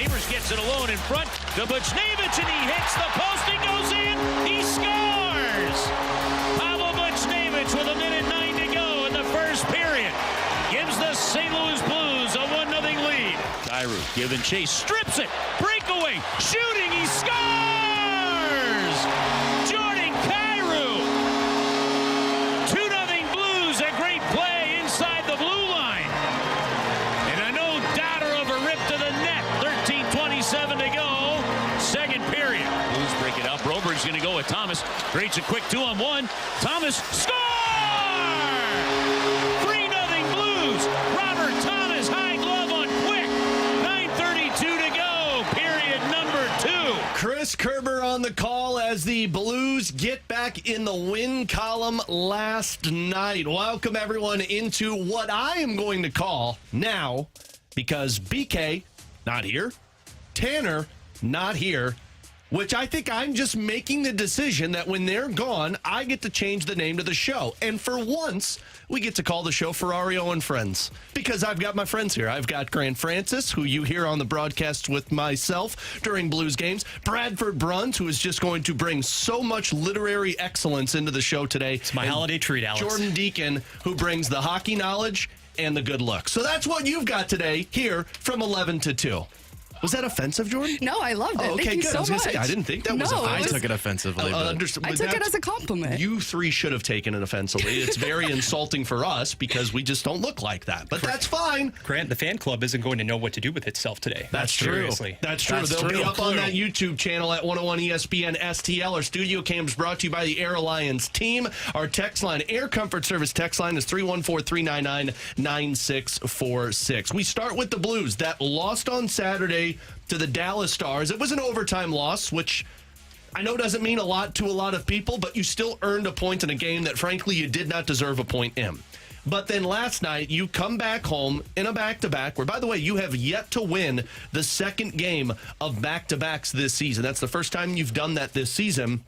Neighbors gets it alone in front to Buchnevich, and he hits the post. He goes in. He scores. Pavel Buchnevich with 1:09 to go in the first period gives the St. Louis Blues a 1-0 lead. Kyrou giving chase, strips it, breakaway, shooting, he scores! Jordan Kyrou. 2-0 Blues, a great play inside the blue line. And a no doubter of a rip to the net. 13:27 to go, second period. Blues break it up. Broberg's going to go with Thomas. Creates a quick 2-on-1. Thomas scores! Robert Thomas, high glove on quick. 9:32 to go, period number 2. Chris Kerber on the call as the Blues get back in the win column last night. Welcome, everyone, into what I am going to call now, because BK, not here, Tanner, not here, which I think I'm just making the decision that when they're gone, I get to change the name to the show. And for once, we get to call the show Ferrario and Friends, because I've got my friends here. I've got Grant Francis, who you hear on the broadcast with myself during Blues games. Bradford Bruns, who is just going to bring so much literary excellence into the show today. It's my holiday treat, Alex. Jordan Deacon, who brings the hockey knowledge and the good look. So that's what you've got today here from 11 to 2. Was that offensive, Jordan? No, I loved it. Okay, Thank you good. so I was going to much. say, I didn't think that was offensive. I took it offensively. I took it as a compliment. You three should have taken it offensively. It's very insulting for us because we just don't look like that. But that's fine. Grant, the fan club isn't going to know what to do with itself today. That's true. Seriously. That's true. They'll be up on that YouTube channel at 101 ESPN STL. Our studio cam is brought to you by the Air Alliance team. Our text line, Air Comfort Service text line, is 314-399-9646. We start with the Blues that lost on Saturday to the Dallas Stars. It was an overtime loss, which I know doesn't mean a lot to a lot of people, but you still earned a point in a game that, frankly, you did not deserve a point in. But then last night, you come back home in a back-to-back, where, by the way, you have yet to win the second game of back-to-backs this season. That's the first time you've done that this season,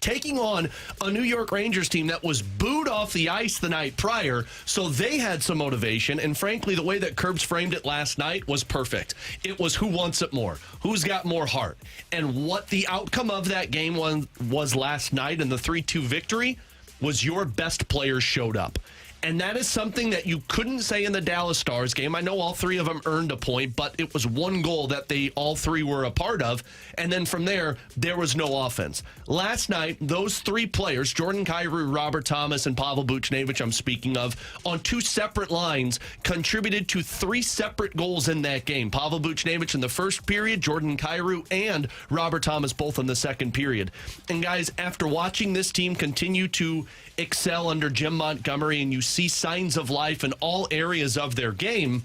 taking on a New York Rangers team that was booed off the ice the night prior, so they had some motivation. And frankly, the way that Curbs framed it last night was perfect. It was who wants it more, who's got more heart. And what the outcome of that game was last night in the 3-2 victory was your best players showed up. And that is something that you couldn't say in the Dallas Stars game. I know all three of them earned a point, but it was one goal that they all three were a part of. And then from there was no offense. Last night, those three players, Jordan Kyrou, Robert Thomas, and Pavel Buchnevich, I'm speaking of, on two separate lines, contributed to three separate goals in that game. Pavel Buchnevich in the first period, Jordan Kyrou and Robert Thomas both in the second period. And guys, after watching this team continue to excel under Jim Montgomery, and you see signs of life in all areas of their game,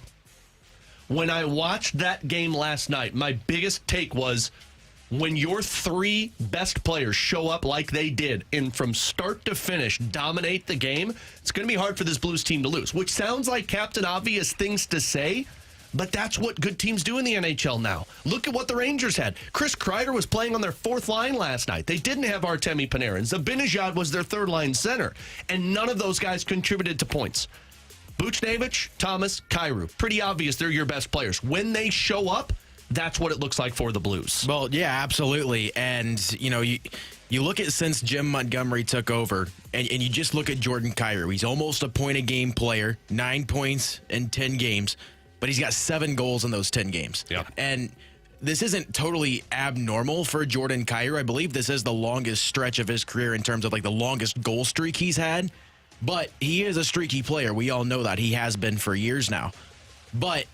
when I watched that game last night, my biggest take was, when your three best players show up like they did and from start to finish dominate the game, it's going to be hard for this Blues team to lose, which sounds like Captain Obvious things to say, but that's what good teams do in the NHL now. Look at what the Rangers had. Chris Kreider was playing on their fourth line last night. They didn't have Artemi Panarin. Zibanejad was their third line center, and none of those guys contributed to points. Buchnevich, Thomas, Kyrou. Pretty obvious they're your best players. When they show up, that's what it looks like for the Blues. Well, yeah, absolutely. And, you know, you look at since Jim Montgomery took over, and you just look at Jordan Kyrou. He's almost a point-a-game player, 9 points in 10 games. But he's got 7 goals in those 10 games. Yeah. And this isn't totally abnormal for Jordan Kyrou. I believe this is the longest stretch of his career in terms of like the longest goal streak he's had. But he is a streaky player. We all know that. He has been for years now. But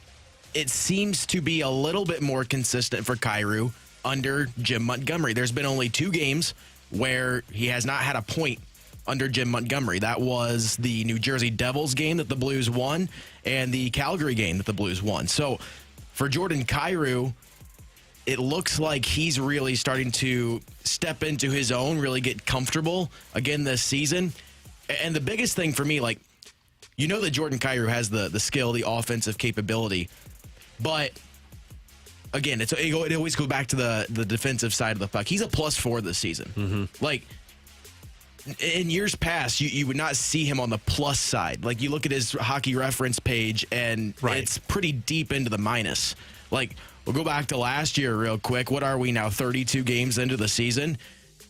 it seems to be a little bit more consistent for Kyrou under Jim Montgomery. There's been only 2 games where he has not had a point under Jim Montgomery. That was the New Jersey Devils game that the Blues won and the Calgary game that the Blues won. So for Jordan Kyrou, it looks like he's really starting to step into his own, really get comfortable again this season. And the biggest thing for me, like, you know that Jordan Kyrou has the skill, the offensive capability, but again, it always goes back to the defensive side of the puck. He's a +4 this season. Mm-hmm. Like, in years past, you would not see him on the plus side. Like, you look at his hockey reference page, and It's pretty deep into the minus. Like, We'll go back to last year real quick. What are we now, 32 games into the season?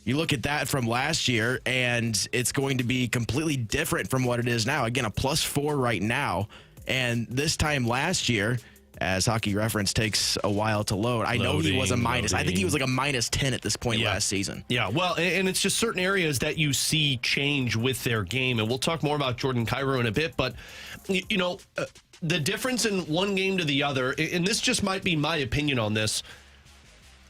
You look at that from last year, and it's going to be completely different from what it is now. Again, a +4 right now. And this time last year, as Hockey Reference takes a while to load, I know he was a minus. I think he was like a -10 at this point last season. Yeah, well, and it's just certain areas that you see change with their game. And we'll talk more about Jordan Kyrou in a bit. But, the difference in one game to the other, and this just might be my opinion on this,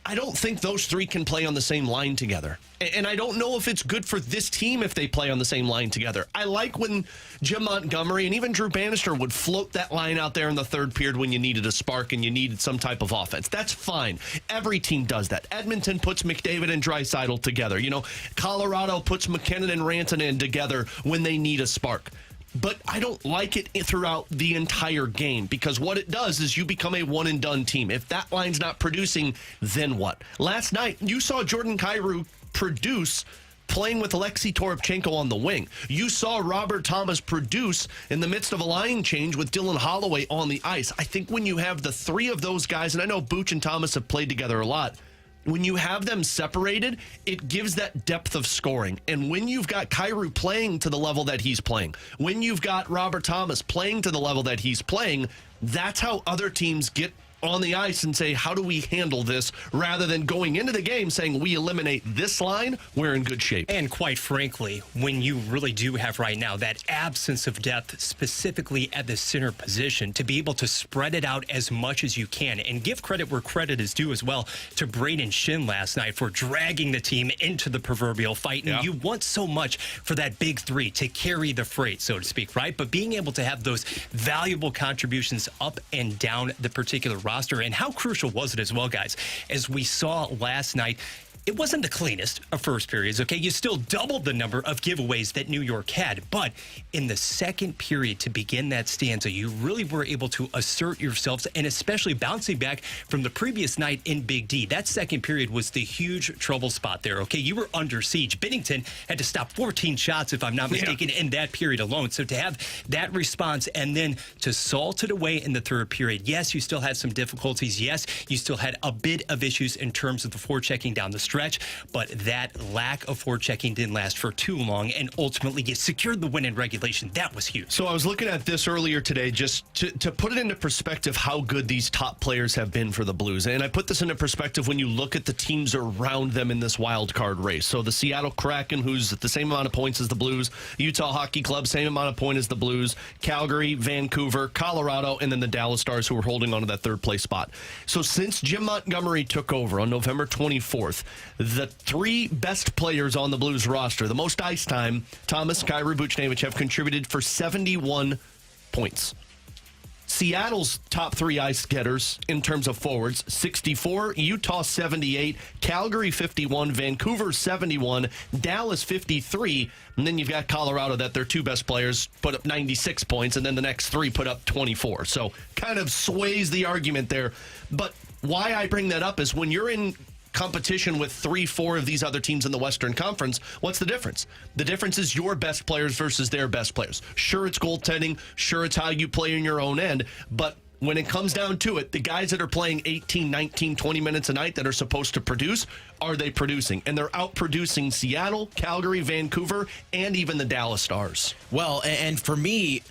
I don't think those three can play on the same line together. And I don't know if it's good for this team if they play on the same line together. I like when Jim Montgomery and even Drew Bannister would float that line out there in the third period when you needed a spark and you needed some type of offense. That's fine. Every team does that. Edmonton puts McDavid and Draisaitl together. Colorado puts McKinnon and Rantanen together when they need a spark. But I don't like it throughout the entire game because what it does is you become a one-and-done team. If that line's not producing, then what? Last night, you saw Jordan Kyrou produce playing with Alexei Toropchenko on the wing. You saw Robert Thomas produce in the midst of a line change with Dylan Holloway on the ice. I think when you have the three of those guys, and I know Booch and Thomas have played together a lot, when you have them separated, it gives that depth of scoring. And when you've got Kyrou playing to the level that he's playing, when you've got Robert Thomas playing to the level that he's playing, that's how other teams get on the ice and say, how do we handle this, rather than going into the game saying, we eliminate this line, we're in good shape. And quite frankly, when you really do have right now that absence of depth, specifically at the center position, to be able to spread it out as much as you can, and give credit where credit is due as well to Braden Shin last night for dragging the team into the proverbial fight. And you want so much for that big three to carry the freight, so to speak, right? But being able to have those valuable contributions up and down the particular roster. And how crucial was it as well, guys? As we saw last night, it wasn't the cleanest of first periods, okay? You still doubled the number of giveaways that New York had. But in the second period to begin that stanza, you really were able to assert yourselves, and especially bouncing back from the previous night in Big D. That second period was the huge trouble spot there, okay? You were under siege. Binnington had to stop 14 shots, if I'm not mistaken, in that period alone. So to have that response and then to salt it away in the third period, yes, you still had some difficulties. Yes, you still had a bit of issues in terms of the forechecking down the stretch, but that lack of forechecking didn't last for too long, and ultimately you secured the win in regulation. That was huge. So I was looking at this earlier today just to put it into perspective how good these top players have been for the Blues. And I put this into perspective when you look at the teams around them in this wild card race. So the Seattle Kraken, who's at the same amount of points as the Blues, Utah Hockey Club, same amount of points as the Blues, Calgary, Vancouver, Colorado, and then the Dallas Stars, who are holding on to that third place spot. So since Jim Montgomery took over on November 24th, the three best players on the Blues roster, the most ice time, Thomas, Kyrou, Buchnevich, have contributed for 71 points. Seattle's top three ice getters in terms of forwards, 64, Utah 78, Calgary 51, Vancouver 71, Dallas 53, and then you've got Colorado that their two best players put up 96 points, and then the next three put up 24. So kind of sways the argument there. But why I bring that up is when you're in competition with 3-4 of these other teams in the Western Conference, what's the difference? The difference is your best players versus their best players. Sure, it's goaltending. Sure, it's how you play in your own end. But when it comes down to it, the guys that are playing 18, 19, 20 minutes a night that are supposed to produce, are they producing? And they're out-producing Seattle, Calgary, Vancouver, and even the Dallas Stars. Well, and for me,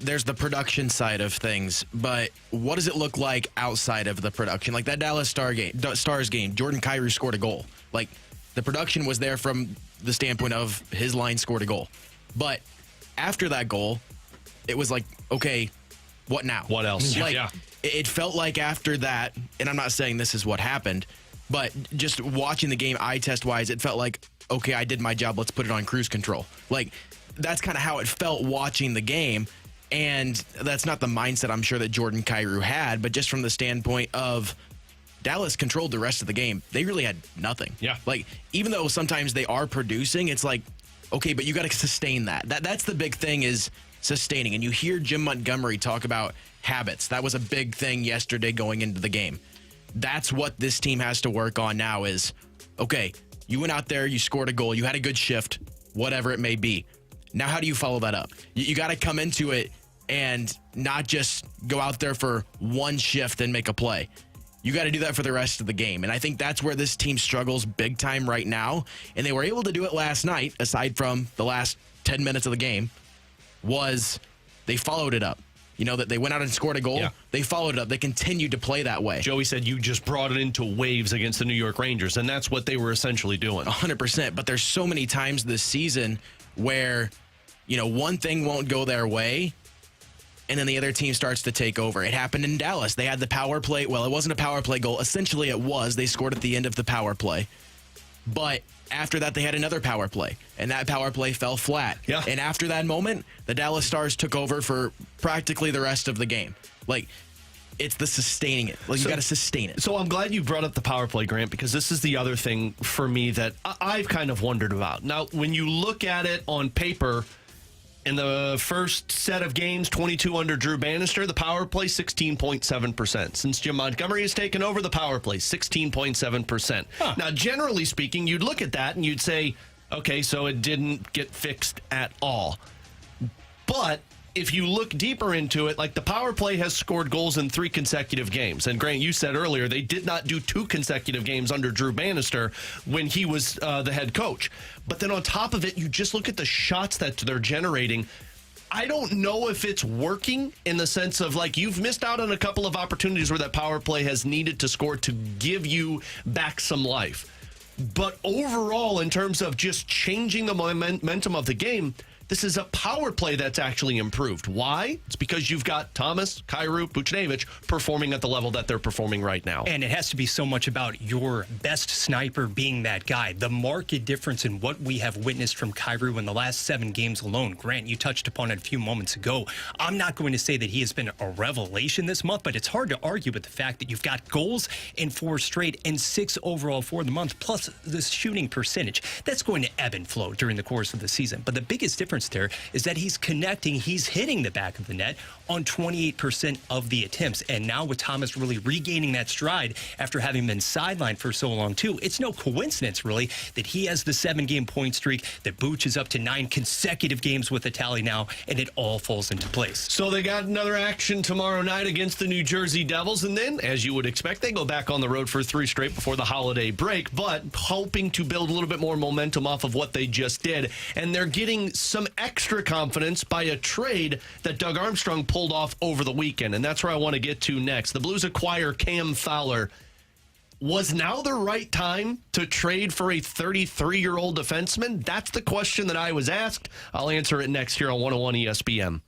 there's the production side of things, but what does it look like outside of the production? Like that Dallas Stars game, Jordan Kyrou scored a goal. Like the production was there from the standpoint of his line scored a goal. But after that goal, it was like, okay, what now? What else? Like, it felt like after that, and I'm not saying this is what happened, but just watching the game eye test wise, it felt like, okay, I did my job. Let's put it on cruise control. Like, that's kind of how it felt watching the game. And that's not the mindset I'm sure that Jordan Kyrou had, but just from the standpoint of Dallas controlled the rest of the game. They really had nothing. Yeah. Like, even though sometimes they are producing, it's like, okay, but you got to sustain that. That's the big thing, is sustaining. And you hear Jim Montgomery talk about habits. That was a big thing yesterday going into the game. That's what this team has to work on now is, okay, you went out there, you scored a goal, you had a good shift, whatever it may be. Now, how do you follow that up? You got to come into it and not just go out there for one shift and make a play. You got to do that for the rest of the game. And I think that's where this team struggles big time right now. And they were able to do it last night, aside from the last 10 minutes of the game, was they followed it up. You know, that they went out and scored a goal. Yeah. They followed it up. They continued to play that way. Joey said you just brought it into waves against the New York Rangers, and that's what they were essentially doing. 100%. But there's so many times this season where, you know, one thing won't go their way, and then the other team starts to take over. It happened in Dallas. They had the power play. Well, it wasn't a power play goal. Essentially, it was. They scored at the end of the power play. But after that, they had another power play, and that power play fell flat. Yeah. And after that moment, the Dallas Stars took over for practically the rest of the game. Like, it's the sustaining it. Like, you got to sustain it. So I'm glad you brought up the power play, Grant, because this is the other thing for me that I've kind of wondered about. Now, when you look at it on paper, in the first set of games, 22 under Drew Bannister, the power play 16.7%. Since Jim Montgomery has taken over, the power play 16.7%. Now, generally speaking, you'd look at that and you'd say, okay, so it didn't get fixed at all. But if you look deeper into it, like the power play has scored goals in 3 consecutive games. And Grant, you said earlier, they did not do 2 consecutive games under Drew Bannister when he was the head coach. But then on top of it, you just look at the shots that they're generating. I don't know if it's working in the sense of, like, you've missed out on a couple of opportunities where that power play has needed to score to give you back some life. But overall, in terms of just changing the momentum of the game, this is a power play that's actually improved. Why? It's because you've got Thomas, Kyrou, Buchnevich performing at the level that they're performing right now. And it has to be so much about your best sniper being that guy. The marked difference in what we have witnessed from Kyrou in the last 7 games alone. Grant, you touched upon it a few moments ago. I'm not going to say that he has been a revelation this month, but it's hard to argue with the fact that you've got goals in 4 straight and 6 overall for the month, plus the shooting percentage. That's going to ebb and flow during the course of the season. But the biggest difference there is that he's connecting, he's hitting the back of the net on 28% of the attempts. And now with Thomas really regaining that stride after having been sidelined for so long too, it's no coincidence really that he has the 7-game point streak, that Booch is up to 9 consecutive games with a tally now, and it all falls into place. So they got another action tomorrow night against the New Jersey Devils, and then, as you would expect, they go back on the road for 3 straight before the holiday break, but hoping to build a little bit more momentum off of what they just did. And they're getting some extra confidence by a trade that Doug Armstrong pulled off over the weekend, and that's where I want to get to next. The Blues acquire Cam Fowler. Was now the right time to trade for a 33-year-old defenseman? That's the question that I was asked. I'll answer it next here on 101 ESPN.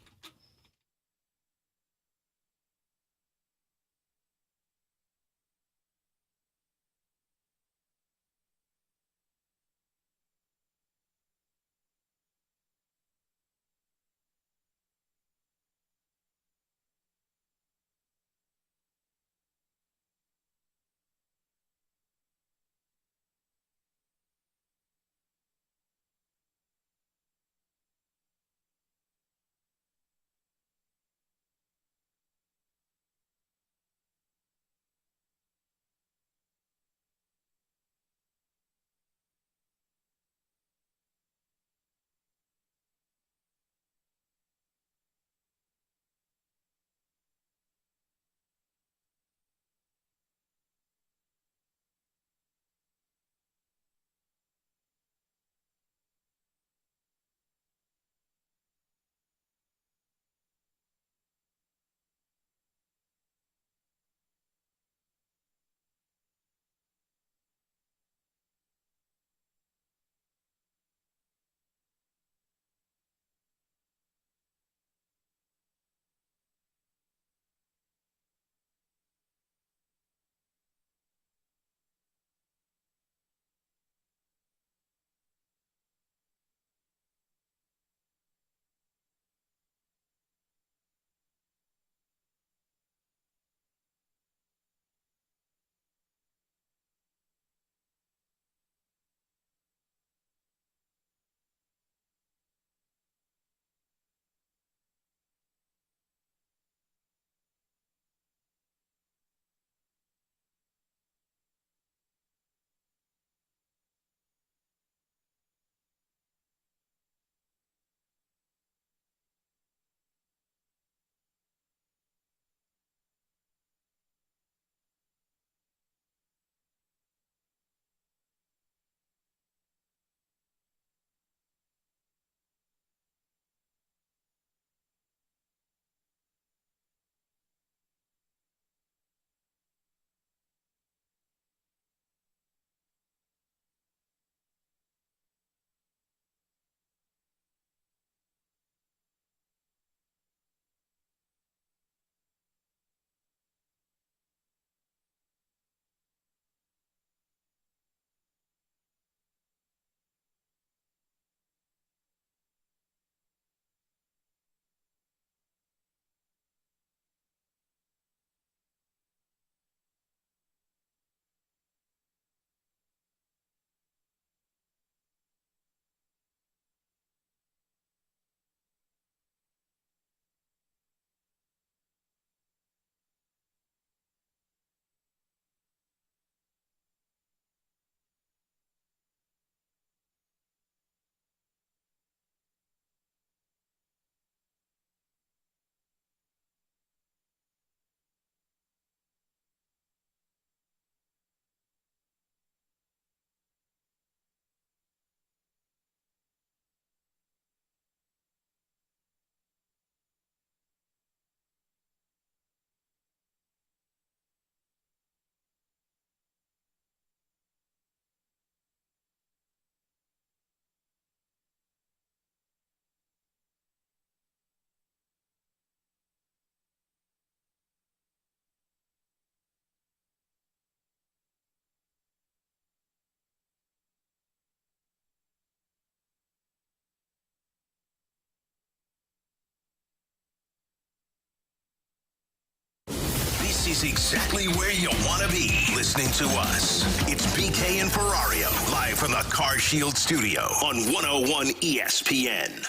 is exactly where you want to be listening to us. It's BK and Ferrario, live from the Car Shield studio on 101 ESPN.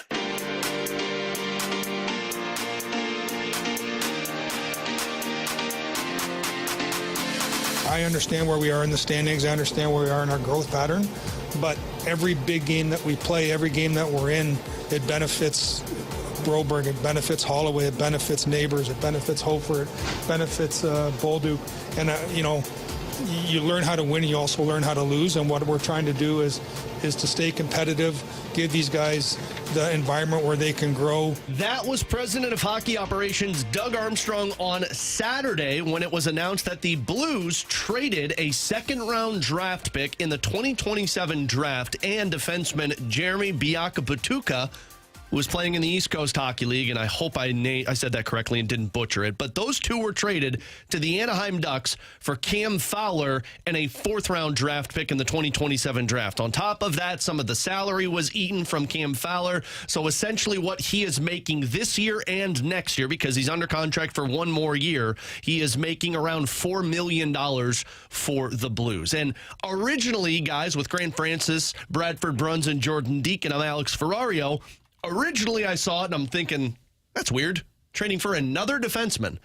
I understand where we are in the standings. I understand where we are in our growth pattern. But every big game that we play, every game that we're in, it benefits Broberg, it benefits Holloway, it benefits Neighbors, it benefits Hofer, it benefits Bolduc. And, you learn how to win, and you also learn how to lose. And what we're trying to do is to stay competitive, give these guys the environment where they can grow. That was President of Hockey Operations Doug Armstrong on Saturday when it was announced that the Blues traded a second-round draft pick in the 2027 draft and defenseman Jeremy Biakabutuka, who was playing in the East Coast Hockey League, and I hope I said that correctly and didn't butcher it. But those two were traded to the Anaheim Ducks for Cam Fowler and a fourth-round draft pick in the 2027 draft. On top of that, some of the salary was eaten from Cam Fowler. So essentially what he is making this year and next year, because he's under contract for one more year, he is making around $4 million for the Blues. And originally, guys, with Grant Francis, Bradford Bruns, and Jordan Deacon, I'm Alex Ferrario. Originally, I saw it, and I'm thinking, that's weird, trading for another defenseman.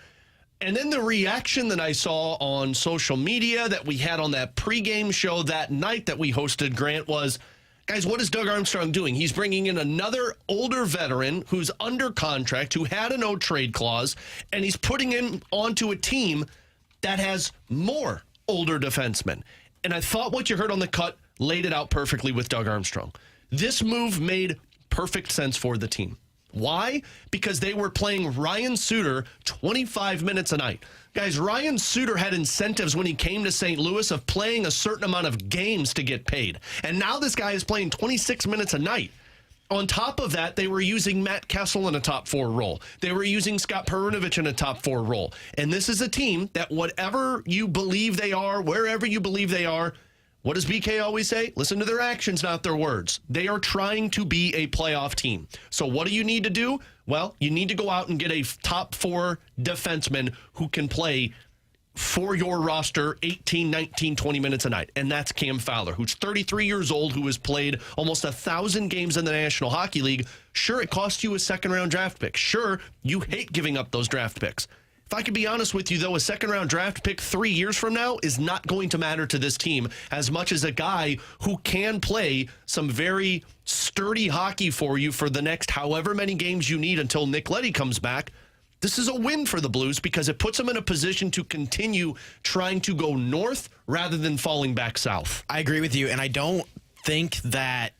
And then the reaction that I saw on social media that we had on that pregame show that night that we hosted, Grant, was, guys, what is Doug Armstrong doing? He's bringing in another older veteran who's under contract, who had a no-trade clause, and he's putting him onto a team that has more older defensemen. And I thought what you heard on the cut laid it out perfectly with Doug Armstrong. This move made perfect sense for the team. Why? Because they were playing Ryan Suter 25 minutes a night. Guys, Ryan Suter had incentives when he came to St. Louis of playing a certain amount of games to get paid. And now this guy is playing 26 minutes a night. On top of that, they were using Matt Kessel in a top four role. They were using Scott Perunovich in a top four role. And this is a team that whatever you believe they are, wherever you believe they are, what does BK always say? Listen to their actions, not their words. They are trying to be a playoff team. So what do you need to do? Well, you need to go out and get a top four defenseman who can play for your roster 18, 19, 20 minutes a night. And that's Cam Fowler, who's 33 years old, who has played almost 1,000 games in the National Hockey League. Sure, it cost you a second-round draft pick. Sure, you hate giving up those draft picks. If I could be honest with you, though, a second-round draft pick 3 years from now is not going to matter to this team as much as a guy who can play some very sturdy hockey for you for the next however many games you need until Nick Leddy comes back. This is a win for the Blues because it puts them in a position to continue trying to go north rather than falling back south. I agree with you, and I don't think that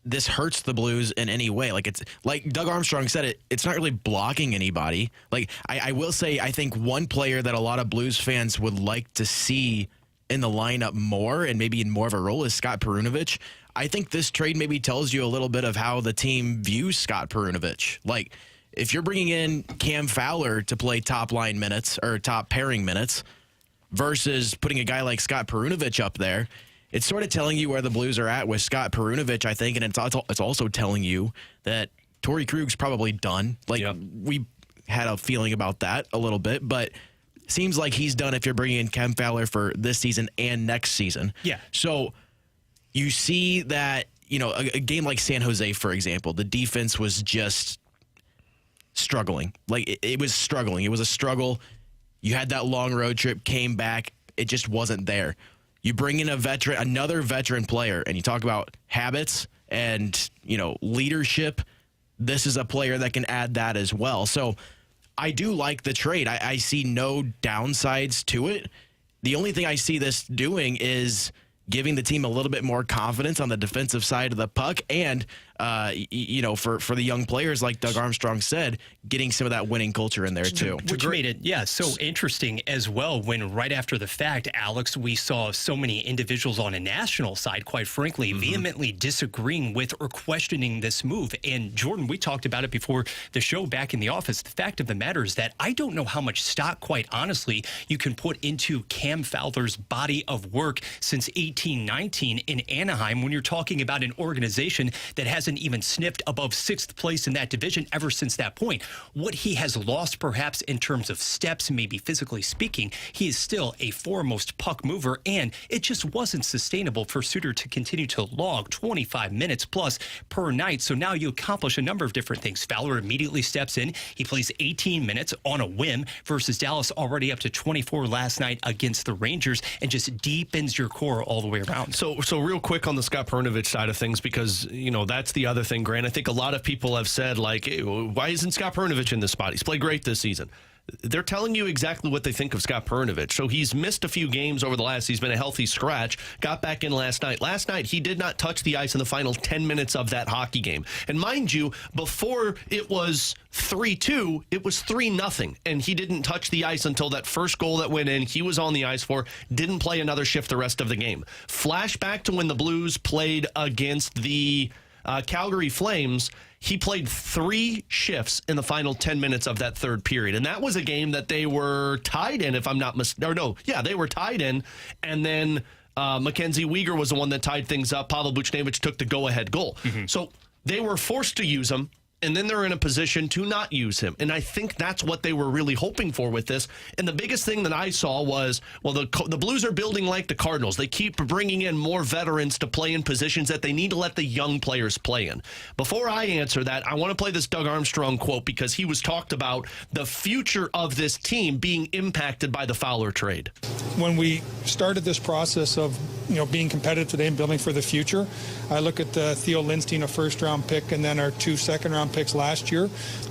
this hurts the Blues in any way. Like, it's like Doug Armstrong said, it's not really blocking anybody. Like, I will say, I think one player that a lot of Blues fans would like to see in the lineup more and maybe in more of a role is Scott Perunovich. I think this trade maybe tells you a little bit of how the team views Scott Perunovich. Like, if you're bringing in Cam Fowler to play top line minutes or top pairing minutes versus putting a guy like Scott Perunovich up there, it's sort of telling you where the Blues are at with Scott Perunovich, I think, and it's also telling you that Torrey Krug's probably done. Like, we had a feeling about that a little bit, but seems like he's done if you're bringing in Cam Fowler for this season and next season. Yeah. So you see that, a game like San Jose, for example, the defense was just struggling. Like, it was struggling. It was a struggle. You had that long road trip, came back. It just wasn't there. You bring in another veteran player, and you talk about habits and, leadership. This is a player that can add that as well. So I do like the trade. I see no downsides to it. The only thing I see this doing is giving the team a little bit more confidence on the defensive side of the puck and, for the young players, like Doug Armstrong said, getting some of that winning culture in there too. Which made it, so interesting as well when right after the fact, Alex, we saw so many individuals on a national side, quite frankly, vehemently disagreeing with or questioning this move. And Jordan, we talked about it before the show back in the office. The fact of the matter is that I don't know how much stock, quite honestly, you can put into Cam Fowler's body of work since 18-19 in Anaheim when you're talking about an organization that hasn't hasn't even sniffed above 6th place in that division ever since that point. What he has lost, perhaps in terms of steps, maybe physically speaking, he is still a foremost puck mover, and it just wasn't sustainable for Suter to continue to log 25 minutes plus per night. So now you accomplish a number of different things. Fowler immediately steps in. He plays 18 minutes on a whim versus Dallas, already up to 24 last night against the Rangers, and just deepens your core all the way around. So real quick on the Scott Perunovich side of things, because, that's the other thing, Grant. I think a lot of people have said, like, hey, why isn't Scott Perunovich in this spot? He's played great this season. They're telling you exactly what they think of Scott Perunovich. So he's missed a few games over the last. He's been a healthy scratch. Got back in last night. Last night, he did not touch the ice in the final 10 minutes of that hockey game. And mind you, before it was 3-2, it was 3-0. And he didn't touch the ice until that first goal that went in. He was on the ice for, didn't play another shift the rest of the game. Flashback to when the Blues played against the Calgary Flames. He played 3 shifts in the final 10 minutes of that third period. And that was a game that they were tied in, if I'm not mistaken. They were tied in. And then Mackenzie Weegar was the one that tied things up. Pavel Buchnevich took the go-ahead goal. Mm-hmm. So they were forced to use him, and then they're in a position to not use him. And I think that's what they were really hoping for with this. And the biggest thing that I saw was, the Blues are building like the Cardinals. They keep bringing in more veterans to play in positions that they need to let the young players play in. Before I answer that, I want to play this Doug Armstrong quote, because he was talked about the future of this team being impacted by the Fowler trade. When we started this process of being competitive today and building for the future, I look at Theo Lindstein, a first-round pick, and then our 2 second-round picks last year.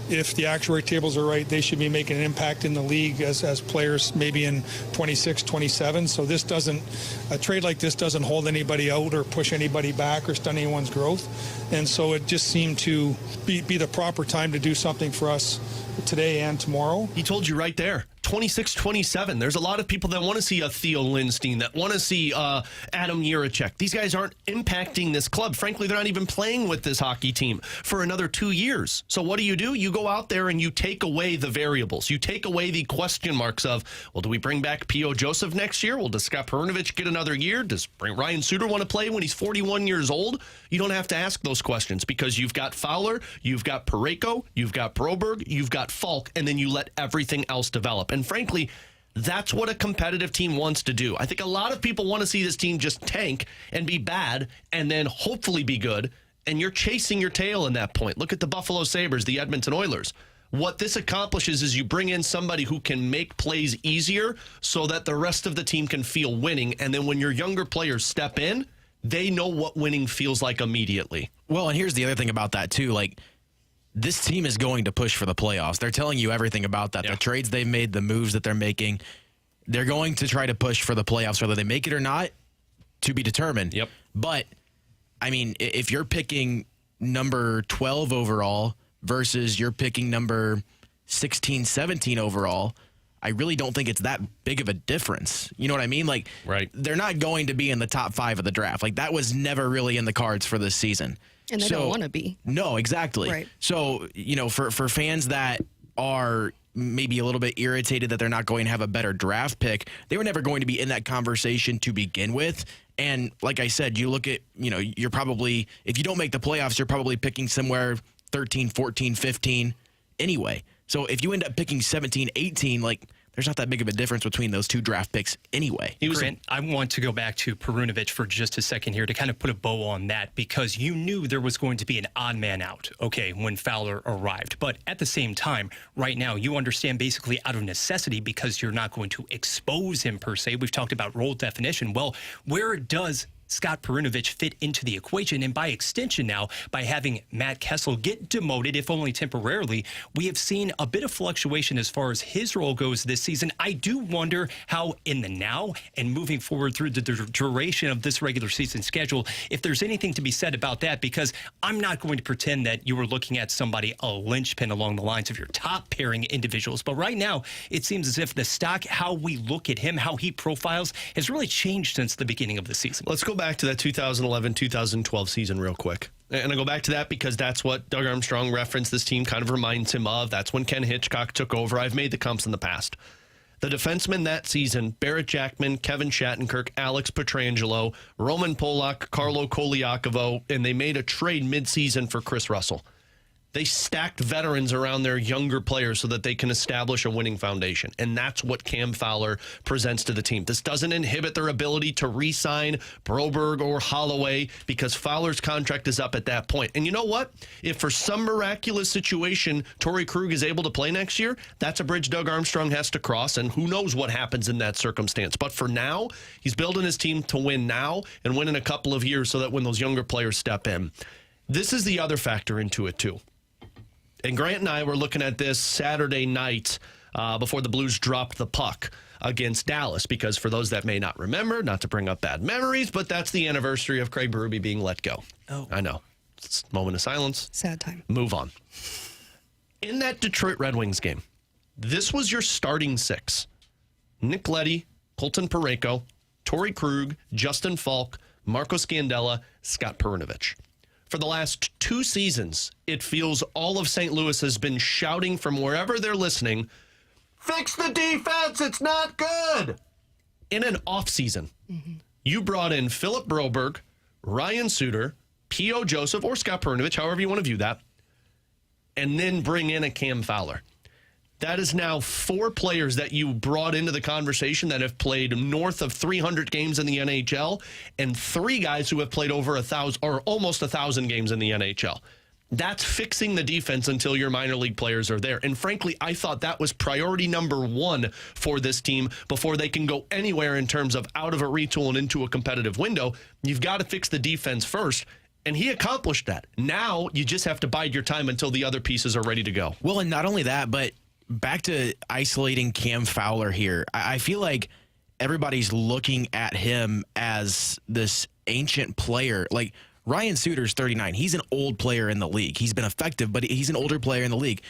If the actuary tables are right, they should be making an impact in the league as players maybe in 26, 27. So a trade like this doesn't hold anybody out or push anybody back or stunt anyone's growth. And so it just seemed to be the proper time to do something for us today and tomorrow. He told you right there. 26, 27. There's a lot of people that want to see a Theo Lindstein, that want to see Adam Jiricek. These guys aren't impacting this club. Frankly, they're not even playing with this hockey team for another 2 years. So what do? You go out there and you take away the variables. You take away the question marks of, do we bring back P.O. Joseph next year? Does Scott Perunovich get another year? Does Ryan Suter want to play when he's 41 years old? You don't have to ask those questions, because you've got Fowler, you've got Parayko, you've got Broberg, you've got Falk, and then you let everything else develop. And frankly, that's what a competitive team wants to do. I think a lot of people want to see this team just tank and be bad and then hopefully be good, and you're chasing your tail in that point. Look at the Buffalo Sabres, the Edmonton Oilers. What this accomplishes is you bring in somebody who can make plays easier so that the rest of the team can feel winning, and then when your younger players step in, they know what winning feels like immediately. Well, and here's the other thing about that, too. This team is going to push for the playoffs. They're telling you everything about that. Yeah. The trades they've made, the moves that they're making, they're going to try to push for the playoffs, whether they make it or not, to be determined. Yep. But, if you're picking number 12 overall versus you're picking number 16, 17 overall, I really don't think it's that big of a difference. You know what I mean? Right. They're not going to be in the top 5 of the draft. That was never really in the cards for this season. And they don't want to be. No, exactly. Right. So, for fans that are maybe a little bit irritated that they're not going to have a better draft pick, they were never going to be in that conversation to begin with. And like I said, you look at, you're probably, if you don't make the playoffs, you're probably picking somewhere 13, 14, 15 anyway. So if you end up picking 17, 18, there's not that big of a difference between those 2 draft picks anyway. Grant, I want to go back to Perunovich for just a second here to kind of put a bow on that, because you knew there was going to be an odd man out, when Fowler arrived. But at the same time, right now, you understand basically out of necessity, because you're not going to expose him per se. We've talked about role definition. Well, where does Scott Perunovich fit into the equation? And by extension now, by having Matt Kessel get demoted, if only temporarily, we have seen a bit of fluctuation as far as his role goes this season. I do wonder how in the now and moving forward through the duration of this regular season schedule, if there's anything to be said about that, because I'm not going to pretend that you were looking at somebody, a linchpin along the lines of your top pairing individuals. But right now, it seems as if the stock, how we look at him, how he profiles, has really changed since the beginning of the season. Let's go back to that 2011-2012 season real quick. And I go back to that because that's what Doug Armstrong referenced. This team kind of reminds him of. That's when Ken Hitchcock took over. I've made the comps in the past. The defensemen that season, Barrett Jackman, Kevin Shattenkirk, Alex Pietrangelo, Roman Polak, Carlo Koliakovo, and they made a trade midseason for Chris Russell. They stacked veterans around their younger players so that they can establish a winning foundation. And that's what Cam Fowler presents to the team. This doesn't inhibit their ability to re-sign Broberg or Holloway because Fowler's contract is up at that point. And you know what? If for some miraculous situation Torrey Krug is able to play next year, that's a bridge Doug Armstrong has to cross, and who knows what happens in that circumstance. But for now, he's building his team to win now and win in a couple of years so that when those younger players step in. This is the other factor into it, too. And Grant and I were looking at this Saturday night before the Blues dropped the puck against Dallas, because for those that may not remember, not to bring up bad memories, but that's the anniversary of Craig Berube being let go. Oh. I know. It's a moment of silence. Sad time. Move on. In that Detroit Red Wings game, this was your starting six. Nick Leddy, Colton Parayko, Torrey Krug, Justin Falk, Marco Scandella, Scott Perunovich. For the last 2 seasons, it feels all of St. Louis has been shouting from wherever they're listening, fix the defense, it's not good. In an offseason, you brought in Philip Broberg, Ryan Suter, P.O. Joseph, or Scott Perunovich, however you want to view that, and then bring in a Cam Fowler. That is now 4 players that you brought into the conversation that have played north of 300 games in the NHL, and 3 guys who have played over 1,000 or almost 1,000 games in the NHL. That's fixing the defense until your minor league players are there. And frankly, I thought that was priority number 1 for this team before they can go anywhere in terms of out of a retool and into a competitive window. You've got to fix the defense first. And he accomplished that. Now you just have to bide your time until the other pieces are ready to go. Well, and not only that, but back to isolating Cam Fowler here. I feel like everybody's looking at him as this ancient player. Like, Ryan Suter's 39. He's an old player in the league. He's been effective, but he's an older player in the league.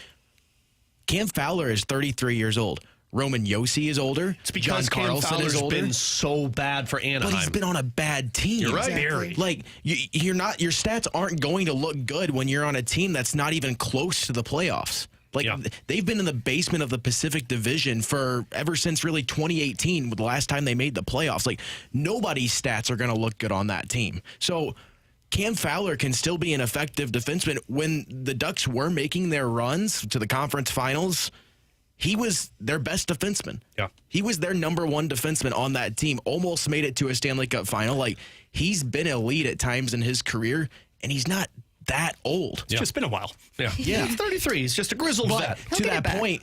Cam Fowler is 33 years old. Roman Yossi is older. It's because Cam Fowler's been so bad for Anaheim. But he's been on a bad team. You're right. Exactly. Like, you're not. Your stats aren't going to look good when you're on a team that's not even close to the playoffs. Like, they've been in the basement of the Pacific Division for ever since really 2018, the last time they made the playoffs. Like, nobody's stats are going to look good on that team. So Cam Fowler can still be an effective defenseman. When the Ducks were making their runs to the conference finals, he was their best defenseman. Yeah. He was their number 1 defenseman on that team, almost made it to a Stanley Cup final. Like, he's been elite at times in his career, and he's not that old. It's just been a while. Yeah. He's 33. He's just a grizzled vet. To that point,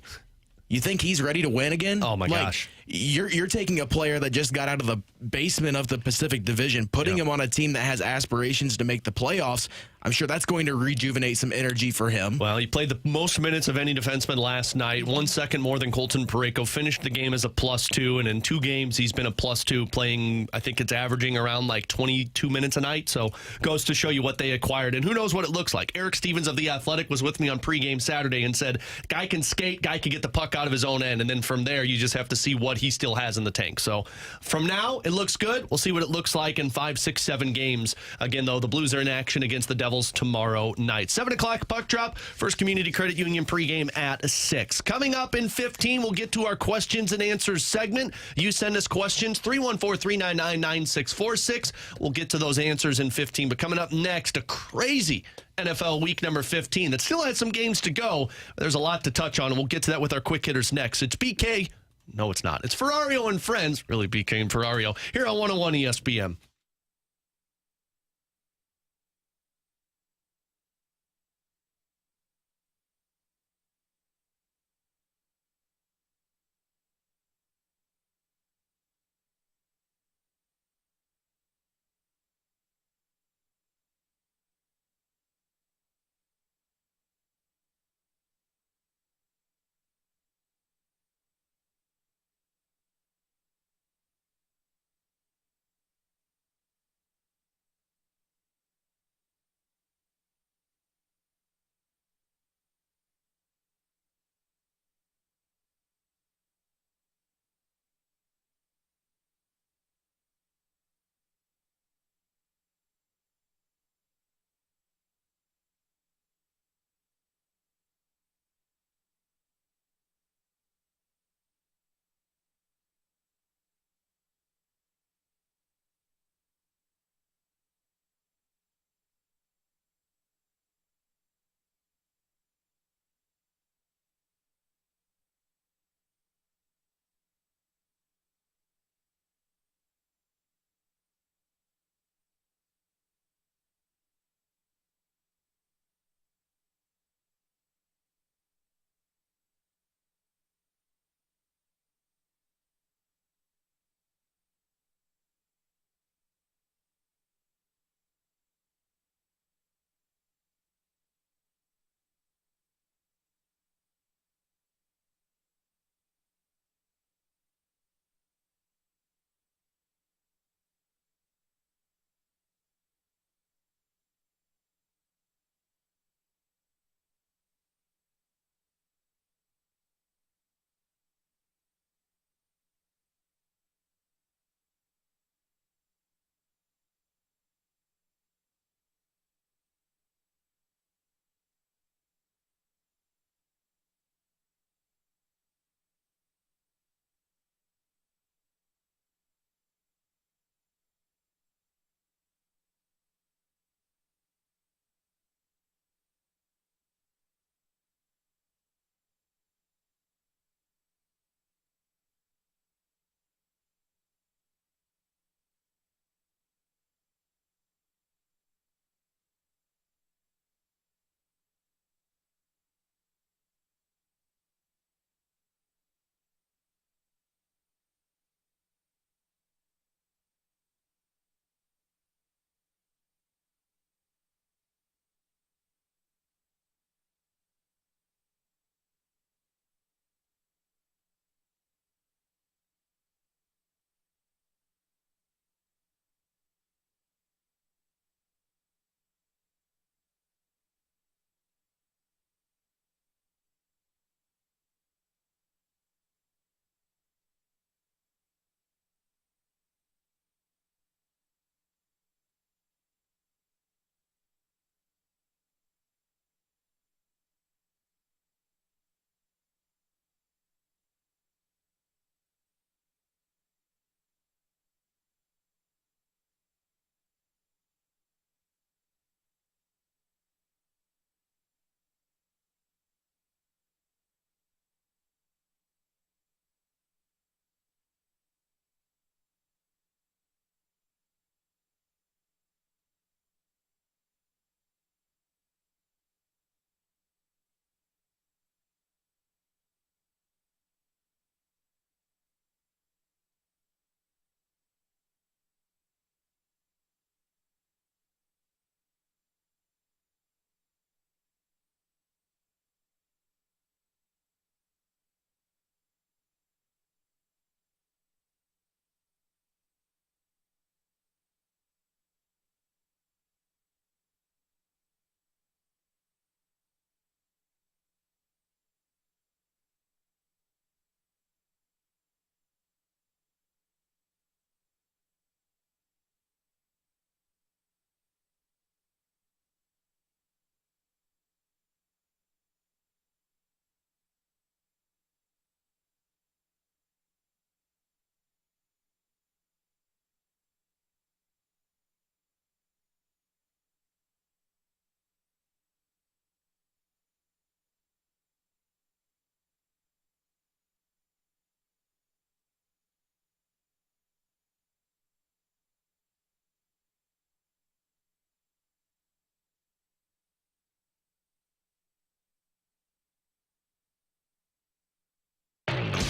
you think he's ready to win again? Oh, my gosh. You're taking a player that just got out of the basement of the Pacific Division, putting him on a team that has aspirations to make the playoffs. I'm sure that's going to rejuvenate some energy for him. Well, he played the most minutes of any defenseman last night, 1 second more than Colton Parayko, finished the game as a +2, and in 2 games he's been a +2, playing, I think it's averaging around like 22 minutes a night, so goes to show you what they acquired, and who knows what it looks like. Eric Stevens of The Athletic was with me on pregame Saturday and said, guy can skate, guy can get the puck out of his own end, and then from there you just have to see what he still has in the tank. So from now, it looks good. We'll see what it looks like in 5, 6, 7 games. Again, though, the Blues are in action against the Devils tomorrow night. 7 o'clock puck drop. First Community Credit Union pregame at 6. Coming up in 15, we'll get to our questions and answers segment. You send us questions, 314-399-9646. We'll get to those answers in 15. But coming up next, a crazy NFL week number 15 that still has some games to go. There's a lot to touch on, and we'll get to that with our quick hitters next. It's BK. No, it's not. It's Ferrario and Friends, really BK and Ferrario, here on 101 ESPN.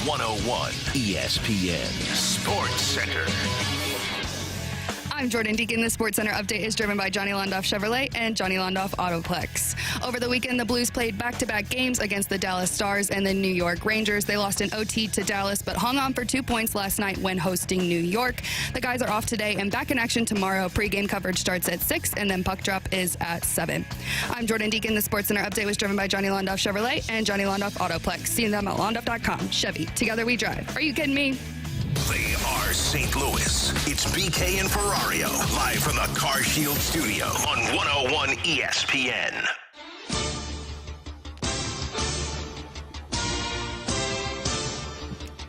101 ESPN Sports Center. I'm Jordan Deacon. The Sports Center update is driven by Johnny Londoff Chevrolet and Johnny Londoff Autoplex. Over the weekend, the Blues played back-to-back games against the Dallas Stars and the New York Rangers. They lost in OT to Dallas, but hung on for 2 points last night when hosting New York. The guys are off today and back in action tomorrow. Pre-game coverage starts at 6, and then puck drop is at 7. I'm Jordan Deacon. The Sports Center update was driven by Johnny Londoff Chevrolet and Johnny Londoff Autoplex. See them at londoff.com. Chevy. Together we drive. Are you kidding me? They are St. Louis. It's BK and Ferrario, live from the Car Shield studio on 101 ESPN.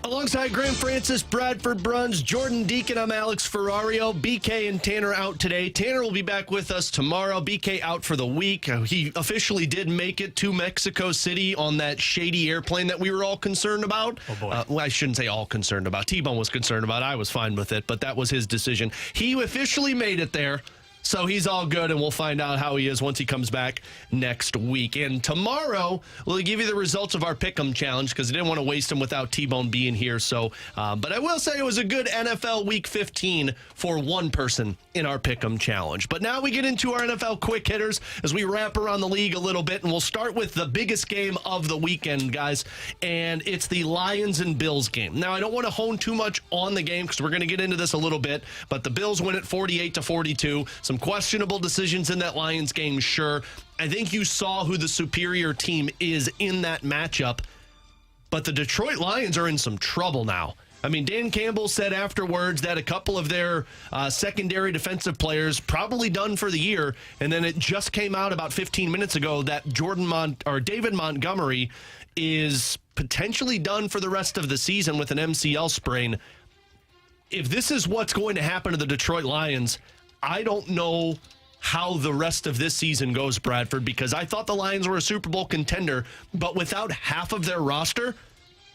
Alongside Graham Francis, Bradford Bruns, Jordan Deacon, I'm Alex Ferrario. BK and Tanner out today. Tanner will be back with us tomorrow. BK out for the week. He officially did make it to Mexico City on that shady airplane that we were all concerned about. Oh, boy. Well, I shouldn't say all concerned about. T-Bone was concerned about. I was fine with it, but that was his decision. He officially made it there. So he's all good, and we'll find out how he is once he comes back next week. And tomorrow, we'll give you the results of our Pick'em Challenge because I didn't want to waste them without T-Bone being here. So, but I will say it was a good NFL Week 15 for one person in our Pick'em Challenge. But now we get into our NFL quick hitters as we wrap around the league a little bit, and we'll start with the biggest game of the weekend, guys, and it's the Lions and Bills game. Now, I don't want to hone too much on the game because we're going to get into this a little bit, but the Bills win it 48-42. Some questionable decisions in that Lions game, sure. I think you saw who the superior team is in that matchup, but the Detroit Lions are in some trouble now. I mean, Dan Campbell said afterwards that a couple of their secondary defensive players probably done for the year, and then it just came out about 15 minutes ago that David Montgomery is potentially done for the rest of the season with an MCL sprain. If this is what's going to happen to the Detroit Lions, I don't know how the rest of this season goes, Bradford, because I thought the Lions were a Super Bowl contender, but without half of their roster,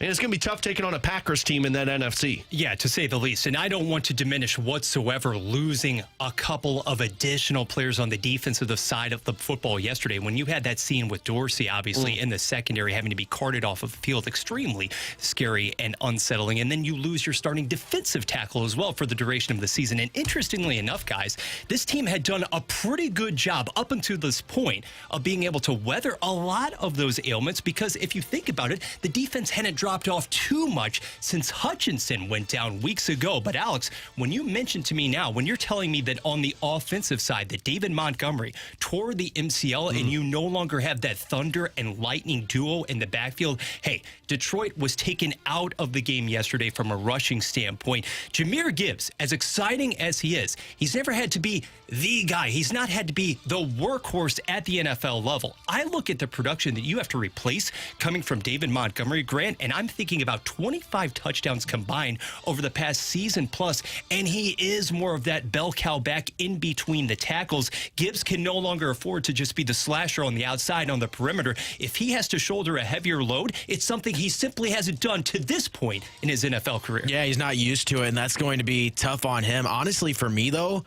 and it's going to be tough taking on a Packers team in that NFC. Yeah, to say the least. And I don't want to diminish whatsoever losing a couple of additional players on the defensive side of the football yesterday. When you had that scene with Dorsey, obviously, in the secondary, having to be carted off of the field, extremely scary and unsettling. And then you lose your starting defensive tackle as well for the duration of the season. And interestingly enough, guys, this team had done a pretty good job up until this point of being able to weather a lot of those ailments, because if you think about it, the defense hadn't dropped off too much since Hutchinson went down weeks ago. But Alex, when you mentioned to me now, when you're telling me that on the offensive side that David Montgomery tore the MCL and you no longer have that thunder and lightning duo in the backfield, hey, Detroit was taken out of the game yesterday from a rushing standpoint. Jahmyr Gibbs, as exciting as he is, he's never had to be the guy. He's not had to be the workhorse at the NFL level. I look at the production that you have to replace coming from David Montgomery, Grant, and I'm thinking about 25 touchdowns combined over the past season plus, and he is more of that bell cow back in between the tackles. Gibbs can no longer afford to just be the slasher on the outside on the perimeter. If he has to shoulder a heavier load, it's something he simply hasn't done to this point in his NFL career. Yeah, he's not used to it, and that's going to be tough on him. Honestly, for me, though,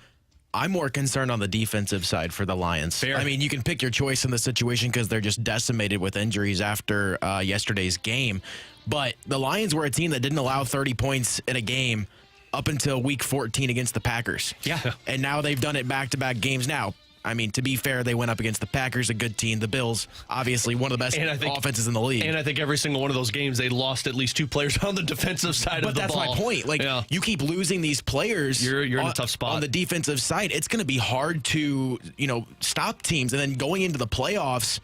I'm more concerned on the defensive side for the Lions. Fair. I mean, you can pick your choice in the situation because they're just decimated with injuries after yesterday's game. But the Lions were a team that didn't allow 30 points in a game up until week 14 against the Packers. Yeah. And now they've done it back-to-back games. Now, I mean, to be fair, they went up against the Packers, a good team. The Bills, obviously one of the best offenses in the league. And I think every single one of those games, they lost at least two players on the defensive side of the ball. But that's my point. Like, you keep losing these players. You're in a tough spot. On the defensive side, it's going to be hard to, stop teams. And then going into the playoffs,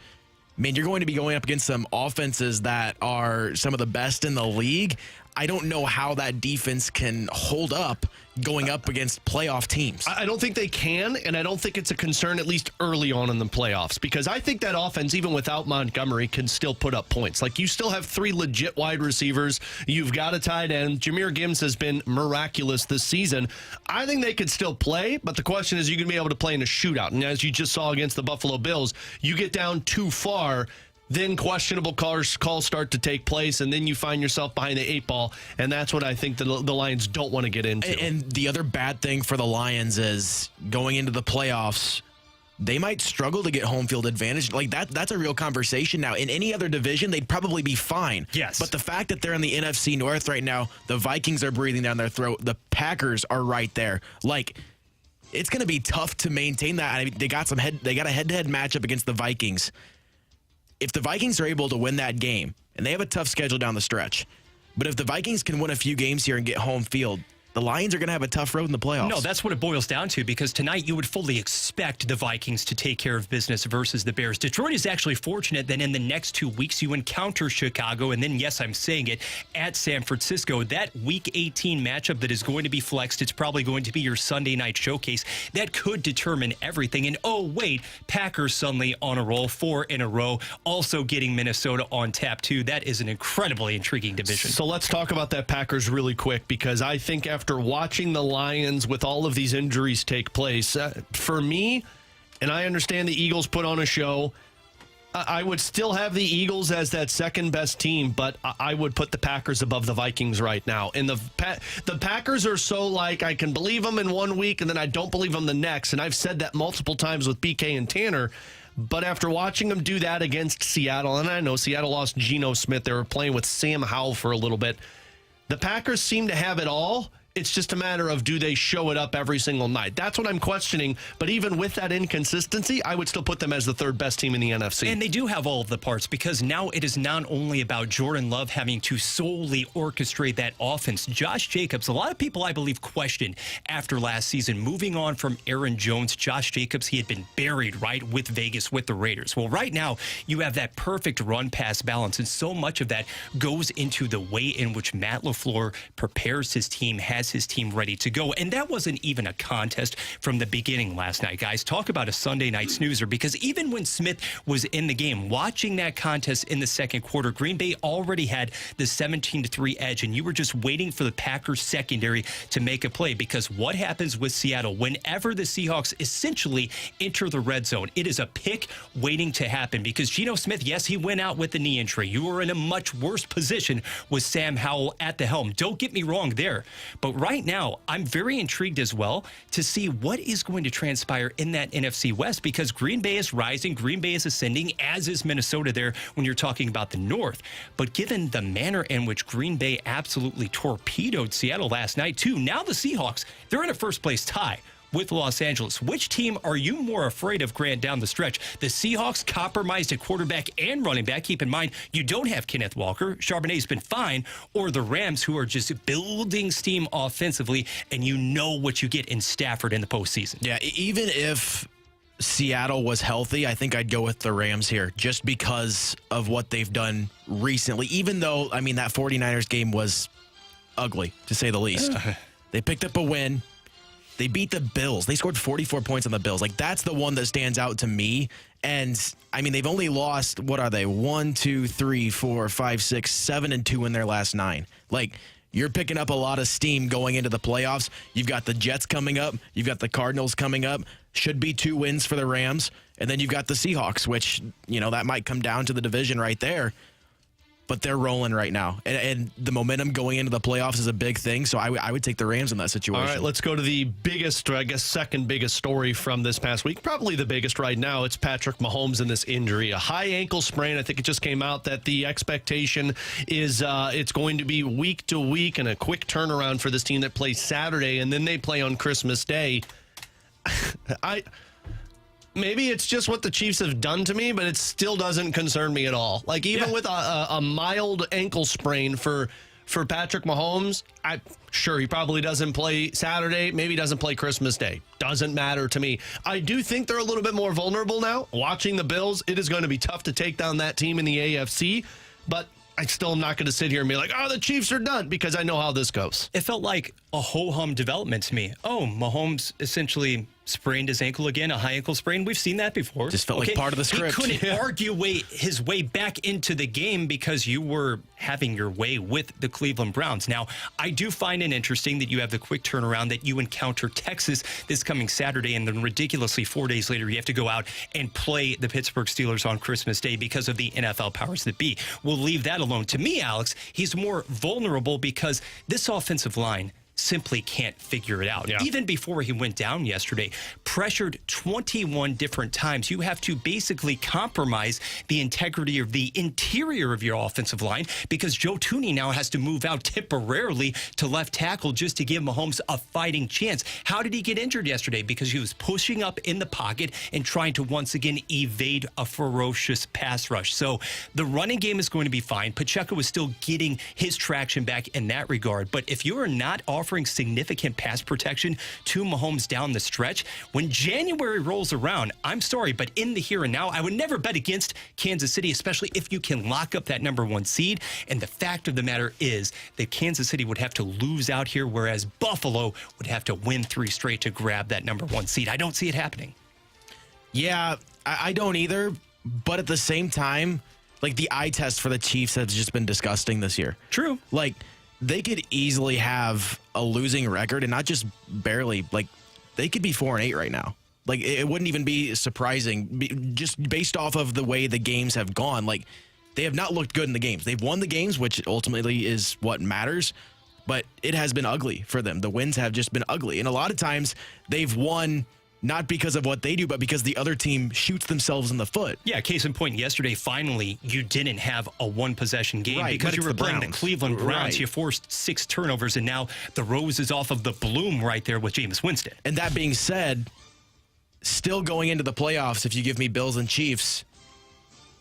man, you're going to be going up against some offenses that are some of the best in the league. I don't know how that defense can hold up going up against playoff teams. I don't think they can, and I don't think it's a concern, at least early on in the playoffs, because I think that offense, even without Montgomery, can still put up points. Like, you still have three legit wide receivers. You've got a tight end. Jahmyr Gibbs has been miraculous this season. I think they could still play, but the question is, you can be able to play in a shootout. And as you just saw against the Buffalo Bills, you get down too far, then questionable calls start to take place, and then you find yourself behind the eight ball, and that's what I think the Lions don't want to get into. And the other bad thing for the Lions is going into the playoffs, they might struggle to get home field advantage. Like that's a real conversation now. In any other division, they'd probably be fine. Yes. But the fact that they're in the NFC North right now, the Vikings are breathing down their throat. The Packers are right there. Like, it's going to be tough to maintain that. I mean, they got a head-to-head matchup against the Vikings. If the Vikings are able to win that game, and they have a tough schedule down the stretch, but if the Vikings can win a few games here and get home field, the Lions are going to have a tough road in the playoffs. No, that's what it boils down to, because tonight you would fully expect the Vikings to take care of business versus the Bears. Detroit is actually fortunate that in the next 2 weeks you encounter Chicago, and then, yes, I'm saying it, at San Francisco. That Week 18 matchup that is going to be flexed, it's probably going to be your Sunday night showcase. That could determine everything. And, oh, wait, Packers suddenly on a roll, 4 in a row, also getting Minnesota on tap, too. That is an incredibly intriguing division. So let's talk about that Packers really quick, because I think after watching the Lions with all of these injuries take place, for me, and I understand the Eagles put on a show, I would still have the Eagles as that second best team, but I would put the Packers above the Vikings right now. And the Packers are so like, I can believe them in 1 week and then I don't believe them the next. And I've said that multiple times with BK and Tanner. But after watching them do that against Seattle, and I know Seattle lost Geno Smith, they were playing with Sam Howell for a little bit. The Packers seem to have it all. It's just a matter of, do they show it up every single night? That's what I'm questioning. But even with that inconsistency, I would still put them as the third best team in the NFC. And they do have all of the parts, because now it is not only about Jordan Love having to solely orchestrate that offense. Josh Jacobs, a lot of people, I believe, questioned after last season, moving on from Aaron Jones. Josh Jacobs, he had been buried, right, with Vegas, with the Raiders. Well, right now, you have that perfect run-pass balance, and so much of that goes into the way in which Matt LaFleur prepares his team, has his team ready to go. And that wasn't even a contest from the beginning last night, guys. Talk about a Sunday night snoozer, because even when Smith was in the game, watching that contest in the second quarter, Green Bay already had the 17-3 edge, and you were just waiting for the Packers secondary to make a play, because what happens with Seattle, whenever the Seahawks essentially enter the red zone, it is a pick waiting to happen, because Geno Smith, yes, he went out with the knee injury. You were in a much worse position with Sam Howell at the helm. Don't get me wrong there. But right now, I'm very intrigued as well to see what is going to transpire in that NFC West, because Green Bay is rising, Green Bay is ascending, as is Minnesota there when you're talking about the North. But given the manner in which Green Bay absolutely torpedoed Seattle last night, too, now the Seahawks, they're in a first-place tie with Los Angeles. Which team are you more afraid of, Grant, down the stretch? The Seahawks compromised at quarterback and running back. Keep in mind, you don't have Kenneth Walker. Charbonnet's been fine. Or the Rams, who are just building steam offensively, and you know what you get in Stafford in the postseason. Yeah, even if Seattle was healthy, I think I'd go with the Rams here, just because of what they've done recently. Even though, I mean, that 49ers game was ugly, to say the least. They picked up a win. They beat the Bills. They scored 44 points on the Bills. Like, that's the one that stands out to me. And, I mean, they've only lost, what are they, 1, 2, 3, 4, 5, 6, 7, and 2 in their last 9. Like, you're picking up a lot of steam going into the playoffs. You've got the Jets coming up. You've got the Cardinals coming up. Should be 2 wins for the Rams. And then you've got the Seahawks, which, you know, that might come down to the division right there. But they're rolling right now. And the momentum going into the playoffs is a big thing. So I would take the Rams in that situation. All right, let's go to the biggest, or I guess second biggest story from this past week. Probably the biggest right now. It's Patrick Mahomes and this injury. A high ankle sprain. I think it just came out that the expectation is it's going to be week to week and a quick turnaround for this team that plays Saturday, and then they play on Christmas Day. Maybe it's just what the Chiefs have done to me, but it still doesn't concern me at all. Like, even with a mild ankle sprain for Patrick Mahomes, sure, he probably doesn't play Saturday, maybe doesn't play Christmas Day. Doesn't matter to me. I do think they're a little bit more vulnerable now. Watching the Bills, it is going to be tough to take down that team in the AFC, but I still am not going to sit here and be like, oh, the Chiefs are done, because I know how this goes. It felt like a ho-hum development to me. Oh, Mahomes essentially sprained his ankle again, a high ankle sprain. We've seen that before. Just felt like part of the script. He couldn't argue his way back into the game because you were having your way with the Cleveland Browns. Now, I do find it interesting that you have the quick turnaround, that you encounter Texas this coming Saturday, and then ridiculously 4 days later you have to go out and play the Pittsburgh Steelers on Christmas Day because of the NFL powers that be. We'll leave that alone. To me, Alex, he's more vulnerable because this offensive line simply can't figure it out. Yeah. Even before he went down yesterday, pressured 21 different times. You have to basically compromise the integrity of the interior of your offensive line because Joe Thuney now has to move out temporarily to left tackle just to give Mahomes a fighting chance. How did he get injured yesterday? Because he was pushing up in the pocket and trying to once again evade a ferocious pass rush. So the running game is going to be fine. Pacheco is still getting his traction back in that regard. But if you are not offering significant pass protection to Mahomes down the stretch, when January rolls around, I'm sorry, but in the here and now, I would never bet against Kansas City, especially if you can lock up that number one seed. And the fact of the matter is that Kansas City would have to lose out here, whereas Buffalo would have to win 3 straight to grab that number one seed. I don't see it happening. Yeah, I don't either. But at the same time, like the eye test for the Chiefs has just been disgusting this year. True. Like they could easily have a losing record and not just barely. Like they could be 4-8 right now. Like it wouldn't even be surprising just based off of the way the games have gone. Like they have not looked good in the games. They've won the games, which ultimately is what matters. But it has been ugly for them. The wins have just been ugly. And a lot of times they've won not because of what they do, but because the other team shoots themselves in the foot. Yeah, case in point, yesterday, finally, you didn't have a one-possession game Right, because but you it's were the playing the Browns. Cleveland Browns. Right. You forced 6 turnovers, and now the rose is off of the bloom right there with Jameis Winston. And that being said, still going into the playoffs, if you give me Bills and Chiefs,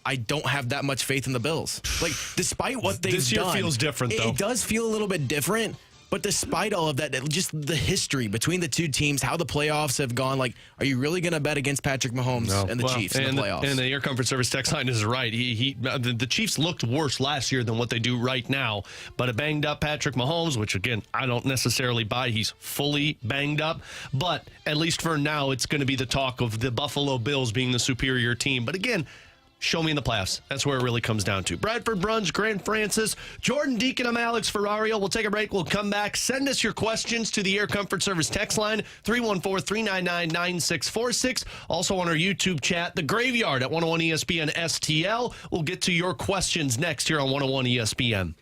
I don't have that much faith in the Bills. Like, despite what they've done. This year feels different, though. It does feel a little bit different. But despite all of that, just the history between the two teams, how the playoffs have gone, like, are you really going to bet against Patrick Mahomes and the Chiefs in the playoffs? And the Air Comfort Service text line is right. The Chiefs looked worse last year than what they do right now. But a banged up Patrick Mahomes, which, again, I don't necessarily buy. He's fully banged up. But at least for now, it's going to be the talk of the Buffalo Bills being the superior team. But again, show me in the playoffs. That's where it really comes down to. Bradford Brunch, Grant Francis, Jordan Deacon, I'm Alex Ferrario. We'll take a break. We'll come back. Send us your questions to the Air Comfort Service text line, 314-399-9646. Also on our YouTube chat, The Graveyard at 101 ESPN STL. We'll get to your questions next here on 101 ESPN.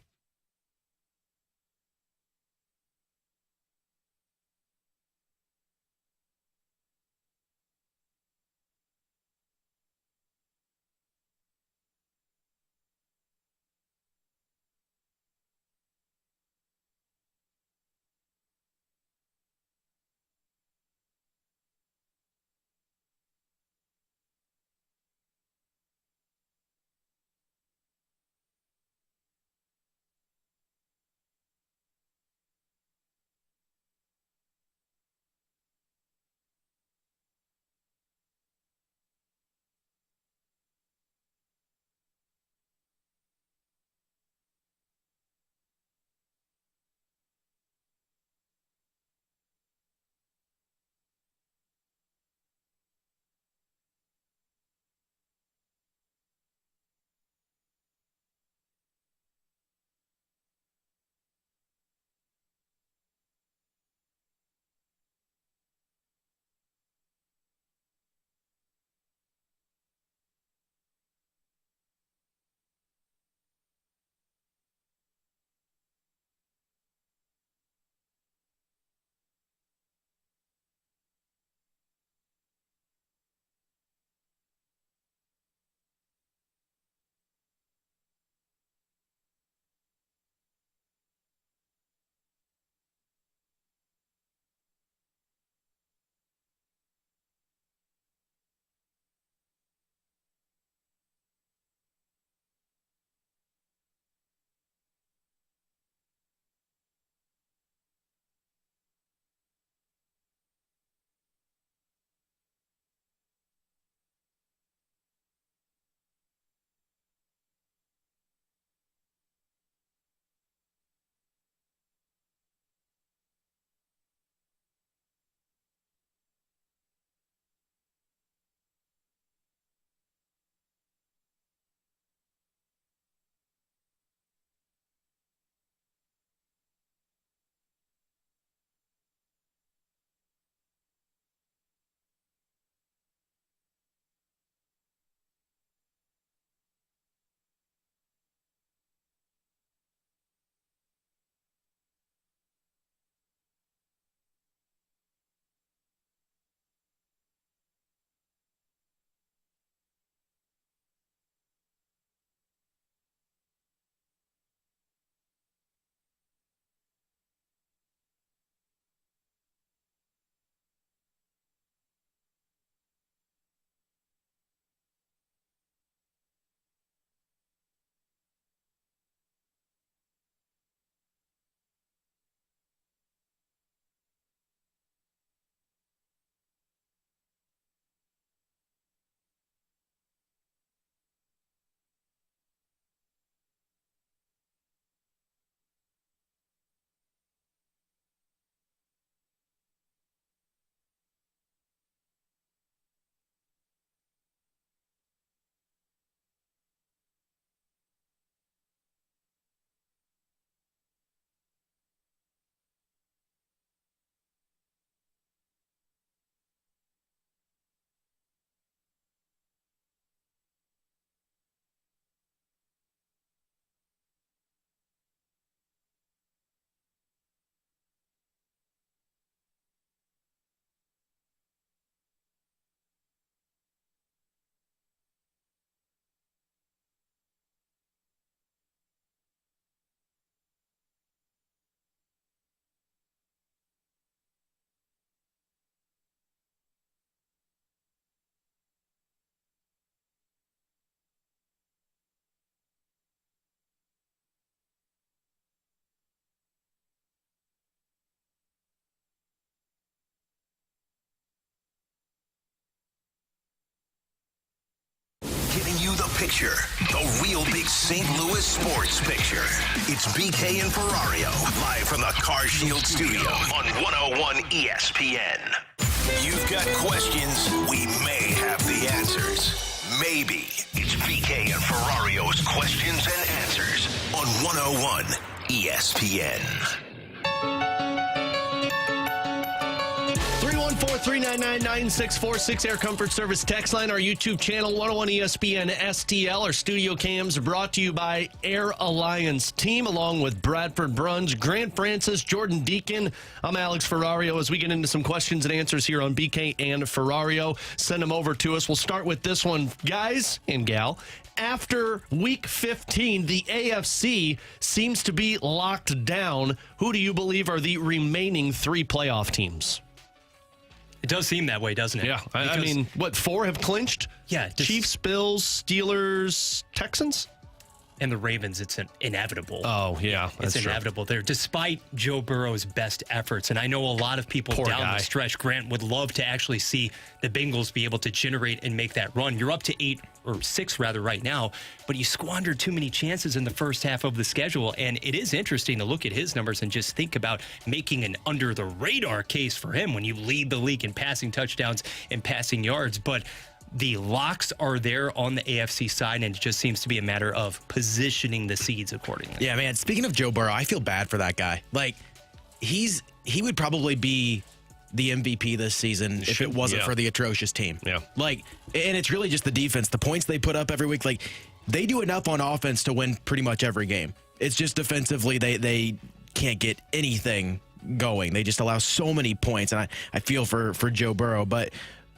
picture, the real big St. Louis sports picture. It's BK and Ferrario, live from the Car Shield studio on 101 ESPN. You've got questions, we may have the answers. Maybe. It's BK and Ferrario's questions and answers on 101 ESPN. 314-399-9646 Air Comfort Service text line. Our YouTube channel, 101 ESPN STL. Our studio cams brought to you by Air Alliance Team, along with Bradford Bruns, Grant Francis, Jordan Deacon. I'm Alex Ferrario. As we get into some questions and answers here on BK and Ferrario, send them over to us. We'll start with this one, guys and gal. After Week 15, the AFC seems to be locked down. Who do you believe are the remaining 3 playoff teams? It does seem that way, doesn't it? Yeah. I mean, what, 4 have clinched? Yeah. Chiefs, Bills, Steelers, Texans? And the Ravens, it's inevitable. Oh, yeah. It's inevitable there, despite Joe Burrow's best efforts. And I know a lot of people down the stretch, Grant, would love to actually see the Bengals be able to generate and make that run. You're up to 8 or 6 rather right now, but you squandered too many chances in the first half of the schedule. And it is interesting to look at his numbers and just think about making an under the radar case for him when you lead the league in passing touchdowns and passing yards. But the locks are there on the AFC side, and it just seems to be a matter of positioning the seeds accordingly. Yeah, man. Speaking of Joe Burrow, I feel bad for that guy. Like, he would probably be the MVP this season if it wasn't for the atrocious team. Yeah. Like, and it's really just the defense, the points they put up every week. Like, they do enough on offense to win pretty much every game. It's just defensively, they can't get anything going. They just allow so many points, and I feel for Joe Burrow. But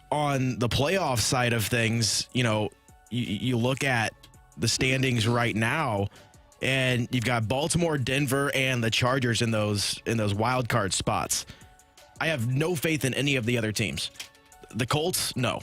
on the playoff side of things, you know, you look at the standings right now, and you've got Baltimore, Denver, and the Chargers in those wild card spots. I have no faith in any of the other teams. The Colts, no.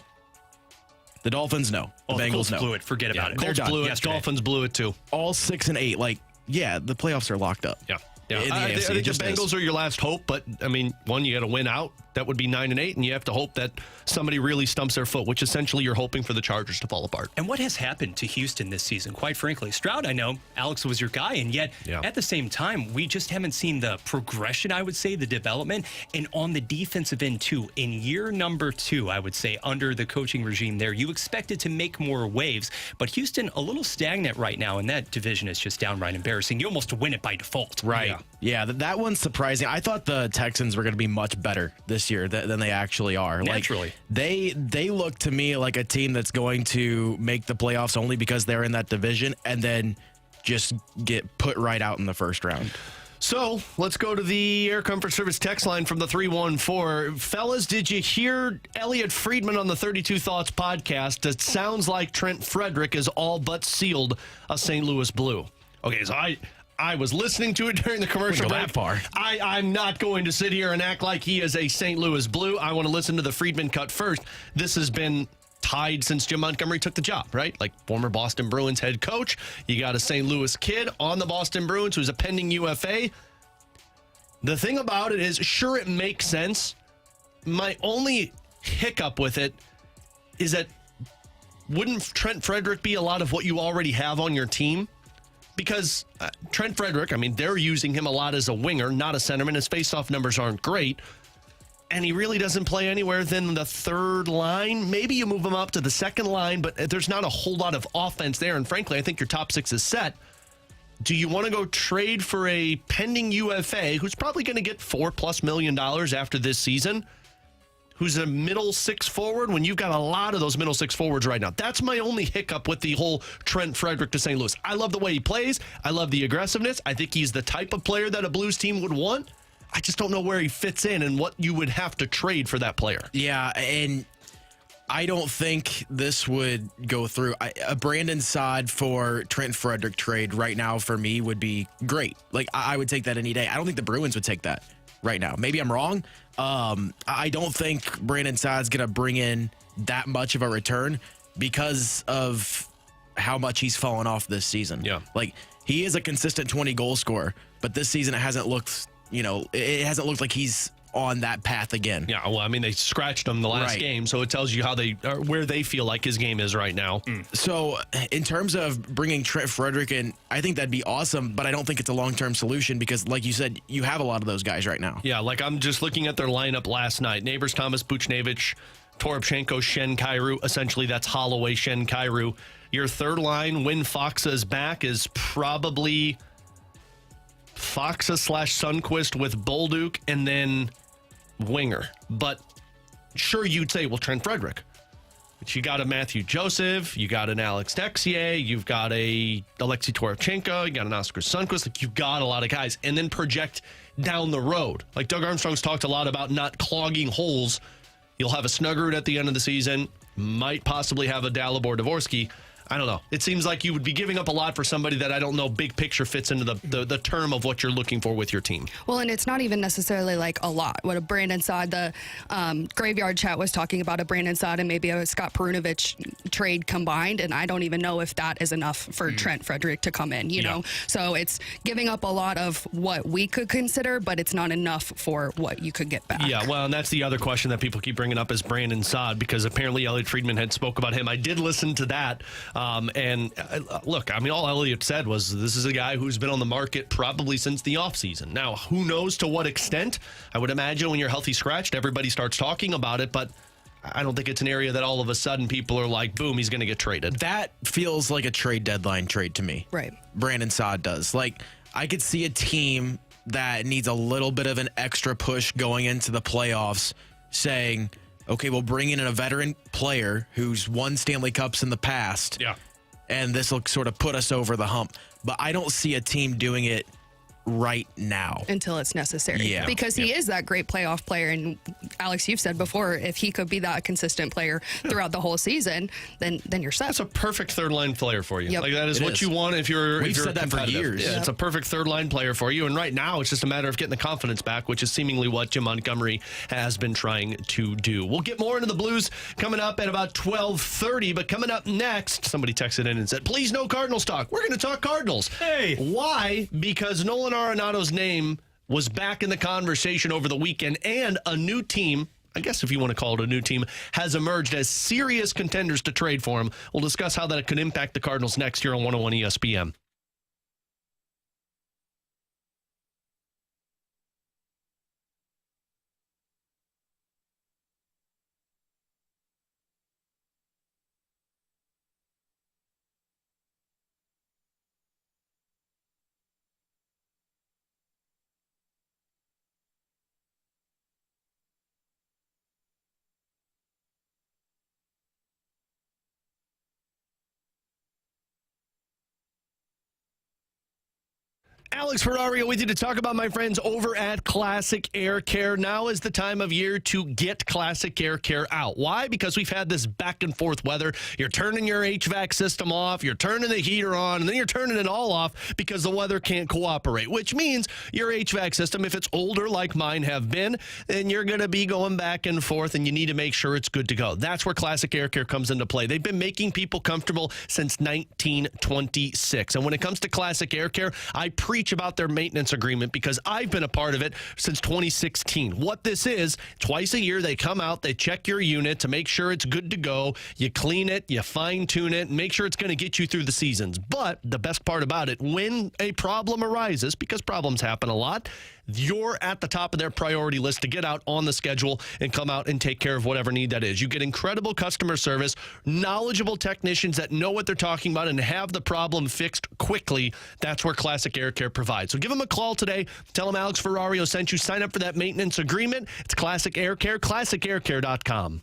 The Dolphins, no. The Bengals, Colts no. blew it. Forget about it. Colts blew it. Dolphins blew it too. All 6 and 8. Like, yeah, the playoffs are locked up. Yeah. I think the Bengals are your last hope, but I mean, one, you got to win out. That would be 9 and 8, and you have to hope that somebody really stumps their foot, which essentially you're hoping for the Chargers to fall apart. And what has happened to Houston this season, quite frankly? Stroud, I know, Alex was your guy, and yet at the same time, we just haven't seen the progression, I would say, the development, and on the defensive end, too. In year number 2, I would say, under the coaching regime there, you expected to make more waves, but Houston a little stagnant right now, and that division is just downright embarrassing. You almost win it by default. Right. Yeah, that one's surprising. I thought the Texans were going to be much better this year than they actually are. Naturally. Like, they look to me like a team that's going to make the playoffs only because they're in that division and then just get put right out in the first round. So let's go to the Air Comfort Service text line from the 314. Fellas, did you hear Elliot Friedman on the 32 Thoughts podcast? It sounds like Trent Frederick is all but sealed a St. Louis Blue. Okay, so I was listening to it during the commercial break. That far. I'm not going to sit here and act like he is a St. Louis Blue. I want to listen to the Friedman cut first. This has been tied since Jim Montgomery took the job, right? Like former Boston Bruins head coach. You got a St. Louis kid on the Boston Bruins who's a pending UFA. The thing about it is, sure, it makes sense. My only hiccup with it is that wouldn't Trent Frederick be a lot of what you already have on your team? Because Trent Frederick, I mean, they're using him a lot as a winger, not a centerman. His faceoff numbers aren't great. And he really doesn't play anywhere than the third line. Maybe you move him up to the second line, but there's not a whole lot of offense there. And frankly, I think your top 6 is set. Do you want to go trade for a pending UFA who's probably going to get $4+ million after this season, who's a middle 6 forward when you've got a lot of those middle 6 forwards right now? That's my only hiccup with the whole Trent Frederick to St. Louis. I love the way he plays. I love the aggressiveness. I think he's the type of player that a Blues team would want. I just don't know where he fits in and what you would have to trade for that player. Yeah, and I don't think this would go through. A Brandon Saad for Trent Frederick trade right now for me would be great. Like, I would take that any day. I don't think the Bruins would take that right now. Maybe I'm wrong. I don't think Brandon Saad's going to bring in that much of a return because of how much he's fallen off this season. Yeah. Like, he is a consistent 20 goal scorer, but this season it hasn't looked like he's on that path again. Yeah, well, I mean, they scratched him the last game, so it tells you how where they feel like his game is right now. So, in terms of bringing Trent Frederick in, I think that'd be awesome, but I don't think it's a long-term solution because, like you said, you have a lot of those guys right now. Yeah, like I'm just looking at their lineup last night. Neighbors, Thomas, Buchnevich, Toropchenko, Shen, Kyrou. Essentially, that's Holloway, Shen, Kyrou. Your third line, when Foxa is back, is probably Foxa / Sundqvist with Bolduc and then winger. But sure, you'd say, well, Trent Frederick. But you got a Matthew Joseph, you got an Alex Texier, you've got a Alexei Toropchenko, you got an Oscar Sundqvist. Like, you've got a lot of guys. And then project down the road. Like Doug Armstrong's talked a lot about not clogging holes. You'll have a Snuggerud at the end of the season, might possibly have a Dalibor Dvorsky. I don't know. It seems like you would be giving up a lot for somebody that I don't know big picture fits into the term of what you're looking for with your team. Well, and it's not even necessarily like a lot. What a Brandon Saad, the graveyard chat was talking about a Brandon Saad and maybe a Scott Perunovich trade combined, and I don't even know if that is enough for Trent Frederick to come in, you know? So it's giving up a lot of what we could consider, but it's not enough for what you could get back. Yeah, well, and that's the other question that people keep bringing up is Brandon Saad, because apparently Elliot Friedman had spoke about him. I did listen to that. Look, I mean, all Elliott said was this is a guy who's been on the market probably since the offseason. Now, who knows to what extent? I would imagine when you're healthy scratched, everybody starts talking about it, but I don't think it's an area that all of a sudden people are like, boom, he's going to get traded. That feels like a trade deadline trade to me. Right. Brandon Saad does. Like, I could see a team that needs a little bit of an extra push going into the playoffs saying, okay, we'll bring in a veteran player who's won Stanley Cups in the past. Yeah. And this will sort of put us over the hump. But I don't see a team doing it right now. Until it's necessary. Yeah. Because he is that great playoff player. And Alex, you've said before, if he could be that consistent player throughout the whole season, then you're set. That's a perfect third line player for you. Yep. Like that is It what is. you want if you're We've if you're said that for competitive. years. Yeah, it's a perfect third line player for you. And right now it's just a matter of getting the confidence back, which is seemingly what Jim Montgomery has been trying to do. We'll get more into the Blues coming up at about 12:30. But coming up next, somebody texted in and said, please no Cardinals talk. We're going to talk Cardinals. Hey. Why? Because Nolan Arenado's name was back in the conversation over the weekend, and a new team, I guess if you want to call it a new team, has emerged as serious contenders to trade for him. We'll discuss how that could impact the Cardinals next year on 101 ESPN. Alex Ferrario with you to talk about my friends over at Classic Air Care. Now is the time of year to get Classic Air Care out. Why? Because we've had this back and forth weather. You're turning your HVAC system off, you're turning the heater on, and then you're turning it all off because the weather can't cooperate, which means your HVAC system, if it's older like mine have been, then you're going to be going back and forth, and you need to make sure it's good to go. That's where Classic Air Care comes into play. They've been making people comfortable since 1926. And when it comes to Classic Air Care, I preach about their maintenance agreement because I've been a part of it since 2016. What this is, twice a year they come out, they check your unit to make sure it's good to go. You clean it, you fine tune it, and make sure it's going to get you through the seasons. But the best part about it, when a problem arises, because problems happen a lot, you're at the top of their priority list to get out on the schedule and come out and take care of whatever need that is. You get incredible customer service, knowledgeable technicians that know what they're talking about and have the problem fixed quickly. That's where Classic Air Care provides. So give them a call today. Tell them Alex Ferrario sent you. Sign up for that maintenance agreement. It's Classic Air Care, classicaircare.com.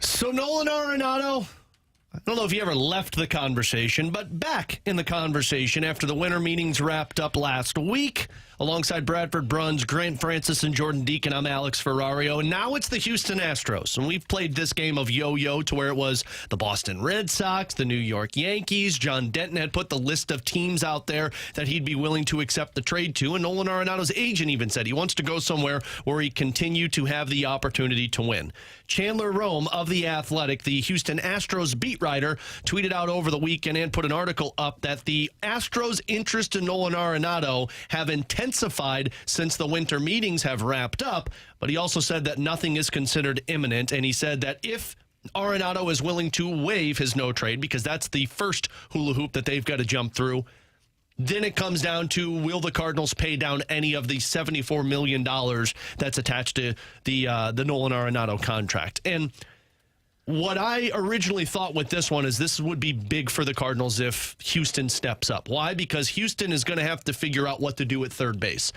So Nolan Arenado, I don't know if he ever left the conversation, but back in the conversation after the winter meetings wrapped up last week. Alongside Bradford Bruns, Grant Francis, and Jordan Deacon, I'm Alex Ferrario. And now it's the Houston Astros. And we've played this game of yo-yo to where it was the Boston Red Sox, the New York Yankees. John Denton had put the list of teams out there that he'd be willing to accept the trade to. And Nolan Arenado's agent even said he wants to go somewhere where he continue to have the opportunity to win. Chandler Rome of The Athletic, the Houston Astros beat writer, tweeted out over the weekend and put an article up that the Astros' interest in Nolan Arenado have intensified since the winter meetings have wrapped up, but he also said that nothing is considered imminent, and he said that if Arenado is willing to waive his no trade, because that's the first hula hoop that they've got to jump through, then it comes down to will the Cardinals pay down any of the $74 million that's attached to the Nolan Arenado contract. And what I originally thought with this one is this would be big for the Cardinals if Houston steps up. Why? Because Houston is going to have to figure out what to do at third base.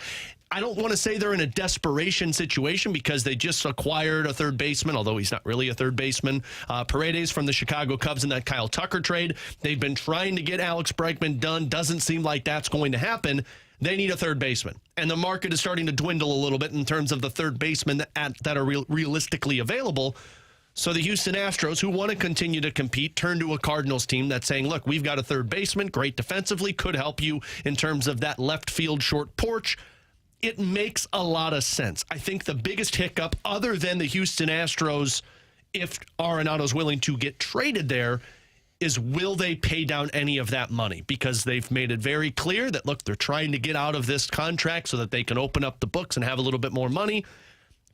I don't want to say they're in a desperation situation because they just acquired a third baseman, although he's not really a third baseman. Paredes from the Chicago Cubs in that Kyle Tucker trade. They've been trying to get Alex Bregman done. Doesn't seem like that's going to happen. They need a third baseman. And the market is starting to dwindle a little bit in terms of the third basemen that are realistically available. So the Houston Astros, who want to continue to compete, turn to a Cardinals team that's saying, look, we've got a third baseman, great defensively, could help you in terms of that left field short porch. It makes a lot of sense. I think the biggest hiccup, other than the Houston Astros, if Arenado's willing to get traded there, is will they pay down any of that money? Because they've made it very clear that, look, they're trying to get out of this contract so that they can open up the books and have a little bit more money.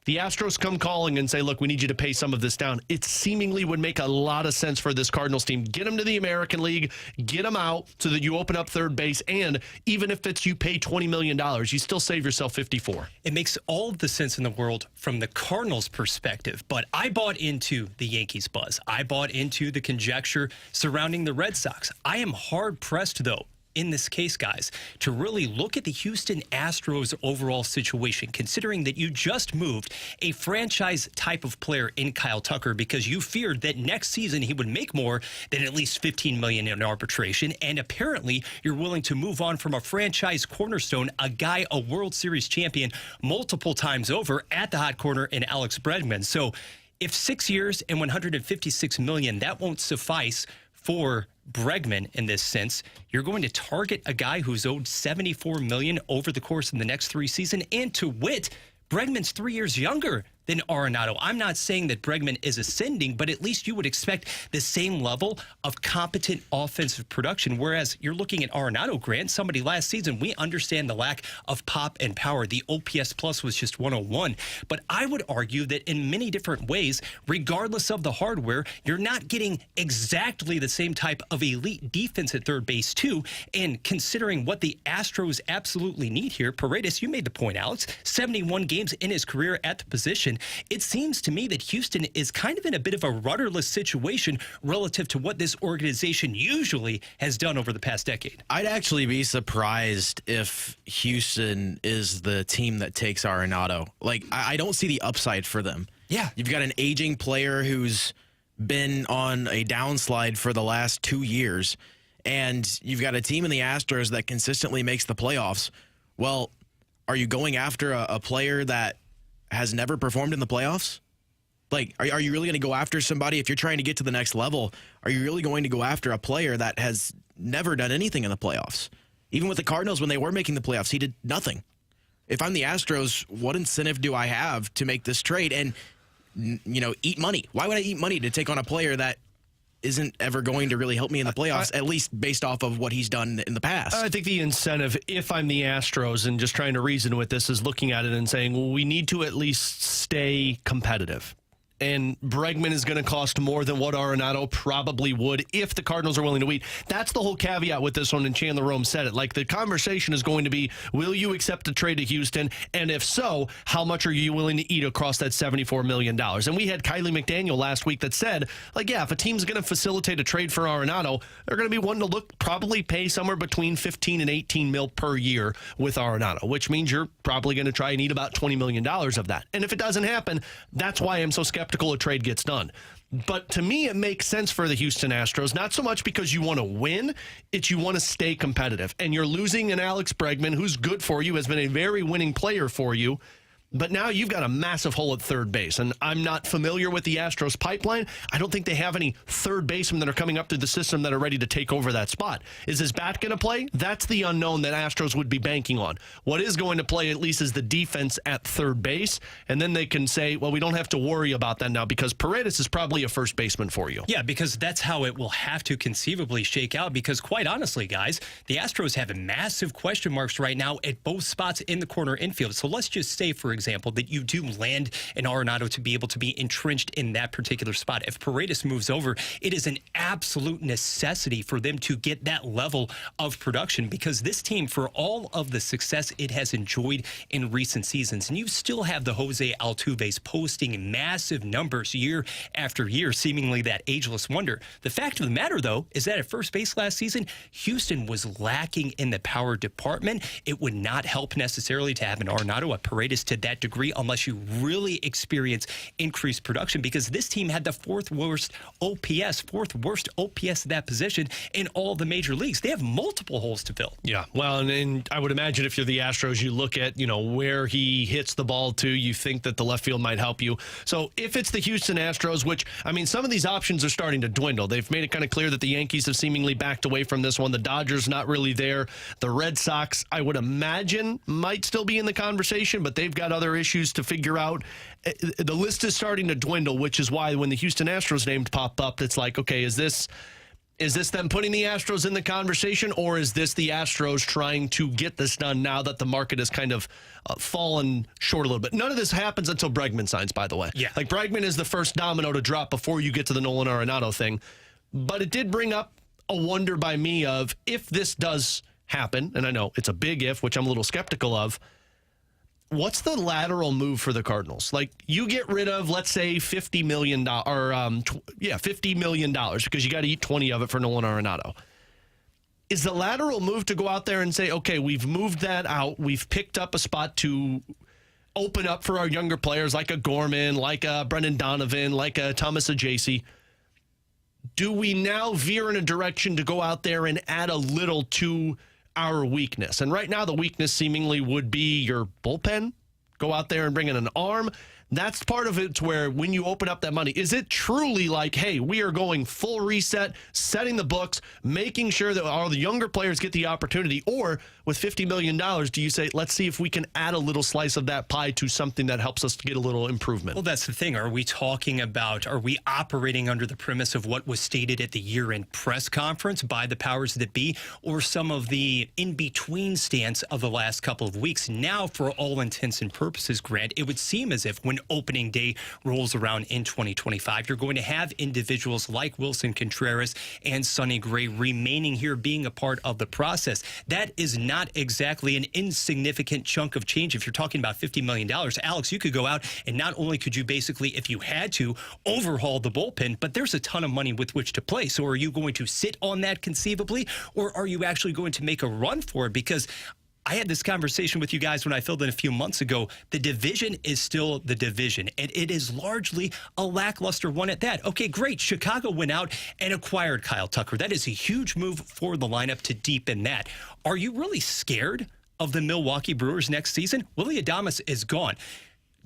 The Astros come calling and say, look, we need you to pay some of this down. It seemingly would make a lot of sense for this Cardinals team. Get them to the American League, get them out so that you open up third base. And even if it's you pay $20 million, you still save yourself $54. It makes all of the sense in the world from the Cardinals' perspective. But I bought into the Yankees buzz. I bought into the conjecture surrounding the Red Sox. I am hard-pressed, though, in this case, guys, to really look at the Houston Astros overall situation, considering that you just moved a franchise type of player in Kyle Tucker because you feared that next season he would make more than at least $15 million in arbitration. And apparently you're willing to move on from a franchise cornerstone, a guy, a World Series champion multiple times over at the hot corner in Alex Bregman. So if 6 years and $156 million, that won't suffice for Bregman in this sense, you're going to target a guy who's owed $74 million over the course of the next 3 seasons. And to wit, Bregman's 3 years younger than Arenado. I'm not saying that Bregman is ascending, but at least you would expect the same level of competent offensive production. Whereas you're looking at Arenado, Grant, somebody last season, we understand the lack of pop and power. The OPS plus was just 101. But I would argue that in many different ways, regardless of the hardware, you're not getting exactly the same type of elite defense at third base too. And considering what the Astros absolutely need here, Paredes, you made the point, Alex, 71 games in his career at the position. It seems to me that Houston is kind of in a bit of a rudderless situation relative to what this organization usually has done over the past decade. I'd actually be surprised if Houston is the team that takes Arenado. Like, I don't see the upside for them. Yeah. You've got an aging player who's been on a downslide for the last 2 years, and you've got a team in the Astros that consistently makes the playoffs. Well, are you going after a player that has never performed in the playoffs? Like, are you really going to go after somebody if you're trying to get to the next level? Are you really going to go after a player that has never done anything in the playoffs? Even with the Cardinals, when they were making the playoffs, he did nothing. If I'm the Astros, what incentive do I have to make this trade and, eat money? Why would I eat money to take on a player that isn't ever going to really help me in the playoffs, at least based off of what he's done in the past? I think the incentive, if I'm the Astros and just trying to reason with this, is looking at it and saying, well, we need to at least stay competitive. And Bregman is going to cost more than what Arenado probably would if the Cardinals are willing to wait. That's the whole caveat with this one, and Chandler Rome said it. Like, the conversation is going to be, will you accept a trade to Houston? And if so, how much are you willing to eat across that $74 million? And we had Kylie McDaniel last week that said, like, yeah, if a team's going to facilitate a trade for Arenado, they're going to be wanting to probably pay somewhere between 15 and 18 mil per year with Arenado, which means you're probably going to try and eat about $20 million of that. And if it doesn't happen, that's why I'm so skeptical skeptical a trade gets done. But to me, it makes sense for the Houston Astros, not so much because you want to win, it's you want to stay competitive. And you're losing an Alex Bregman, who's good for you, has been a very winning player for you. But now you've got a massive hole at third base, and I'm not familiar with the Astros pipeline. I don't think they have any third basemen that are coming up through the system that are ready to take over that spot. Is his bat going to play? That's the unknown that Astros would be banking on. What is going to play, at least, is the defense at third base, and then they can say, well, we don't have to worry about that now because Paredes is probably a first baseman for you. Yeah, because that's how it will have to conceivably shake out because, quite honestly, guys, the Astros have massive question marks right now at both spots in the corner infield. So let's just say, for example, that you do land an Arenado to be able to be entrenched in that particular spot. If Paredes moves over, it is an absolute necessity for them to get that level of production because this team, for all of the success it has enjoyed in recent seasons, and you still have the Jose Altuves posting massive numbers year after year, seemingly that ageless wonder. The fact of the matter, though, is that at first base last season, Houston was lacking in the power department. It would not help necessarily to have an Arenado, a Paredes to that degree unless you really experience increased production because this team had the fourth worst OPS at that position in all the major leagues. They have multiple holes to fill. Yeah, well, and I would imagine if you're the Astros, you look at, where he hits the ball to, you think that the left field might help you. So if it's the Houston Astros, which, some of these options are starting to dwindle. They've made it kind of clear that the Yankees have seemingly backed away from this one. The Dodgers not really there. The Red Sox, I would imagine, might still be in the conversation, but they've got other issues to figure out. The list is starting to dwindle, which is why when the Houston Astros names pop up, it's like, okay, is this them putting the Astros in the conversation, or is this the Astros trying to get this done now that the market has kind of fallen short a little bit? None of this happens until Bregman signs, by the way. Yeah. Like Bregman is the first domino to drop before you get to the Nolan Arenado thing. But it did bring up a wonder by me of if this does happen, and I know it's a big if, which I'm a little skeptical of, what's the lateral move for the Cardinals? Like, you get rid of, let's say, $50 million, $50 million, because you got to eat 20 of it for Nolan Arenado. Is the lateral move to go out there and say, okay, we've moved that out, we've picked up a spot to open up for our younger players like a Gorman, like a Brendan Donovan, like a Thomas Ajacey? Do we now veer in a direction to go out there and add a little to our weakness? And right now the weakness seemingly would be your bullpen. Go out there and bring in an arm. That's part of it where when you open up that money, is it truly like, hey, we are going full reset, setting the books, making sure that all the younger players get the opportunity? Or with $50 million, do you say, let's see if we can add a little slice of that pie to something that helps us to get a little improvement? Well, that's the thing. Are we operating under the premise of what was stated at the year-end press conference by the powers that be, or some of the in-between stance of the last couple of weeks? Now, for all intents and purposes, Grant, it would seem as if when opening day rolls around in 2025, you're going to have individuals like Wilson Contreras and Sonny Gray remaining here, being a part of the process. That is not exactly an insignificant chunk of change. If you're talking about $50 million, Alex, you could go out and not only could you basically, if you had to, overhaul the bullpen, but there's a ton of money with which to play. So are you going to sit on that conceivably, or are you actually going to make a run for it? Because I had this conversation with you guys when I filled in a few months ago. The division is still the division, and it is largely a lackluster one at that. Okay, great. Chicago went out and acquired Kyle Tucker. That is a huge move for the lineup to deepen that. Are you really scared of the Milwaukee Brewers next season? Willy Adames is gone.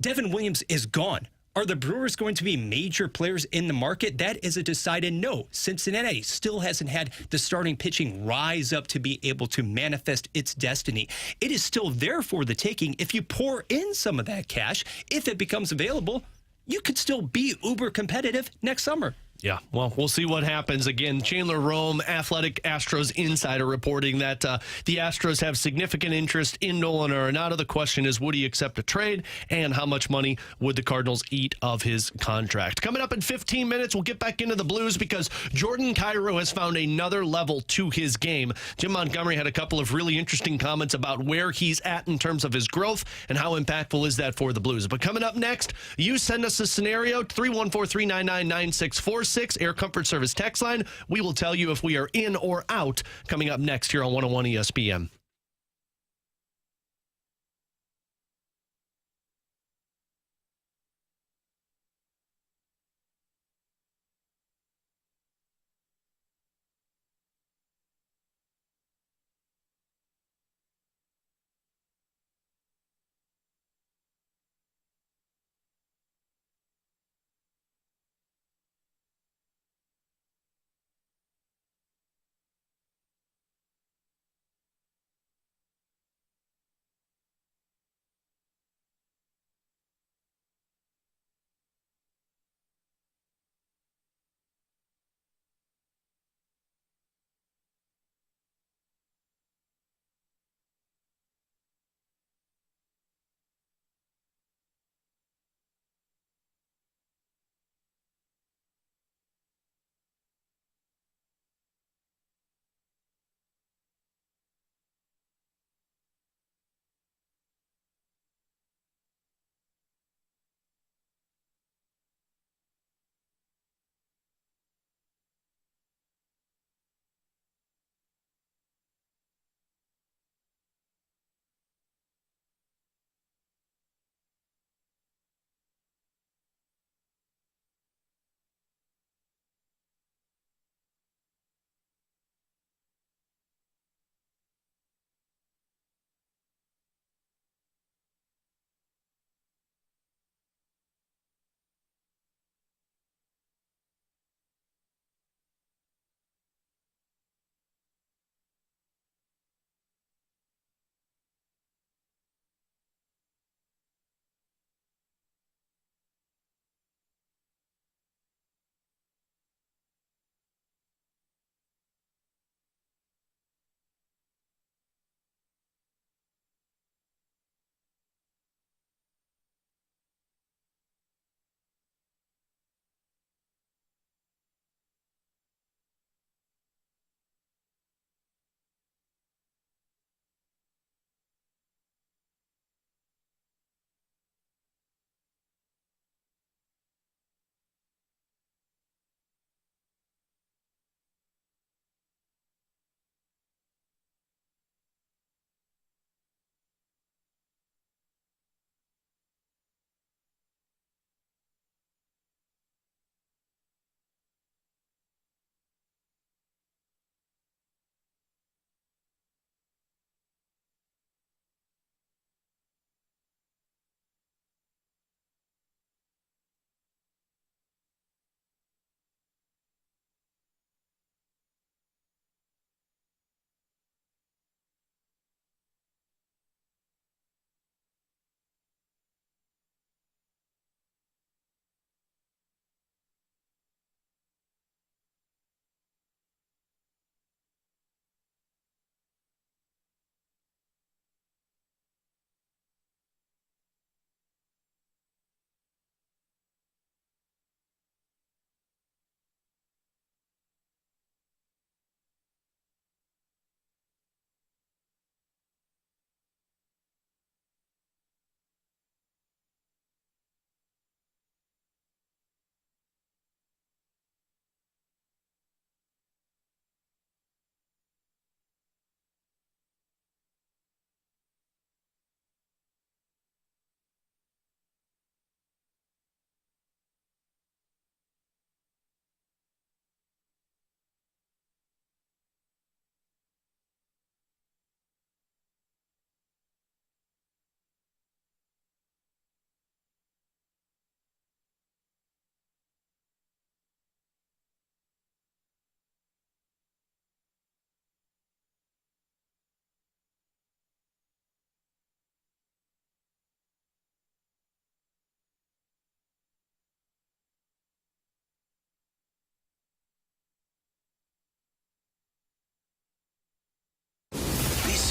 Devin Williams is gone. Are the Brewers going to be major players in the market? That is a decided no. Cincinnati still hasn't had the starting pitching rise up to be able to manifest its destiny. It is still there for the taking. If you pour in some of that cash, if it becomes available, you could still be uber competitive next summer. Yeah, well, we'll see what happens. Again, Chandler Rome, Athletic Astros insider, reporting that the Astros have significant interest in Nolan Arenado. The question is, would he accept a trade, and how much money would the Cardinals eat of his contract? Coming up in 15 minutes, we'll get back into the Blues because Jordan Kyrou has found another level to his game. Jim Montgomery had a couple of really interesting comments about where he's at in terms of his growth and how impactful is that for the Blues. But coming up next, you send us a scenario, 314-399-9646. Air Comfort Service text line. We will tell you if we are in or out coming up next here on 101 ESPN.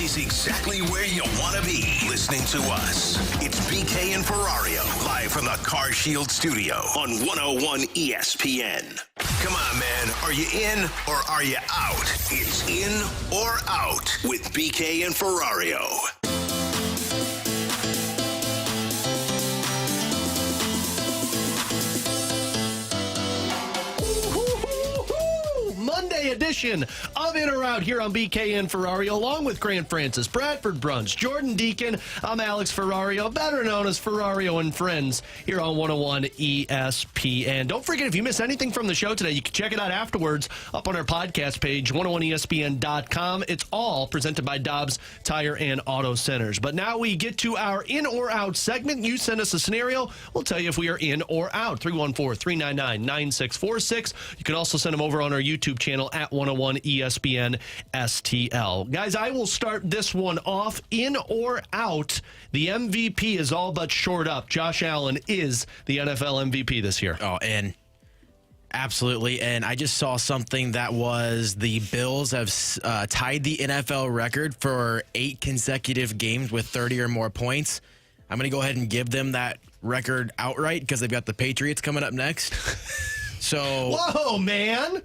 is exactly where you want to be listening to us. It's BK and Ferrario, live from the Car Shield studio on 101 ESPN. Come on, man. Are you in or are you out? It's in or out with BK and Ferrario. Monday edition of In or Out here on BK and Ferrario, along with Grant Francis, Bradford Brunch, Jordan Deacon. I'm Alex Ferrario, better known as Ferrario and Friends, here on 101 ESPN. Don't forget, if you miss anything from the show today, you can check it out afterwards up on our podcast page, 101ESPN.com. It's all presented by Dobbs Tire and Auto Centers. But now we get to our In or Out segment. You send us a scenario. We'll tell you if we are in or out. 314-399-9646. You can also send them over on our YouTube channel at 101 ESPN STL. Guys, I will start this one off. In or out, the MVP is all but shored up. Josh Allen is the NFL MVP this year. Oh, and absolutely. And I just saw something that was the Bills have tied the NFL record for 8 consecutive games with 30 or more points. I'm going to go ahead and give them that record outright because they've got the Patriots coming up next. So, whoa, man.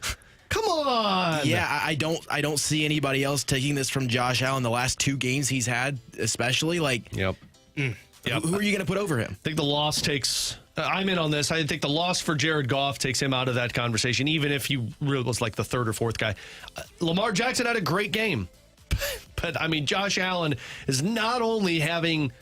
Come on. Yeah, I don't see anybody else taking this from Josh Allen. The last 2 games he's had, especially, like, Yep. Who are you going to put over him? I think the loss takes. I'm in on this. I think the loss for Jared Goff takes him out of that conversation, even if he really was like the 3rd or 4th guy. Lamar Jackson had a great game, but I mean, Josh Allen is not only having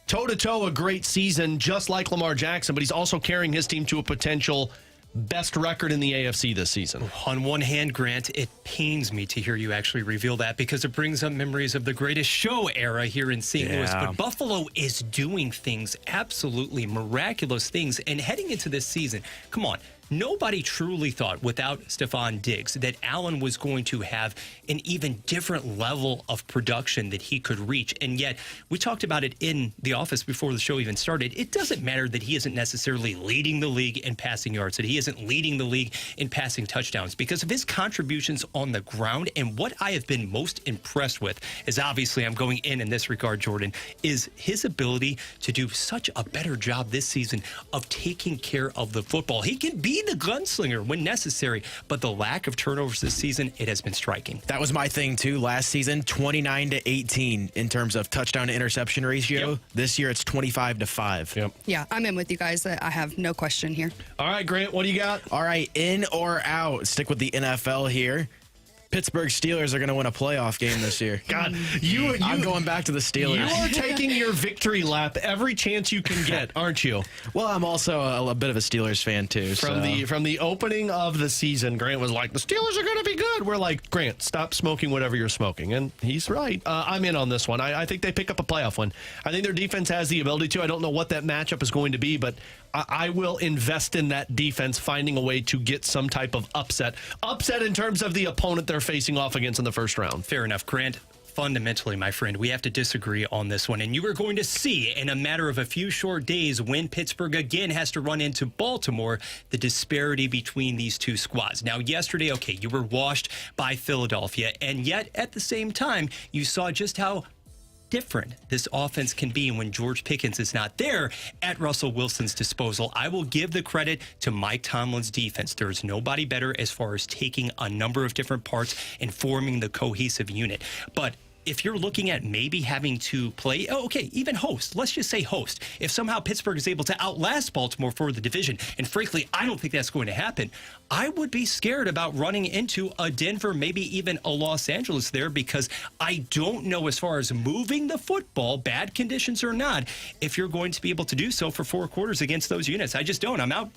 toe-to-toe a great season, just like Lamar Jackson, but he's also carrying his team to a potential best record in the AFC this season. On one hand, Grant, it pains me to hear you actually reveal that because it brings up memories of the greatest show era here in St. Louis. But Buffalo is doing things, absolutely miraculous things. And heading into this season, come on, nobody truly thought without Stephon Diggs that Allen was going to have an even different level of production that he could reach. And yet, we talked about it in the office before the show even started. It doesn't matter that he isn't necessarily leading the league in passing yards, that he isn't leading the league in passing touchdowns because of his contributions on the ground. And what I have been most impressed with is, obviously I'm going in this regard, Jordan, is his ability to do such a better job this season of taking care of the football. He can be the gunslinger when necessary, but the lack of turnovers this season, it has been striking. That was my thing too last season, 29-18 in terms of touchdown to interception ratio. Yep. This year it's 25-5. Yep. Yeah, I'm in with you guys. I have no question here. All right, Grant, what do you got? All right, in or out. Stick with the NFL here. Pittsburgh Steelers are going to win a playoff game this year. God, I'm going back to the Steelers. You are taking your victory lap every chance you can get, aren't you? Well, I'm also a bit of a Steelers fan too. From the opening of the season, Grant was like, the Steelers are going to be good. We're like, Grant, stop smoking whatever you're smoking. And he's right. I'm in on this one. I think they pick up a playoff win. I think their defense has the ability to. I don't know what that matchup is going to be, but I will invest in that defense finding a way to get some type of upset. Upset in terms of the opponent they're facing off against in the first round. Fair enough, Grant. Fundamentally, my friend, we have to disagree on this one. And you are going to see in a matter of a few short days when Pittsburgh again has to run into Baltimore, the disparity between these two squads. Now, yesterday, okay, you were washed by Philadelphia. And yet, at the same time, you saw just how different this offense can be when George Pickens is not there at Russell Wilson's disposal. I will give the credit to Mike Tomlin's defense. There is nobody better as far as taking a number of different parts and forming the cohesive unit. But if you're looking at maybe having to play, even host, let's just say host. If somehow Pittsburgh is able to outlast Baltimore for the division, and frankly, I don't think that's going to happen, I would be scared about running into a Denver, maybe even a Los Angeles there, because I don't know, as far as moving the football, bad conditions or not, if you're going to be able to do so for 4 quarters against those units. I just don't. I'm out.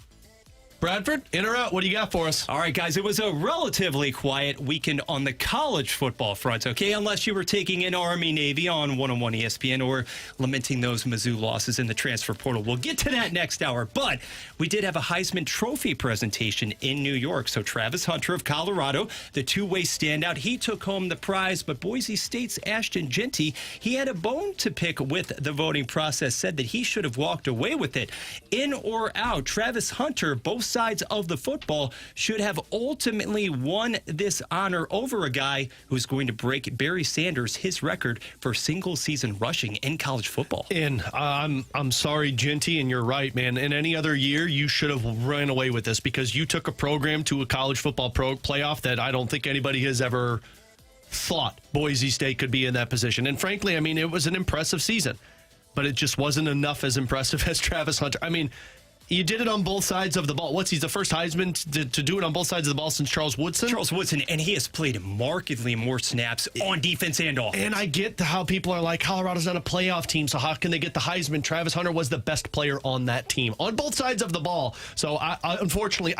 Bradford, in or out? What do you got for us? All right, guys, it was a relatively quiet weekend on the college football front, okay? Unless you were taking in Army-Navy on 101 ESPN or lamenting those Mizzou losses in the transfer portal. We'll get to that next hour, but we did have a Heisman Trophy presentation in New York. So Travis Hunter of Colorado, the two-way standout, he took home the prize, but Boise State's Ashton Jeanty, he had a bone to pick with the voting process, said that he should have walked away with it. In or out, Travis Hunter, both sides of the football should have ultimately won this honor over a guy who's going to break Barry Sanders, his record for single-season rushing in college football. And I'm sorry, Genty, and you're right, man. In any other year, you should have run away with this because you took a program to a college football playoff that I don't think anybody has ever thought Boise State could be in that position. And frankly, I mean, it was an impressive season, but it just wasn't enough as impressive as Travis Hunter. I mean, you did it on both sides of the ball. He's the first Heisman to do it on both sides of the ball since Charles Woodson? Charles Woodson, and he has played markedly more snaps on defense and offense. And I get how people are like, Colorado's not a playoff team, so how can they get the Heisman? Travis Hunter was the best player on that team, on both sides of the ball. So, unfortunately,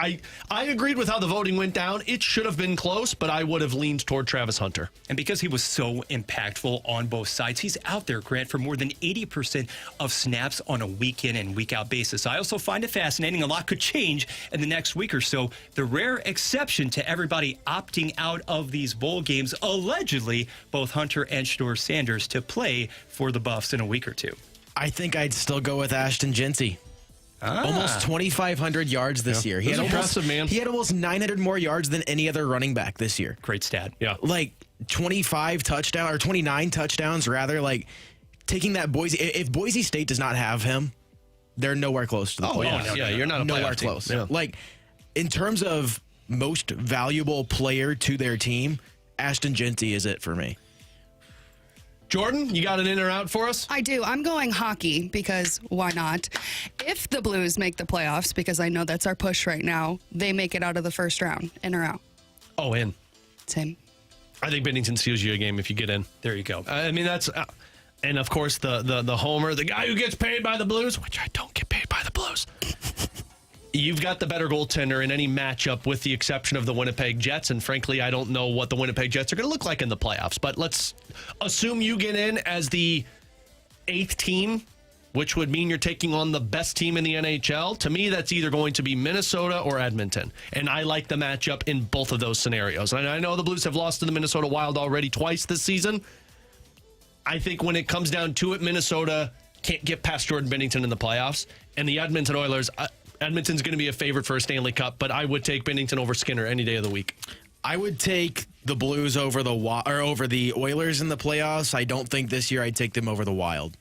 I agreed with how the voting went down. It should have been close, but I would have leaned toward Travis Hunter. And because he was so impactful on both sides, he's out there, Grant, for more than 80% of snaps on a week-in and week-out basis. I also find it fascinating. A lot could change in the next week or so. The rare exception to everybody opting out of these bowl games, allegedly, both Hunter and Shedeur Sanders to play for the Buffs in a week or two. I think I'd still go with Ashton Genty. Almost 2,500 yards this year. That's impressive, man. He had almost 900 more yards than any other running back this year. Great stat. Yeah. Like 29 touchdowns, rather. Like taking that Boise. If Boise State does not have him, they're nowhere close to the playoffs. Yeah, you're not a nowhere playoff team. close. Yeah. Like in terms of most valuable player to their team, Ashton Genty is it for me. Jordan, you got an in or out for us? I do. I'm going hockey because why not? If the Blues make the playoffs, because I know that's our push right now, they make it out of the first round, in or out. Oh, in. Same. I think Bennington steals you a game if you get in. There you go. I mean, that's... and, of course, the homer, the guy who gets paid by the Blues, which I don't get paid by the Blues. You've got the better goaltender in any matchup with the exception of the Winnipeg Jets. And, frankly, I don't know what the Winnipeg Jets are going to look like in the playoffs. But let's assume you get in as the 8th team, which would mean you're taking on the best team in the NHL. To me, that's either going to be Minnesota or Edmonton. And I like the matchup in both of those scenarios. And I know the Blues have lost to the Minnesota Wild already twice this season. I think when it comes down to it, Minnesota can't get past Jordan Binnington in the playoffs. And the Edmonton Oilers, Edmonton's going to be a favorite for a Stanley Cup, but I would take Binnington over Skinner any day of the week. I would take the Blues over the Oilers in the playoffs. I don't think this year I'd take them over the Wild.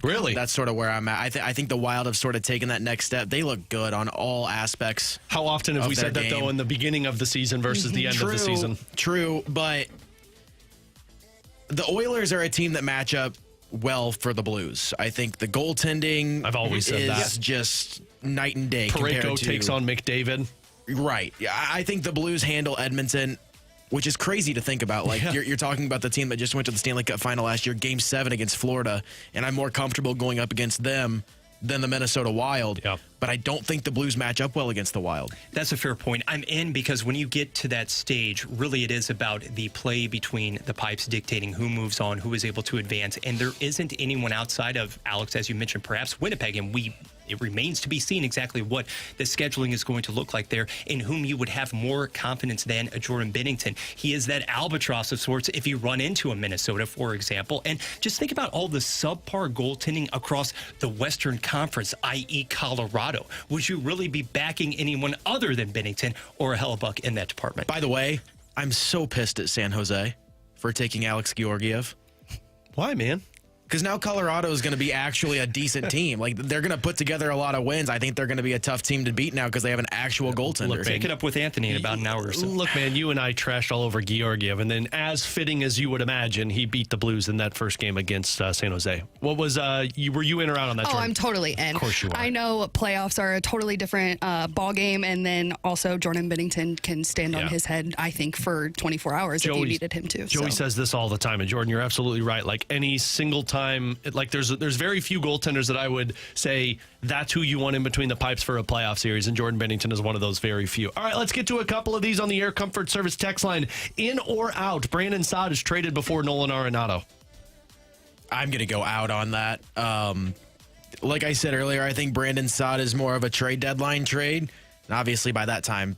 Really? That's sort of where I'm at. I think the Wild have sort of taken that next step. They look good on all aspects. How often have we said that, though, in the beginning of the season versus the end of the season? True, but the Oilers are a team that match up well for the Blues. I think the goaltending I've always said is just night and day. Parayko takes on McDavid. Right. Yeah, I think the Blues handle Edmonton, which is crazy to think about. Like you're talking about the team that just went to the Stanley Cup final last year, Game 7 against Florida, and I'm more comfortable going up against them than the Minnesota Wild. Yeah. But I don't think the Blues match up well against the Wild. That's a fair point. I'm in because when you get to that stage, really it is about the play between the pipes dictating who moves on, who is able to advance. And there isn't anyone outside of, Alex, as you mentioned, perhaps Winnipeg, and it remains to be seen exactly what the scheduling is going to look like there, in whom you would have more confidence than a Jordan Binnington. He is that albatross of sorts if you run into a Minnesota, for example. And just think about all the subpar goaltending across the Western Conference, i.e. Colorado. Would you really be backing anyone other than Binnington or a Hellebuck in that department? By the way, I'm so pissed at San Jose for taking Alex Georgiev. Why, man? Because now Colorado is going to be actually a decent team. Like, they're going to put together a lot of wins. I think they're going to be a tough team to beat now because they have an actual goaltender. Pick it up with Anthony in about an hour or so. Look, man, you and I trashed all over Georgiev, and then as fitting as you would imagine, he beat the Blues in that first game against San Jose. What was, were you in or out on that? Oh, Jordan? I'm totally in. Of course you are. I know playoffs are a totally different ball game, and then also Jordan Binnington can stand on his head, I think, for 24 hours if you needed him to. Joey says this all the time, and Jordan, you're absolutely right. Like any single time, like there's very few goaltenders that I would say that's who you want in between the pipes for a playoff series, and Jordan Binnington is one of those very few. All right, let's get to a couple of these on the Air Comfort Service text line. In or out, Brandon Saad is traded before Nolan Arenado. I'm going to go out on that. Like I said earlier, I think Brandon Saad is more of a trade deadline trade. And obviously, by that time,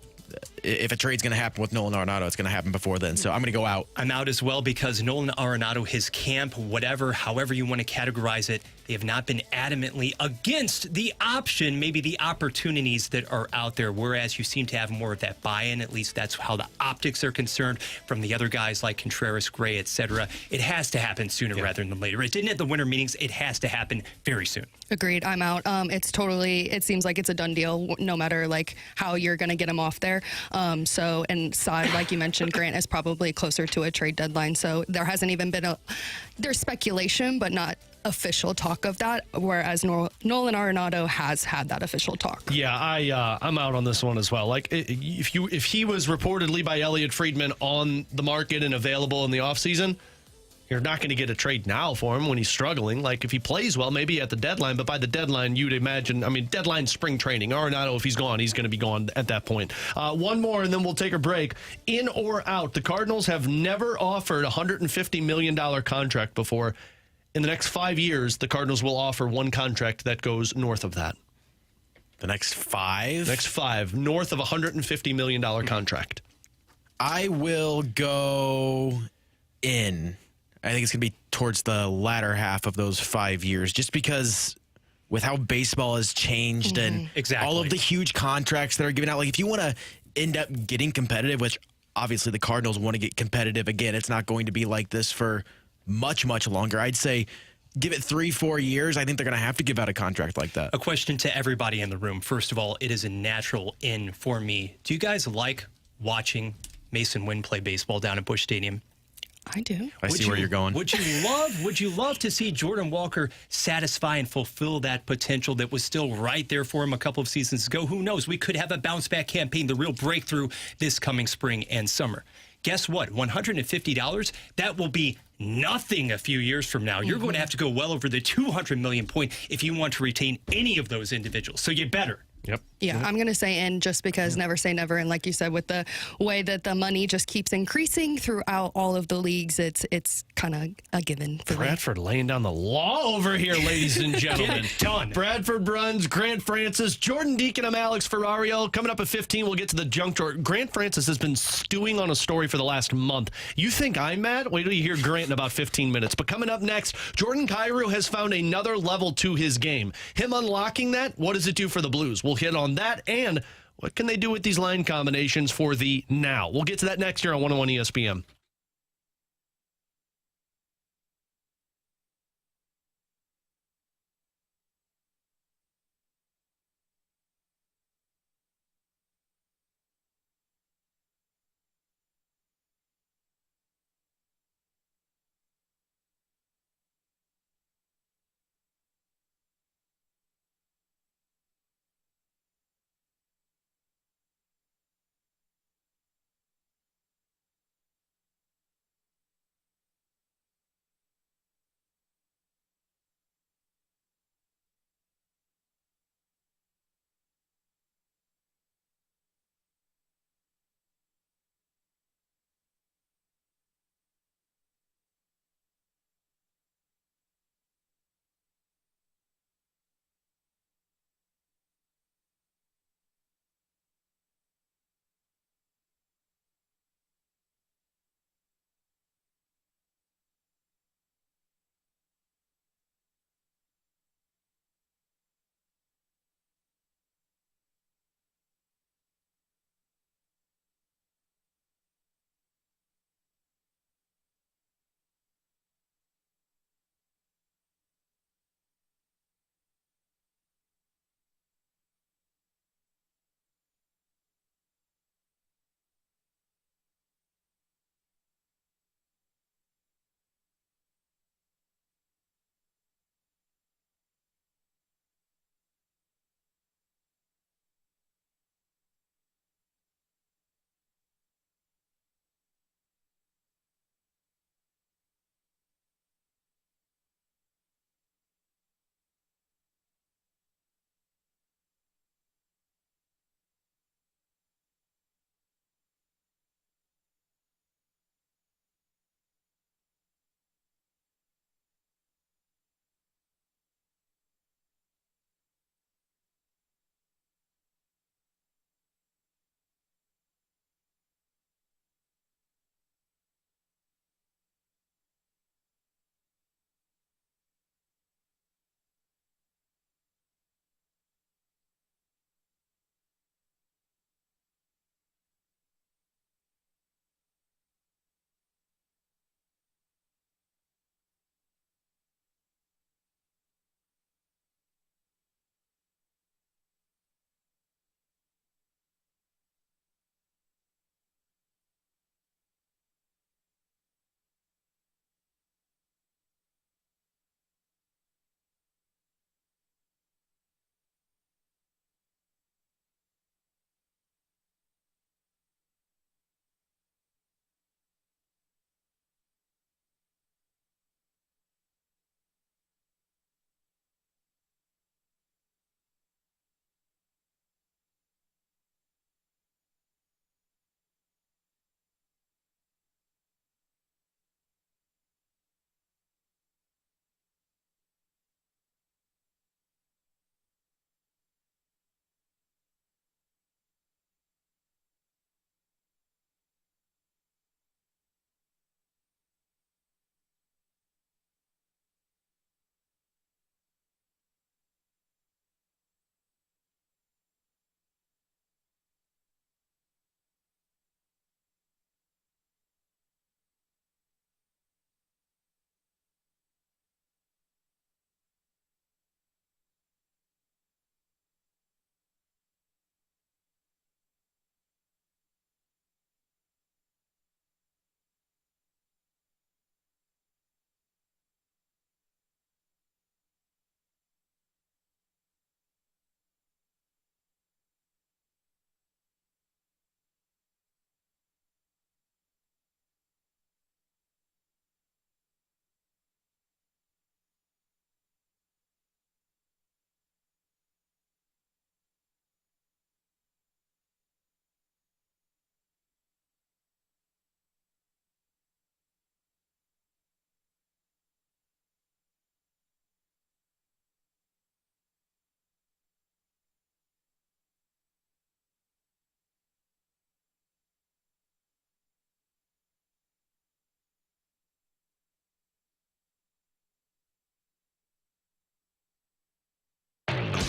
if a trade's going to happen with Nolan Arenado, it's going to happen before then. So I'm going to go out. I'm out as well because Nolan Arenado, his camp, whatever, however you want to categorize it, they have not been adamantly against the option, maybe the opportunities that are out there, whereas you seem to have more of that buy-in. At least that's how the optics are concerned from the other guys like Contreras, Gray, etc. It has to happen sooner rather than later. It didn't at the winter meetings. It has to happen very soon. Agreed. I'm out. It seems like it's a done deal, no matter like how you're going to get him off there. And Saad, like you mentioned, Grant is probably closer to a trade deadline. So there hasn't even been there's speculation, but not official talk of that. Whereas Nolan Arenado has had that official talk. Yeah, I'm out on this one as well. Like if he was reportedly by Elliot Friedman on the market and available in the offseason, you're not going to get a trade now for him when he's struggling. Like, if he plays well, maybe at the deadline, but by the deadline, you'd imagine, deadline spring training. Arenado, if he's gone, he's going to be gone at that point. One more, and then we'll take a break. In or out, the Cardinals have never offered a $150 million contract before. In the next 5 years, the Cardinals will offer one contract that goes north of that. The next 5? Next 5, north of a $150 million contract. I will go in. I think it's going to be towards the latter half of those 5 years, just because with how baseball has changed and all of the huge contracts that are given out. Like, if you want to end up getting competitive, which obviously the Cardinals want to get competitive again, it's not going to be like this for much, much longer. I'd say give it 3-4 years. I think they're going to have to give out a contract like that. A question to everybody in the room. First of all, it is a natural in for me. Do you guys like watching Mason Wynn play baseball down at Busch Stadium? I do. I see where you're going. Would you love to see Jordan Walker satisfy and fulfill that potential that was still right there for him a couple of seasons ago? Who knows? We could have a bounce back campaign, the real breakthrough this coming spring and summer. Guess what? $150, that will be nothing a few years from now. You're going to have to go well over the $200 million point if you want to retain any of those individuals. So you better. Yep. Yeah, I'm going to say in just because never say never. And like you said, with the way that the money just keeps increasing throughout all of the leagues, it's kind of a given for Bradford laying down the law over here, ladies and gentlemen. Done. Bradford Bruns, Grant Francis, Jordan Deacon. I'm Alex Ferrario. Coming up at 15, we'll get to the junk drawer. Grant Francis has been stewing on a story for the last month. You think I'm mad? Wait till you hear Grant in about 15 minutes. But coming up next, Jordan Kyrou has found another level to his game. Him unlocking that, what does it do for the Blues? We'll hit on that, and what can they do with these line combinations for the now? We'll get to that next year on 101 ESPN.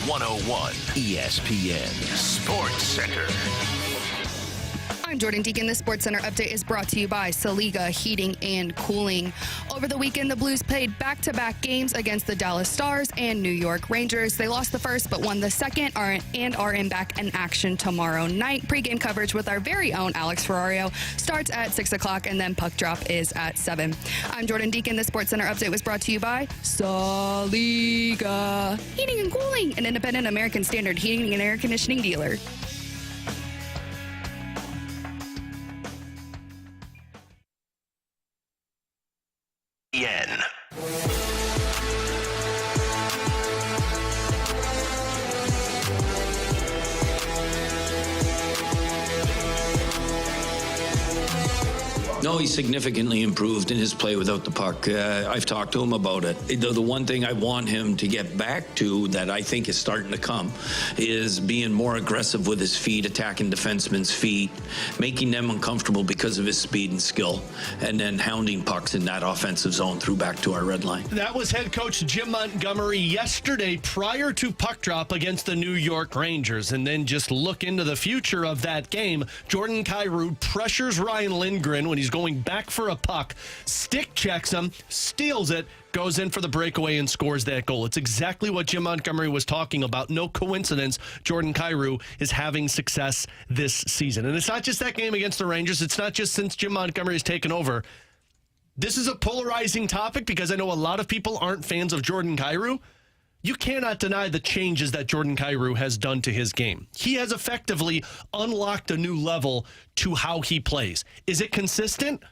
101 ESPN Sports Center. I'm Jordan Deacon. The Sports Center update is brought to you by Saliga Heating and Cooling. Over the weekend, the Blues played back-to-back games against the Dallas Stars and New York Rangers. They lost the first but won the second and are back in action tomorrow night. Pre-game coverage with our very own Alex Ferrario starts at 6 o'clock, and then puck drop is at 7. I'm Jordan Deacon. The Sports Center update was brought to you by Saliga Heating and Cooling, an independent American Standard heating and air conditioning dealer. ESPN. No, he's significantly improved in his play without the puck. I've talked to him about it. The one thing I want him to get back to that I think is starting to come is being more aggressive with his feet, attacking defensemen's feet, making them uncomfortable because of his speed and skill, and then hounding pucks in that offensive zone through back to our red line. That was head coach Jim Montgomery yesterday prior to puck drop against the New York Rangers. And then just look into the future of that game. Jordan Kyrou pressures Ryan Lindgren when he's going back for a puck, stick checks him, steals it, goes in for the breakaway and scores that goal. It's exactly what Jim Montgomery was talking about. No coincidence Jordan Kyrou is having success this season. And it's not just that game against the Rangers. It's not just since Jim Montgomery has taken over. This is a polarizing topic because I know a lot of people aren't fans of Jordan Kyrou. You cannot deny the changes that Jordan Kyrou has done to his game. He has effectively unlocked a new level to how he plays. Is it consistent?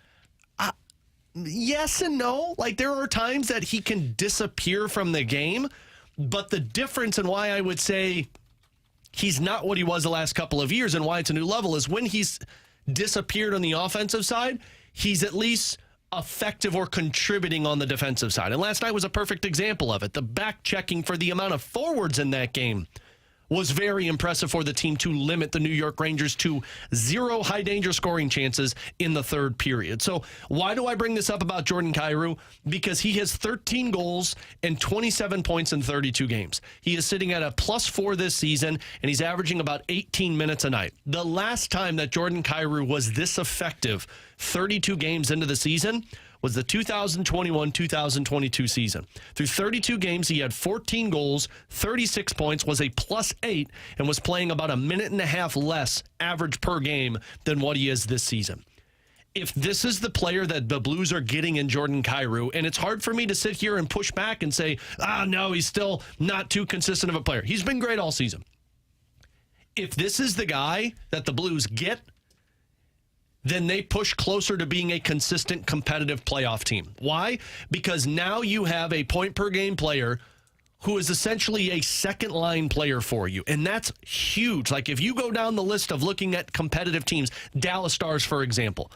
Yes and no. Like, there are times that he can disappear from the game, but the difference and why I would say he's not what he was the last couple of years and why it's a new level is when he's disappeared on the offensive side, he's at least effective or contributing on the defensive side. And last night was a perfect example of it. The back checking for the amount of forwards in that game was very impressive for the team to limit the New York Rangers to 0 high danger scoring chances in the third period. So why do I bring this up about Jordan Kyrou? Because he has 13 goals and 27 points in 32 games. He is sitting at a +4 this season, and he's averaging about 18 minutes a night. The last time that Jordan Kyrou was this effective 32 games into the season was the 2021-2022 season. Through 32 games, he had 14 goals, 36 points, was a +8, and was playing about a minute and a half less average per game than what he is this season. If this is the player that the Blues are getting in Jordan Kyrou, and it's hard for me to sit here and push back and say, no, he's still not too consistent of a player. He's been great all season. If this is the guy that the Blues get, then they push closer to being a consistent, competitive playoff team. Why? Because now you have a point-per-game player who is essentially a second-line player for you, and that's huge. Like, if you go down the list of looking at competitive teams, Dallas Stars, for example,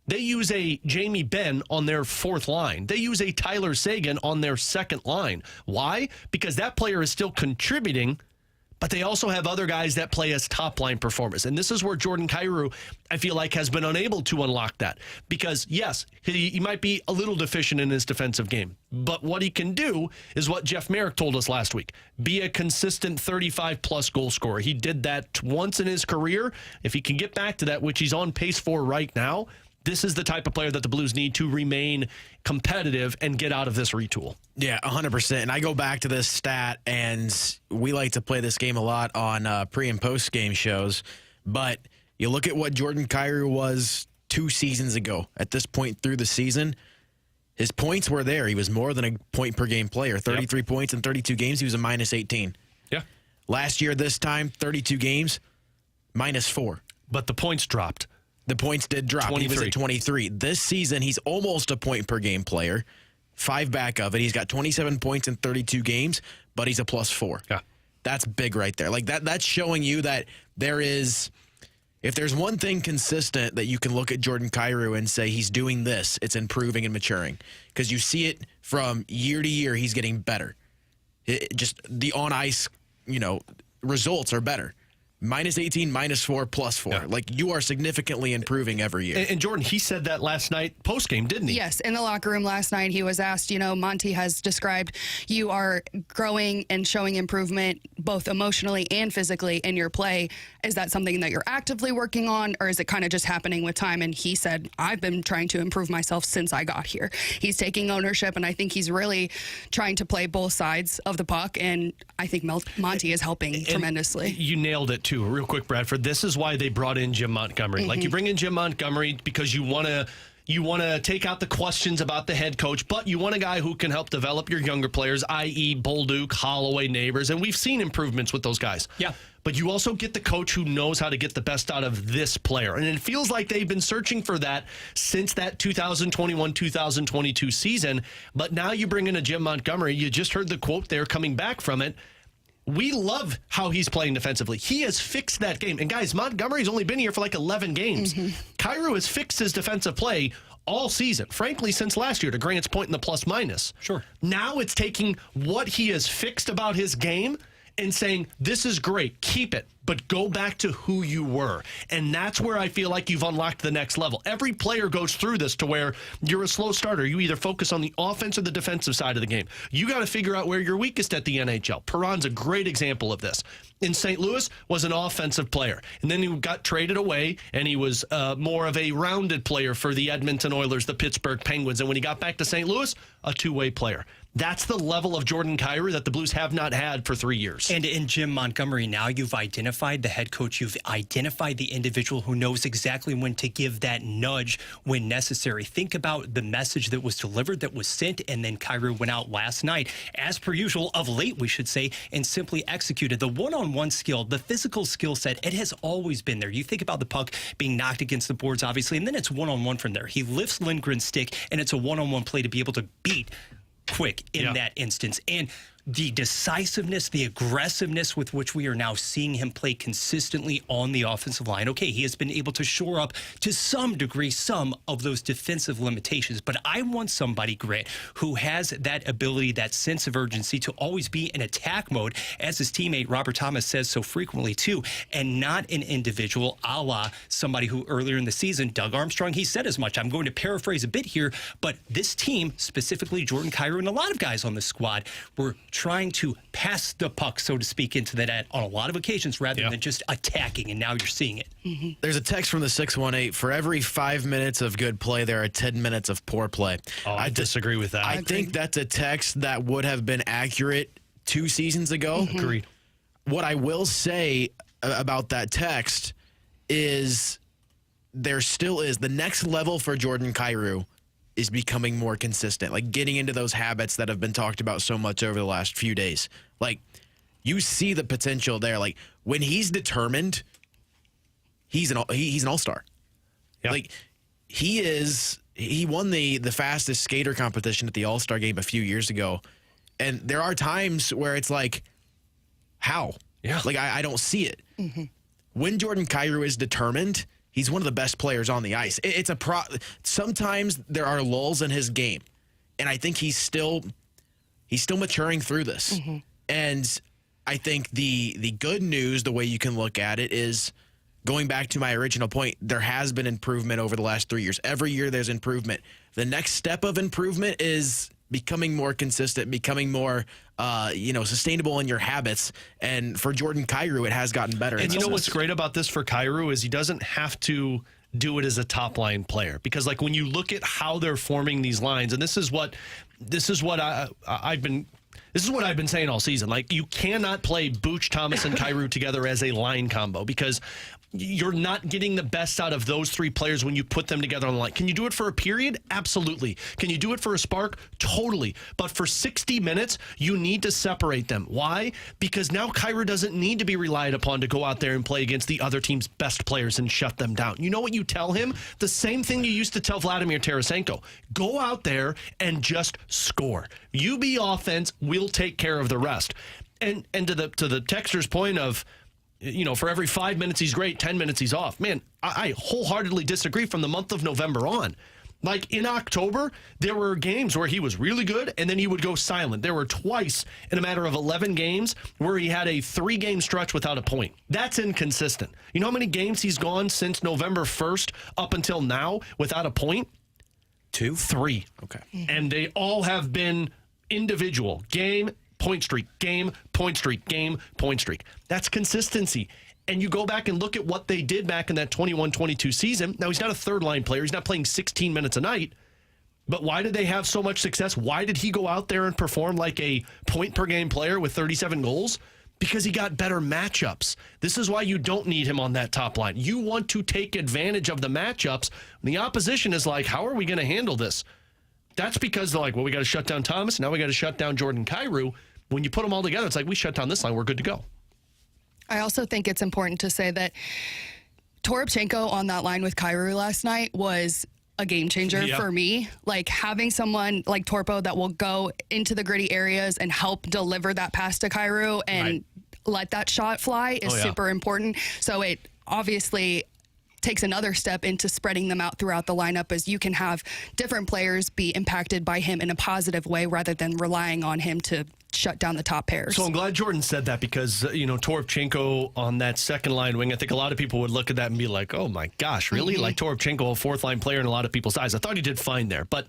they use a Jamie Benn on their fourth line. They use a Tyler Seguin on their second line. Why? Because that player is still contributing, but they also have other guys that play as top-line performers. And this is where Jordan Kyrou, I feel like, has been unable to unlock that. Because, yes, he might be a little deficient in his defensive game. But what he can do is what Jeff Merrick told us last week. Be a consistent 35-plus goal scorer. He did that once in his career. If he can get back to that, which he's on pace for right now, this is the type of player that the Blues need to remain competitive and get out of this retool. Yeah, 100%. And I go back to this stat, and we like to play this game a lot on pre- and post-game shows. But you look at what Jordan Kyrou was 2 seasons ago. At this point through the season, his points were there. He was more than a point-per-game player. 33 points in 32 games. He was a -18. Yeah. Last year, this time, 32 games, -4. But the points dropped. The points did drop. 23. He was at 23. This season, he's almost a point-per-game player. 5 back of it. He's got 27 points in 32 games, but he's a +4. Yeah. That's big right there. Like, that's showing you that there is, if there's one thing consistent that you can look at Jordan Kyrou and say he's doing this, it's improving and maturing. Because you see it from year to year, he's getting better. Just the on-ice, results are better. -18, -4, +4. Yeah. Like, you are significantly improving every year. And Jordan, he said that last night post-game, didn't he? Yes, in the locker room last night, he was asked, Monty has described you are growing and showing improvement both emotionally and physically in your play. Is that something that you're actively working on, or is it kind of just happening with time? And he said, I've been trying to improve myself since I got here. He's taking ownership, and I think he's really trying to play both sides of the puck, and I think Monty is helping tremendously. You nailed it, too. Real quick, Bradford, this is why they brought in Jim Montgomery. Like, you bring in Jim Montgomery because you want to take out the questions about the head coach, but you want a guy who can help develop your younger players, i.e. Bolduc, Holloway, Neighbors, and we've seen improvements with those guys. Yeah. But you also get the coach who knows how to get the best out of this player. And it feels like they've been searching for that since that 2021-2022 season. But now you bring in a Jim Montgomery. You just heard the quote there coming back from it. We love how he's playing defensively. He has fixed that game. And guys, Montgomery's only been here for like 11 games. Kyrou has fixed his defensive play all season, frankly, since last year, to Grant's point in the plus-minus. Sure. Now it's taking what he has fixed about his game and saying, this is great, keep it, but go back to who you were. And that's where I feel like you've unlocked the next level. Every player goes through this to where you're a slow starter. You either focus on the offense or the defensive side of the game. You got to figure out where you're weakest at the NHL. Perron's a great example of this. In St. Louis, was an offensive player. And then he got traded away, and he was more of a rounded player for the Edmonton Oilers, the Pittsburgh Penguins. And when he got back to St. Louis, a two-way player. That's the level of Jordan Kyrou that the Blues have not had for 3 years. And in Jim Montgomery, now you've identified the head coach. You've identified the individual who knows exactly when to give that nudge when necessary. Think about the message that was delivered, that was sent, and then Kyrou went out last night, as per usual, of late, we should say, and simply executed. The one-on-one skill, the physical skill set, it has always been there. You think about the puck being knocked against the boards, obviously, and then it's one-on-one from there. He lifts Lindgren's stick, and it's a one-on-one play to be able to beat quick in that instance. And the decisiveness, the aggressiveness with which we are now seeing him play consistently on the offensive line. Okay, he has been able to shore up to some degree some of those defensive limitations, but I want somebody, Grant, who has that ability, that sense of urgency to always be in attack mode, as his teammate Robert Thomas says so frequently too, and not an individual a la somebody who earlier in the season, Doug Armstrong, he said as much. I'm going to paraphrase a bit here, but this team, specifically Jordan Kyrou and a lot of guys on the squad, were trying to pass the puck, so to speak, into the net on a lot of occasions rather than just attacking, and now you're seeing it. There's a text from the 618. For every 5 minutes of good play, there are 10 minutes of poor play. Oh, I disagree with that. I think that's a text that would have been accurate 2 seasons ago. Agreed. What I will say about that text is there still is the next level for Jordan Kyrou is becoming more consistent, like getting into those habits that have been talked about so much over the last few days. Like, you see the potential there. Like, when he's determined, he's an all-star. Yep. Like, he won the fastest skater competition at the All-Star game a few years ago. And there are times where it's like, how? Yeah. Like, I don't see it. When Jordan Kyrou is determined, he's one of the best players on the ice. Sometimes there are lulls in his game, and I think he's still maturing through this. And I think the good news, the way you can look at it, is going back to my original point. There has been improvement over the last 3 years. Every year there's improvement. The next step of improvement is becoming more consistent, becoming more sustainable in your habits. And for Jordan Kyrou, it has gotten better. And you know what's great about this for Kyrou is he doesn't have to do it as a top line player, because like when you look at how they're forming these lines, and this is what I've been saying all season. Like, you cannot play Booch, Thomas, and Kyrou together as a line combo, because you're not getting the best out of those three players when you put them together on the line. Can you do it for a period? Absolutely. Can you do it for a spark? Totally. But for 60 minutes, you need to separate them. Why? Because now Kyrou doesn't need to be relied upon to go out there and play against the other team's best players and shut them down. You know what you tell him? The same thing you used to tell Vladimir Tarasenko. Go out there and just score. You be offense, we'll take care of the rest. And to the texter's point of, for every 5 minutes he's great, 10 minutes he's off. Man, I wholeheartedly disagree from the month of November on. Like in October, there were games where he was really good and then he would go silent. There were twice in a matter of 11 games where he had a 3-game stretch without a point. That's inconsistent. You know how many games he's gone since November 1st up until now without a point? 2? 3. Okay. And they all have been individual. Game, point streak, game, point streak, game, point streak. That's consistency. And you go back and look at what they did back in that 21-22 season. Now, he's not a third-line player. He's not playing 16 minutes a night. But why did they have so much success? Why did he go out there and perform like a point-per-game player with 37 goals? Because he got better matchups. This is why you don't need him on that top line. You want to take advantage of the matchups. The opposition is like, how are we going to handle this? That's because they're like, well, we got to shut down Thomas. Now we got to shut down Jordan Kyrou. When you put them all together, it's like, we shut down this line. We're good to go. I also think it's important to say that Toropchenko on that line with Kyrou last night was a game changer for me. Like having someone like Torpo that will go into the gritty areas and help deliver that pass to Kyrou and let that shot fly is super important. So it obviously takes another step into spreading them out throughout the lineup, as you can have different players be impacted by him in a positive way rather than relying on him to shut down the top pairs. So I'm glad Jordan said that because, Toropchenko on that second line wing, I think a lot of people would look at that and be like, oh my gosh, really? Like Toropchenko, a fourth line player in a lot of people's eyes. I thought he did fine there, but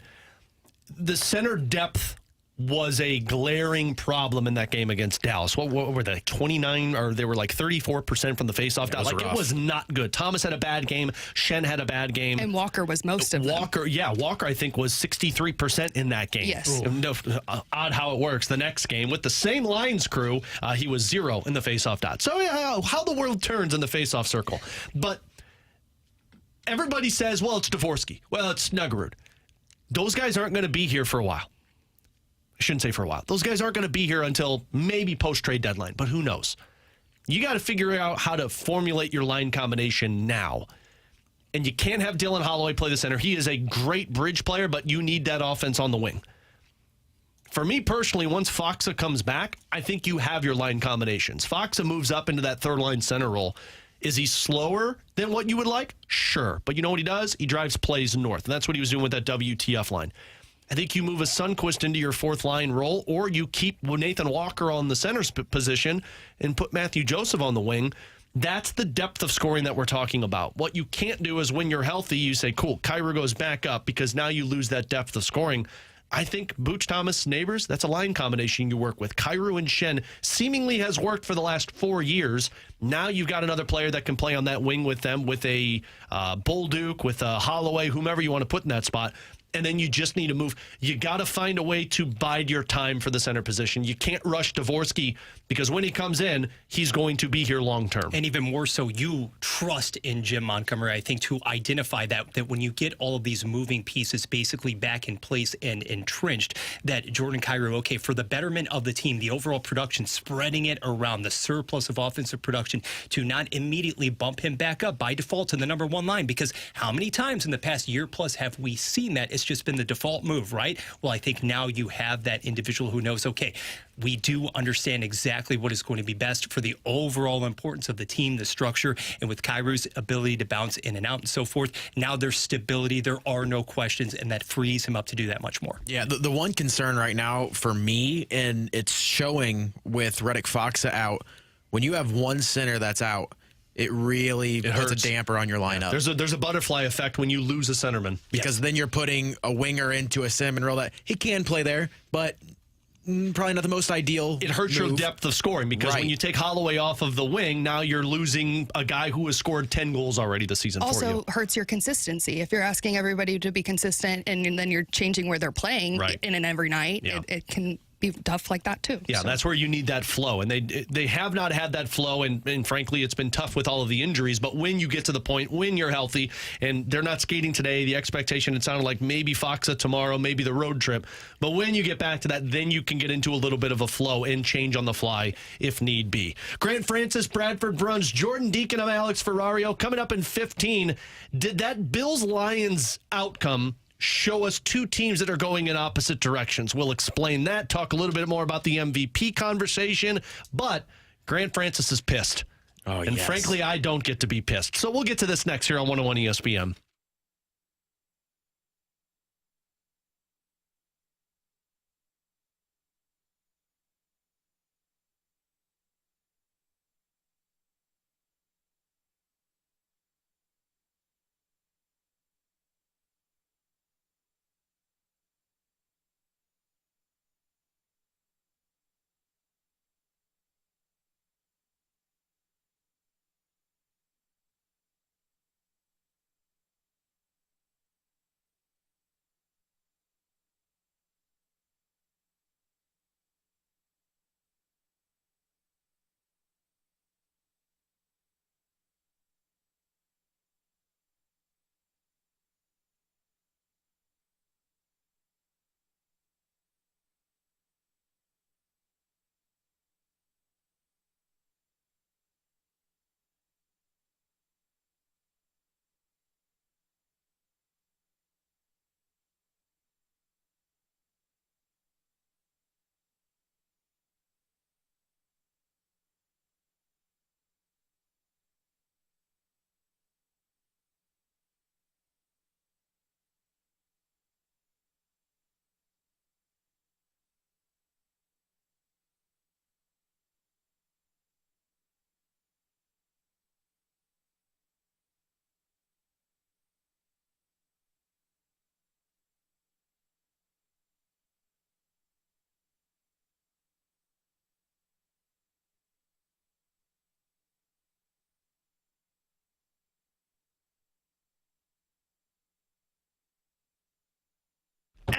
the center depth was a glaring problem in that game against Dallas. What were they, like 29, or they were like 34% from the faceoff dot? Like, it was not good. Thomas had a bad game. Shen had a bad game. And Walker was most of them. Walker, I think, was 63% in that game. Yes. Odd how it works. The next game, with the same lines crew, he was 0 in the faceoff dot. So how the world turns in the faceoff circle. But everybody says, well, it's Dvorsky. Well, it's Snuggerud. Those guys aren't going to be here for a while. I shouldn't say for a while. Those guys aren't going to be here until maybe post-trade deadline, but who knows? You got to figure out how to formulate your line combination now. And you can't have Dylan Holloway play the center. He is a great bridge player, but you need that offense on the wing. For me personally, once Faksa comes back, I think you have your line combinations. Faksa moves up into that third-line center role. Is he slower than what you would like? Sure. But you know what he does? He drives plays north, and that's what he was doing with that WTF line. I think you move a Sundqvist into your fourth line role, or you keep Nathan Walker on the center position and put Matthew Joseph on the wing. That's the depth of scoring that we're talking about. What you can't do is when you're healthy, you say, cool, Kyrou goes back up, because now you lose that depth of scoring. I think Booch, Thomas, Neighbors, that's a line combination you work with. Kyrou and Shen seemingly has worked for the last 4 years. Now you've got another player that can play on that wing with them, with a Bolduc, with a Holloway, whomever you want to put in that spot. And then you just need to move. You got to find a way to bide your time for the center position. You can't rush Dvorsky, because when he comes in, he's going to be here long term. And even more so, you trust in Jim Montgomery, I think, to identify that when you get all of these moving pieces basically back in place and entrenched, that Jordan Kyrou, okay, for the betterment of the team, the overall production, spreading it around, the surplus of offensive production, to not immediately bump him back up by default to the number one line. Because how many times in the past year plus have we seen that? It's just been the default move, right? Well, I think now you have that individual who knows, okay, we do understand exactly what is going to be best for the overall importance of the team, the structure, and with Kyrou's ability to bounce in and out and so forth, now there's stability, there are no questions, and that frees him up to do that much more. Yeah, the one concern right now for me, and it's showing with Radek Faksa out, when you have one center that's out, it really puts a damper on your lineup. Yeah, there's a butterfly effect when you lose a centerman. Because then you're putting a winger into a centerman role that he can play there, but probably not the most ideal. It hurts your depth of scoring, because when you take Holloway off of the wing, now you're losing a guy who has scored 10 goals already this season for you. Also hurts your consistency. If you're asking everybody to be consistent and then you're changing where they're playing in and every night, it can be tough like that too. Yeah, that's where you need that flow, and they have not had that flow, and frankly, it's been tough with all of the injuries. But when you get to the point, when you're healthy, and they're not skating today, the expectation, it sounded like maybe Faksa tomorrow, maybe the road trip. But when you get back to that, then you can get into a little bit of a flow and change on the fly if need be. Grant Francis, Bradford Bruns, Jordan Deacon, I'm Alex Ferrario. Coming up in 15, did that Bills-Lions outcome show us two teams that are going in opposite directions? We'll explain that, talk a little bit more about the MVP conversation, but Grant Francis is pissed. And frankly, I don't get to be pissed. So we'll get to this next here on 101 ESPN.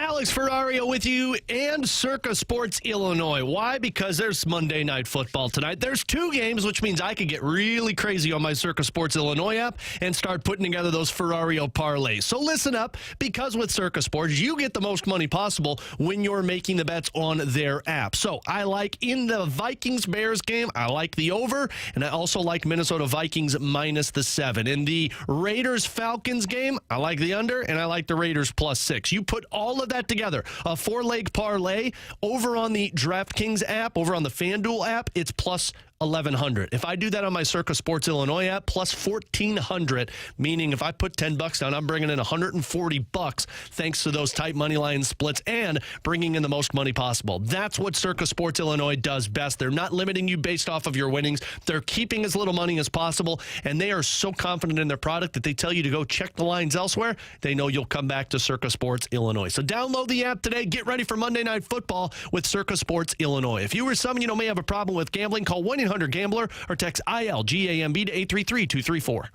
Alex Ferrario with you and Circa Sports Illinois. Why? Because there's Monday Night Football tonight. There's 2 games, which means I could get really crazy on my Circa Sports Illinois app and start putting together those Ferrario parlays. So listen up, because with Circa Sports, you get the most money possible when you're making the bets on their app. So I like in the Vikings-Bears game, I like the over, and I also like Minnesota Vikings minus the 7. In the Raiders-Falcons game, I like the under, and I like the Raiders plus 6. You put all of that together, a 4-leg parlay over on the DraftKings app, over on the FanDuel app, it's plus 1,100. If I do that on my Circa Sports Illinois app, plus 1,400, meaning if I put $10 down, I'm bringing in $140 thanks to those tight money line splits and bringing in the most money possible. That's what Circa Sports Illinois does best. They're not limiting you based off of your winnings. They're keeping as little money as possible, and they are so confident in their product that they tell you to go check the lines elsewhere. They know you'll come back to Circa Sports Illinois. So download the app today. Get ready for Monday Night Football with Circa Sports Illinois. If you or someone you know may have a problem with gambling, call 1-800-GAMBLER or text ILGAMB to 833-234.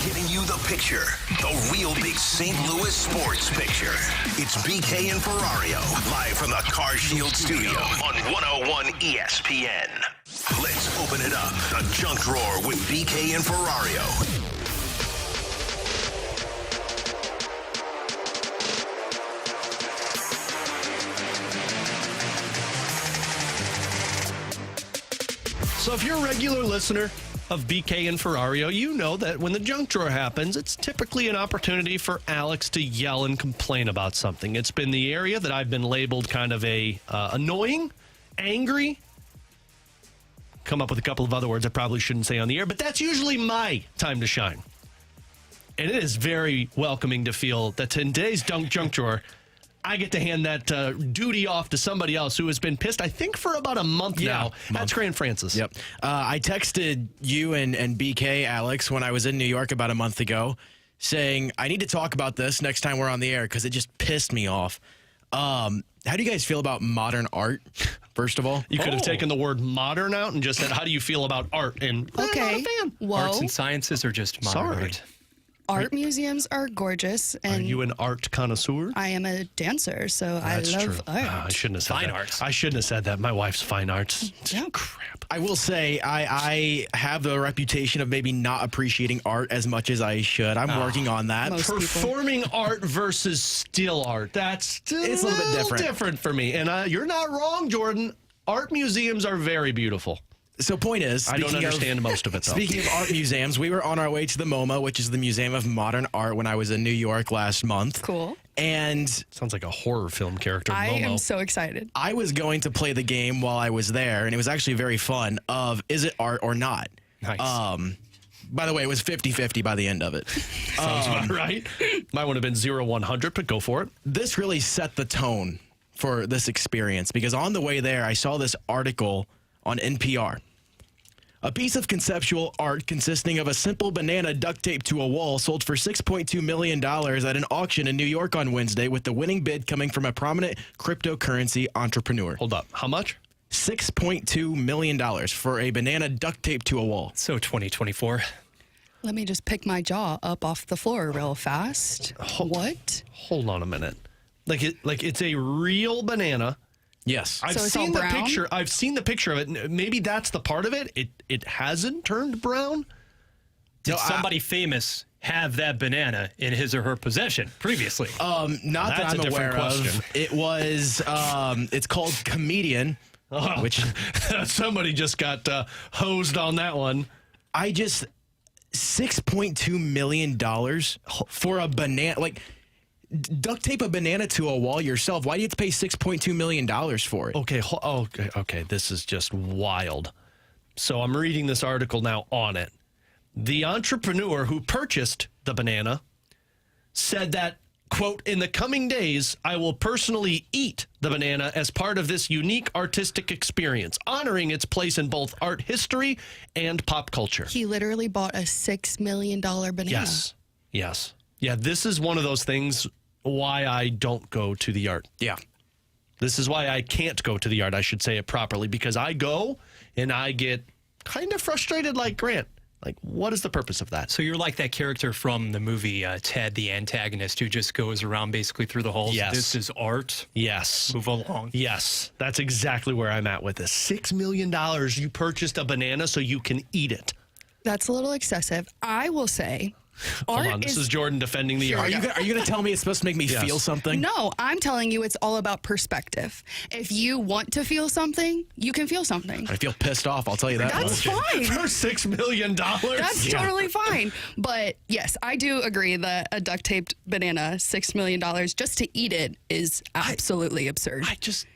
Giving you the picture, the real big St. Louis sports picture. It's BK and Ferrario, live from the Car Shield studio on 101 ESPN. Let's open it up. The junk drawer with BK and Ferrario. So if you're a regular listener of BK and Ferrario, you know that when the junk drawer happens, it's typically an opportunity for Alex to yell and complain about something. It's been the area that I've been labeled kind of a annoying, angry, come up with a couple of other words I probably shouldn't say on the air, but that's usually my time to shine. And it is very welcoming to feel that in today's junk drawer, I get to hand that duty off to somebody else who has been pissed, I think, for about a month now. That's Grant Francis. Yep. I texted you and BK, Alex, when I was in New York about a month ago, saying, I need to talk about this next time we're on the air because it just pissed me off. How do you guys feel about modern art, first of all? You could have taken the word modern out and just said, how do you feel about art? And Okay. I'm not a fan. Whoa. Arts and sciences are just modern Sorry. art. Art museums are gorgeous, Are and you an art connoisseur? I am a dancer, so That's I love true. art. I shouldn't have said Fine that. arts. I shouldn't have said that. My wife's fine arts. Yeah. Crap. I will say I have the reputation of maybe not appreciating art as much as I should. I'm working on that. Most people. Performing art versus still art. That's It's a little bit different. for me. And you're not wrong, Jordan. Art museums are very beautiful. So point is, I don't understand most of it, though. Speaking of art museums, we were on our way to the MoMA, which is the Museum of Modern Art, when I was in New York last month. Cool. And Sounds like a horror film character. I Momo. am so excited. I was going to play the game while I was there, and it was actually very fun of, is it art or not? Nice. By the way, it was 50-50 by the end of it. Sounds about right. Might would have been 0-100, but go for it. This really set the tone for this experience because on the way there, I saw this article on NPR. A piece of conceptual art consisting of a simple banana duct taped to a wall sold for $6.2 million at an auction in New York on Wednesday, with the winning bid coming from a prominent cryptocurrency entrepreneur. Hold up. How much? $6.2 million for a banana duct taped to a wall. So 2024. Let me just pick my jaw up off the floor real fast. What? Hold on a minute. Like it's a real banana. Yes. I've So it's seen all the brown? picture. I've seen the picture of it. Maybe that's the part of it. It hasn't turned brown. Did somebody famous have that banana in his or her possession previously? Not that That's I'm a different aware question. of. It was, it's called Comedian, which Somebody just got hosed on that one. $6.2 million for a banana. Like, duct tape a banana to a wall yourself. Why do you have to pay $6.2 million for it? Okay. This is just wild. So I'm reading this article now on it. The entrepreneur who purchased the banana said that, quote, in the coming days, I will personally eat the banana as part of this unique artistic experience, honoring its place in both art history and pop culture. He literally bought a $6 million banana. Yes. Yeah, this is one of those things why I don't go to the art. Yeah. This is why I can't go to the art, I should say it properly, because I go and I get kind of frustrated like Grant. Like, what is the purpose of that? So you're like that character from the movie Ted, the antagonist, who just goes around basically through the halls. Yes. This is art. Yes. Move along. Yes. That's exactly where I'm at with this. $6 million. You purchased a banana so you can eat it. That's a little excessive. I will say, Hold art on. This is is Jordan defending the art. Are you going to tell me it's supposed to make me Yes. feel something? No, I'm telling you, it's all about perspective. If you want to feel something, you can feel something. I feel pissed off, I'll tell you that That's much. fine. For $6 million? That's totally fine. But yes, I do agree that a duct taped banana, $6 million, just to eat it is absolutely absurd. I just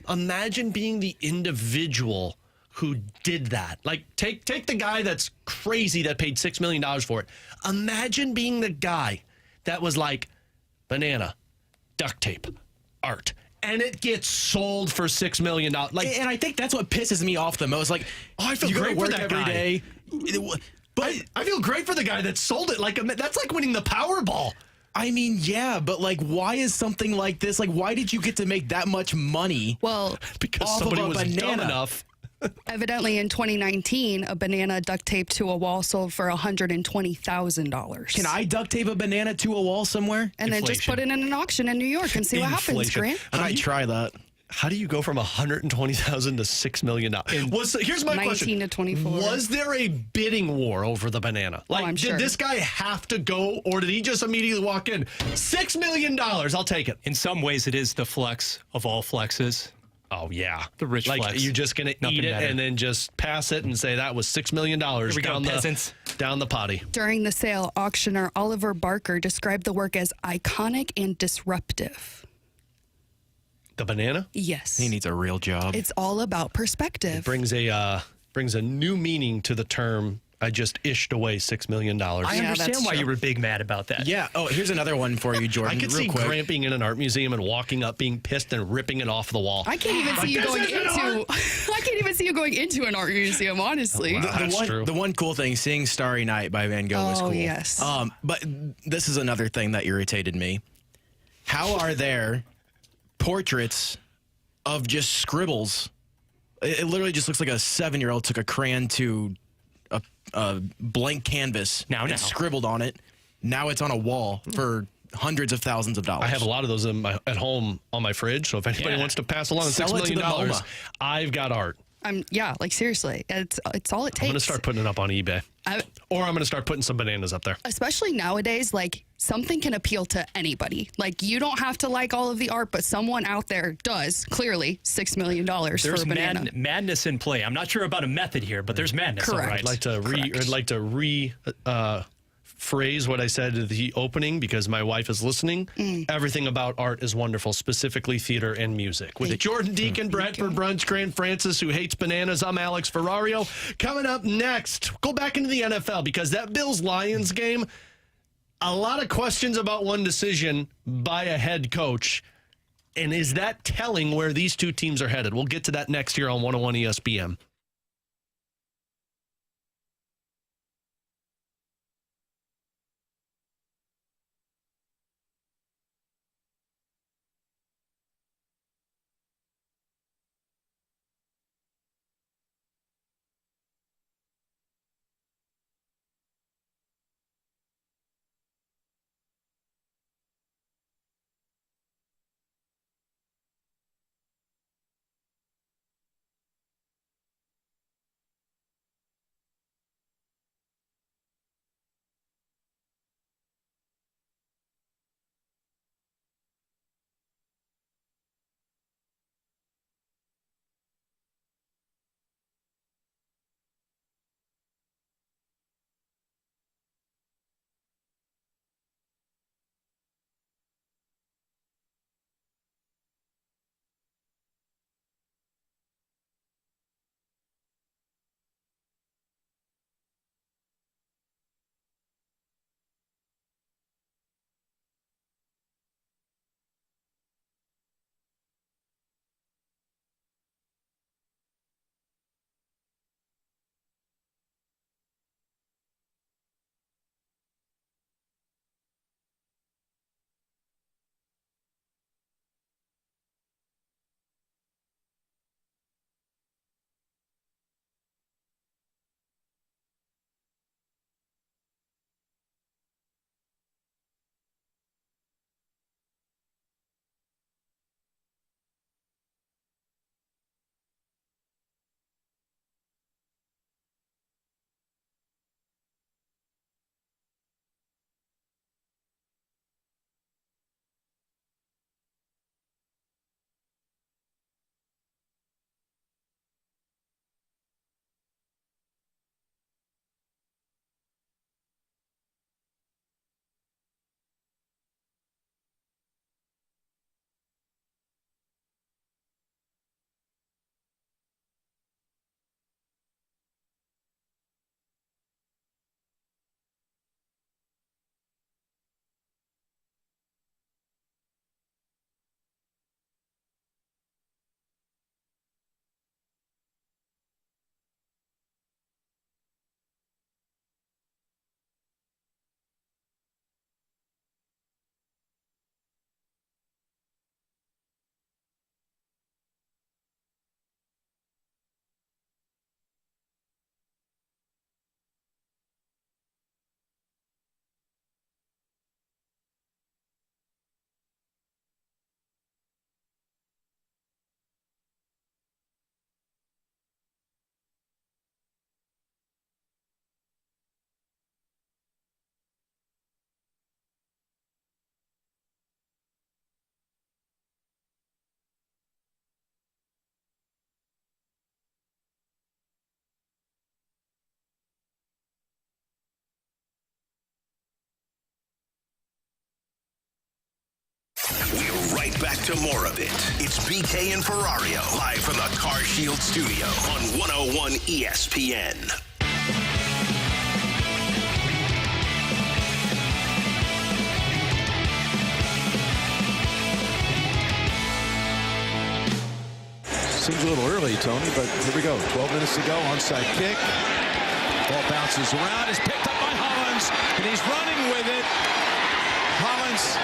imagine being the individual who did that. Like, take the guy that's crazy that paid $6 million for it. Imagine being the guy that was like, banana, duct tape, art. And it gets sold for $6 million. Like, And I think that's what pisses me off the most. Like, I feel you go great to for work that every guy. day. But I feel great for the guy that sold it. Like, that's like winning the Powerball. I mean, yeah, but like, why is something like this? Like, why did you get to make that much money? Well, Because Off of somebody a was dumb banana. enough. evidently in 2019, a banana duct taped to a wall sold for $120,000. Can I duct tape a banana to a wall somewhere? And then just Inflation. put it in an auction in New York and see what happens, Inflation. Grant. I might try that. How do you go from $120,000 to $6 million? Here's my 19 question. to 24. Was there a bidding war over the banana? Like, I'm did sure. this guy have to go, or did he just immediately walk in? $6 million, I'll take it. In some ways, it is the flex of all flexes. Oh, yeah. The rich like, flex. you're just going to Nothing eat it better. and then just pass it and say that was $6 million we go, peasants. down the potty. During the sale, auctioneer Oliver Barker described the work as iconic and disruptive. The banana Yes. He needs a real job. It's all about perspective. brings a new meaning to the term, I just ished away $6 million. I Yeah, understand that's why true. you were big mad about that. Yeah. Oh, here's another one for you, Jordan. I could real see quick. Grant being in an art museum and walking up, being pissed and ripping it off the wall. I can't even see you this going isn't into. I can't even see you going into an art museum, honestly. Wow. That's true. The one cool thing, seeing Starry Night by Van Gogh was Oh, cool. yes. But this is another thing that irritated me. How are there portraits of just scribbles? It literally just looks like a 7-year-old took a crayon to a blank canvas and scribbled on it. Now it's on a wall for hundreds of thousands of dollars. I have a lot of those at home on my fridge. So if anybody wants to pass along Sell $6 it to million, the MoMA. I've got art. Like seriously, it's all it takes. I'm going to start putting it up on eBay. Or I'm going to start putting some bananas up there. Especially nowadays, like something can appeal to anybody. Like you don't have to like all of the art, but someone out there does. Clearly, $6 million for There's a banana. madness in play. I'm not sure about a method here, but there's madness. Correct. All right. I'd like to rephrase what I said at the opening because my wife is listening. Everything about art is wonderful, specifically theater and music. With Jordan Deacon, Bradford Brunch, Grant Francis, who hates bananas, I'm Alex Ferrario. Coming up next, go back into the NFL because that Bills-Lions game, a lot of questions about one decision by a head coach. And is that telling where these two teams are headed? We'll get to that next year on 101 ESPN. We're right back to more of it. It's BK and Ferrario, live from the Car Shield studio on 101 ESPN. Seems a little early, Tony, but here we go. 12 minutes to go. Onside kick. Ball bounces around. Is picked up by Hollins, and he's running with it. Hollins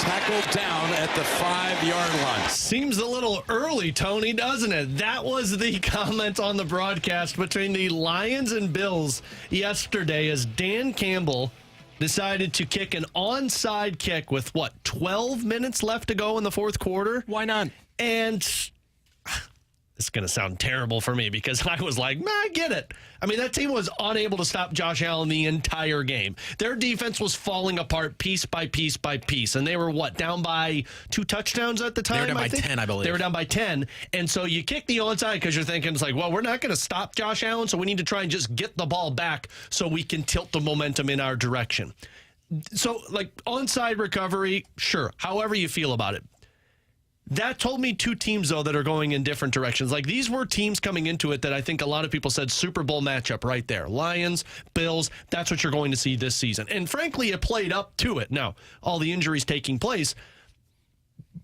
tackled down at the 5-yard line. Seems a little early, Tony, doesn't it? That was the comment on the broadcast between the Lions and Bills yesterday as Dan Campbell decided to kick an onside kick with, 12 minutes left to go in the fourth quarter? Why not? And it's going to sound terrible for me because I was like, I get it. I mean, that team was unable to stop Josh Allen the entire game. Their defense was falling apart piece by piece by piece. And they were, down by 2 touchdowns at the time? They were down by 10, I believe. They were down by 10. And so you kick the onside because you're thinking, it's like, we're not going to stop Josh Allen, so we need to try and just get the ball back so we can tilt the momentum in our direction. So, onside recovery, sure, however you feel about it. That told me 2 teams, though, that are going in different directions. These were teams coming into it that I think a lot of people said Super Bowl matchup right there. Lions, Bills, that's what you're going to see this season. And frankly, it played up to it. Now, all the injuries taking place,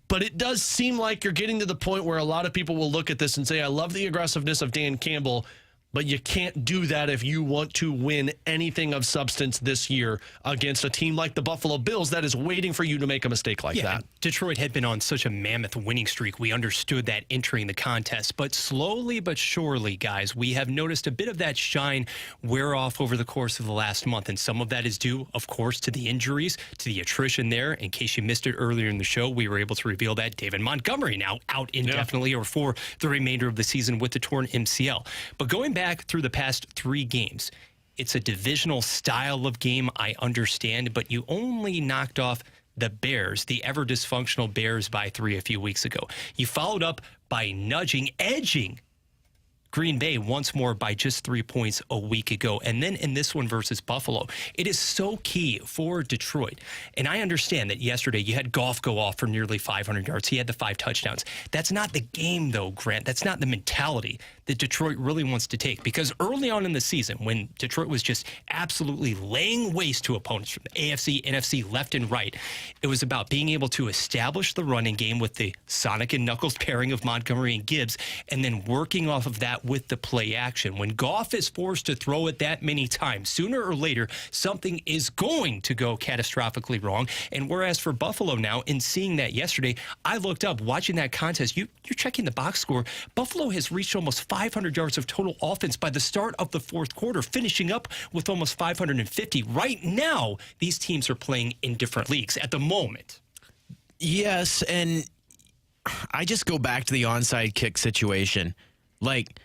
But it does seem like you're getting to the point where a lot of people will look at this and say, I love the aggressiveness of Dan Campbell, but you can't do that if you want to win anything of substance this year against a team like the Buffalo Bills that is waiting for you to make a mistake like that. Detroit had been on such a mammoth winning streak. We understood that entering the contest. But slowly but surely, guys, we have noticed a bit of that shine wear off over the course of the last month. And some of that is due, of course, to the injuries, to the attrition there. In case you missed it earlier in the show, we were able to reveal that David Montgomery now out indefinitely or for the remainder of the season with the torn MCL. But going back through the past 3 games, it's a divisional style of game, I understand, but you only knocked off the Bears, the ever dysfunctional Bears, by 3 a few weeks ago. You followed up by edging Green Bay once more by just 3 points a week ago. And then in this one versus Buffalo, it is so key for Detroit. And I understand that yesterday you had Goff go off for nearly 500 yards. He had the 5 touchdowns. That's not the game, though, Grant. That's not the mentality that Detroit really wants to take. Because early on in the season, when Detroit was just absolutely laying waste to opponents from the AFC, NFC, left and right, it was about being able to establish the running game with the Sonic and Knuckles pairing of Montgomery and Gibbs, and then working off of that with the play action. When Goff is forced to throw it that many times, sooner or later, something is going to go catastrophically wrong. And whereas for Buffalo now, in seeing that yesterday, I looked up, watching that contest, you're checking the box score. Buffalo has reached almost 500 yards of total offense by the start of the fourth quarter, finishing up with almost 550. Right now, these teams are playing in different leagues at the moment. Yes, and I just go back to the onside kick situation. Like,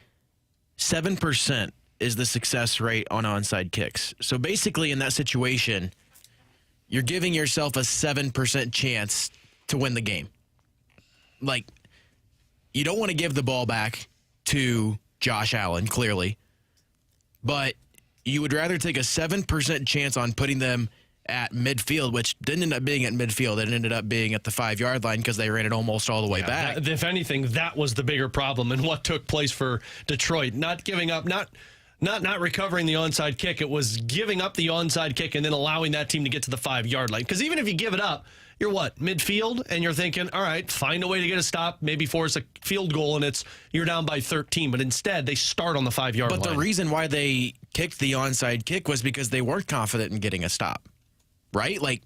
7% is the success rate on onside kicks. So basically, in that situation, you're giving yourself a 7% chance to win the game. Like, you don't want to give the ball back to Josh Allen, clearly, but you would rather take a 7% chance on putting them at midfield, which didn't end up being at midfield. It ended up being at the 5-yard line because they ran it almost all the way back. If anything, that was the bigger problem in what took place for Detroit. Not giving up, not recovering the onside kick. It was giving up the onside kick and then allowing that team to get to the 5-yard line. Because even if you give it up, you're midfield, and you're thinking, all right, find a way to get a stop, maybe force a field goal, and you're down by 13. But instead, they start on the 5-yard line. But the reason why they kicked the onside kick was because they weren't confident in getting a stop. Right? Like,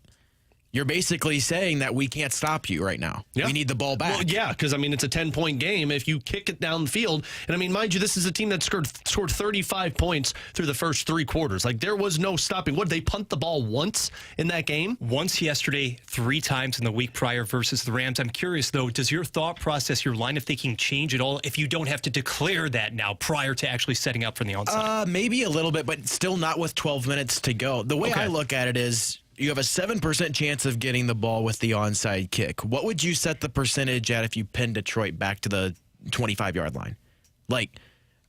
you're basically saying that we can't stop you right now. Yeah. We need the ball back. Well, yeah, because, it's a 10-point game if you kick it downfield. And, mind you, this is a team that scored 35 points through the first 3 quarters. Like, there was no stopping. What, did they punt the ball once in that game? Once yesterday, 3 times in the week prior versus the Rams. I'm curious, though, does your thought process, your line of thinking change at all if you don't have to declare that now prior to actually setting up from the onside? Maybe a little bit, but still not with 12 minutes to go. The way I look at it is, you have a 7% chance of getting the ball with the onside kick. What would you set the percentage at if you pinned Detroit back to the 25-yard line? Like,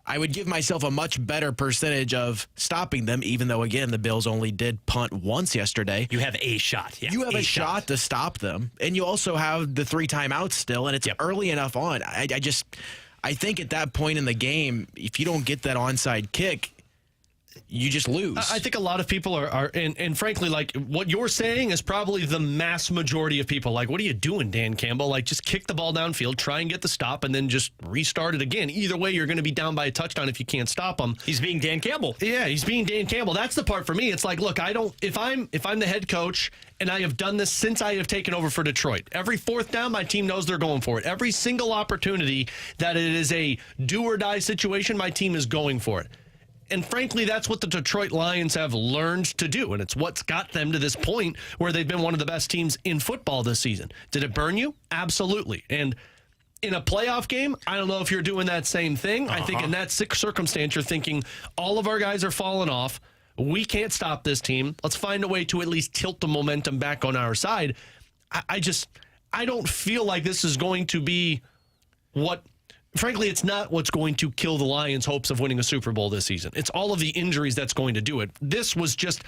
I would give myself a much better percentage of stopping them, even though, again, the Bills only did punt once yesterday. You have a shot. Yeah, you have a shot to stop them, and you also have the 3 timeouts still, and it's early enough on. I think at that point in the game, if you don't get that onside kick, you just lose. I think a lot of people are and frankly, like, what you're saying is probably the mass majority of people. Like, what are you doing, Dan Campbell? Like, just kick the ball downfield, try and get the stop, and then just restart it again. Either way, you're going to be down by a touchdown if you can't stop him. He's being Dan Campbell. Yeah, he's being Dan Campbell. That's the part for me. It's like, look, if I'm the head coach, and I have done this since I have taken over for Detroit. Every 4th down, my team knows they're going for it. Every single opportunity that it is a do-or-die situation, my team is going for it. And frankly, that's what the Detroit Lions have learned to do. And it's what's got them to this point where they've been one of the best teams in football this season. Did it burn you? Absolutely. And in a playoff game, I don't know if you're doing that same thing. I think in that circumstance, you're thinking all of our guys are falling off. We can't stop this team. Let's find a way to at least tilt the momentum back on our side. I don't feel like this is going to be what frankly, it's not what's going to kill the Lions' hopes of winning a Super Bowl this season. It's all of the injuries that's going to do it. This was just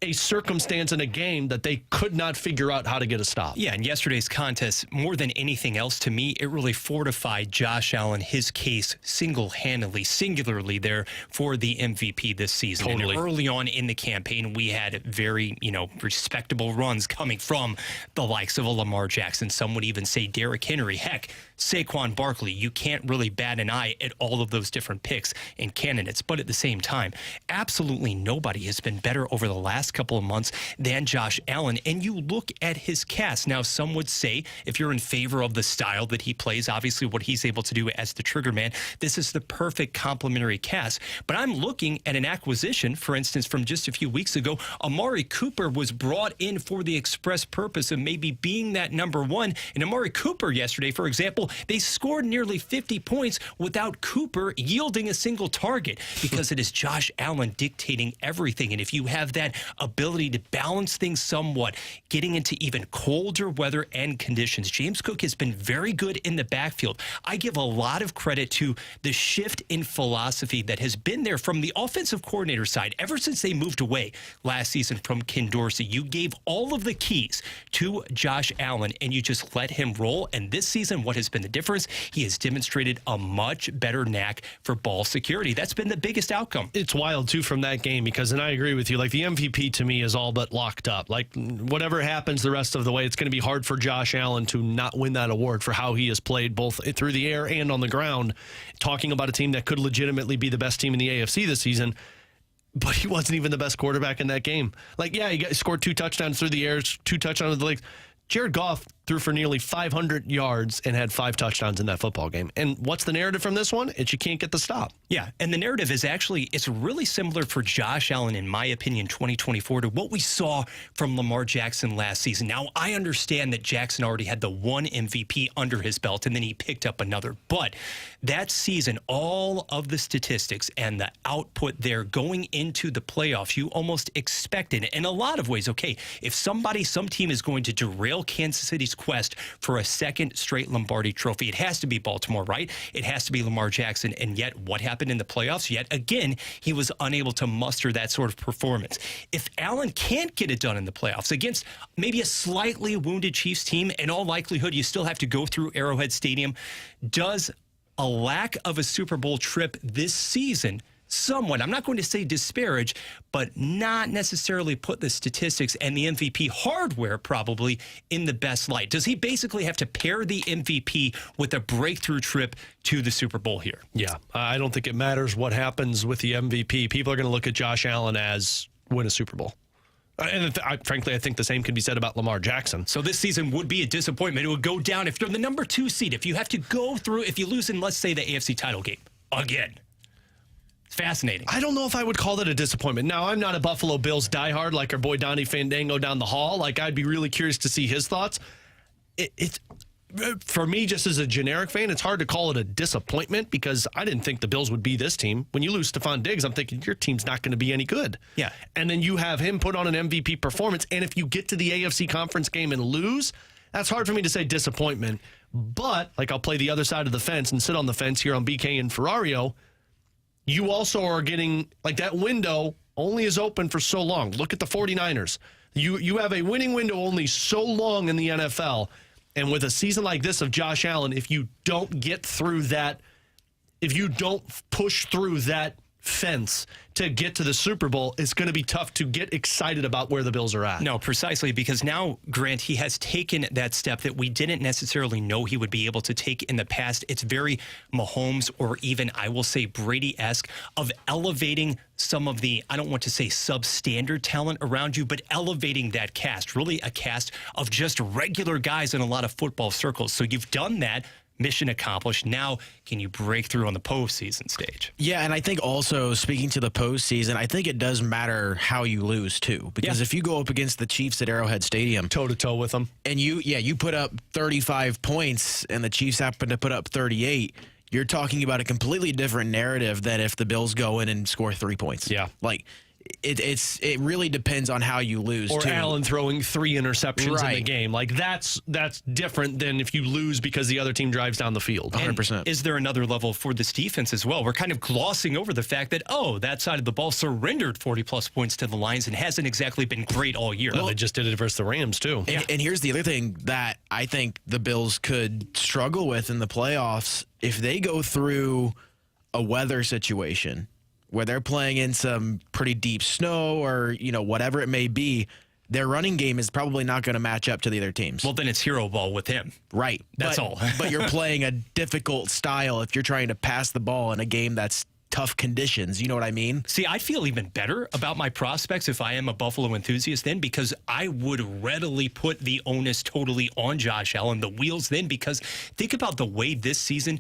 a circumstance in a game that they could not figure out how to get a stop. Yeah, and yesterday's contest, more than anything else to me, it really fortified Josh Allen, his case single-handedly, singularly there for the MVP this season. Totally. And early on in the campaign, we had very, respectable runs coming from the likes of a Lamar Jackson. Some would even say Derrick Henry. Heck, Saquon Barkley. You can't really bat an eye at all of those different picks and candidates. But at the same time, absolutely nobody has been better over the last couple of months than Josh Allen. And you look at his cast. Now, some would say, if you're in favor of the style that he plays, obviously what he's able to do as the trigger man, this is the perfect complementary cast. But I'm looking at an acquisition, for instance, from just a few weeks ago. Amari Cooper was brought in for the express purpose of maybe being that number one. And Amari Cooper yesterday, for example, they scored nearly 50 points without Cooper yielding a single target because it is Josh Allen dictating everything. And if you have that ability to balance things somewhat, getting into even colder weather and conditions, James Cook has been very good in the backfield. I give a lot of credit to the shift in philosophy that has been there from the offensive coordinator side ever since they moved away last season from Ken Dorsey. You gave all of the keys to Josh Allen and you just let him roll. And this season, what has been the difference? He has demonstrated a much better knack for ball security. That's been the biggest outcome. It's wild, too, from that game because, and I agree with you, like the MVP to me is all but locked up. Like whatever happens the rest of the way, it's going to be hard for Josh Allen to not win that award for how he has played both through the air and on the ground. Talking about a team that could legitimately be the best team in the AFC this season, but he wasn't even the best quarterback in that game. Like, yeah, he scored 2 touchdowns through the air, 2 touchdowns with the legs. Jared Goff threw for nearly 500 yards and had 5 touchdowns in that football game. And what's the narrative from this one? It's you can't get the stop. Yeah, and the narrative is actually, it's really similar for Josh Allen, in my opinion, 2024 to what we saw from Lamar Jackson last season. Now, I understand that Jackson already had the one MVP under his belt, and then he picked up another. But that season, all of the statistics and the output there going into the playoffs, you almost expected, in a lot of ways, okay, if some team is going to derail Kansas City's quest for a second straight Lombardi trophy, it has to be Baltimore, right? It has to be Lamar Jackson. And yet, what happened in the playoffs? Yet again, he was unable to muster that sort of performance. If Allen can't get it done in the playoffs against maybe a slightly wounded Chiefs team, in all likelihood, you still have to go through Arrowhead Stadium. Does a lack of a Super Bowl trip this season somewhat, I'm not going to say disparage, but not necessarily put the statistics and the MVP hardware probably in the best light? Does he basically have to pair the MVP with a breakthrough trip to the Super Bowl here? Yeah, I don't think it matters what happens with the MVP. People are going to look at Josh Allen as win a Super Bowl. And frankly, I think the same can be said about Lamar Jackson. So this season would be a disappointment. It would go down if you're the number 2 seed. If you have to go through, if you lose in, let's say, the AFC title game again. Fascinating. I don't know if I would call that a disappointment. Now, I'm not a Buffalo Bills diehard like our boy Donnie Fandango down the hall. Like, I'd be really curious to see his thoughts. It's for me, just as a generic fan, it's hard to call it a disappointment because I didn't think the Bills would be this team. When you lose Stephon Diggs, I'm thinking your team's not going to be any good. Yeah. And then you have him put on an MVP performance, and if you get to the AFC conference game and lose, that's hard for me to say disappointment. But, like, I'll play the other side of the fence and sit on the fence here on BK and Ferrario. You also are getting, like, that window only is open for so long. Look at the 49ers. You have a winning window only so long in the NFL. And with a season like this of Josh Allen, if you don't get through that, if you don't push through that fence to get to the Super Bowl, it's going to be tough to get excited about where the Bills are at. No, precisely, because now, Grant, he has taken that step that we didn't necessarily know he would be able to take in the past. It's very Mahomes or even, I will say, Brady-esque of elevating some of the, I don't want to say substandard talent around you, but elevating that cast, really a cast of just regular guys in a lot of football circles. So you've done that. Mission accomplished. Now, can you break through on the postseason stage? Yeah, and I think also, speaking to the postseason, I think it does matter how you lose, too. Because if you go up against the Chiefs at Arrowhead Stadium, toe-to-toe with them, and you put up 35 points, and the Chiefs happen to put up 38, you're talking about a completely different narrative than if the Bills go in and score 3 points. Yeah. Like, it really depends on how you lose. Or too. Allen throwing 3 interceptions in the Right. game. Like that's different than if you lose because the other team drives down the field. 100%. Is there another level for this defense as well? We're kind of glossing over the fact that, that side of the ball surrendered 40-plus points to the Lions and hasn't exactly been great all year. Well, they just did it versus the Rams, too. And here's the other thing that I think the Bills could struggle with in the playoffs. If they go through a weather situation where they're playing in some pretty deep snow or, whatever it may be, their running game is probably not going to match up to the other teams. Well, then it's hero ball with him. Right. That's all. But you're playing a difficult style if you're trying to pass the ball in a game that's tough conditions. You know what I mean? See, I'd feel even better about my prospects if I am a Buffalo enthusiast then, because I would readily put the onus totally on Josh Allen, the wheels then, because think about the way this season,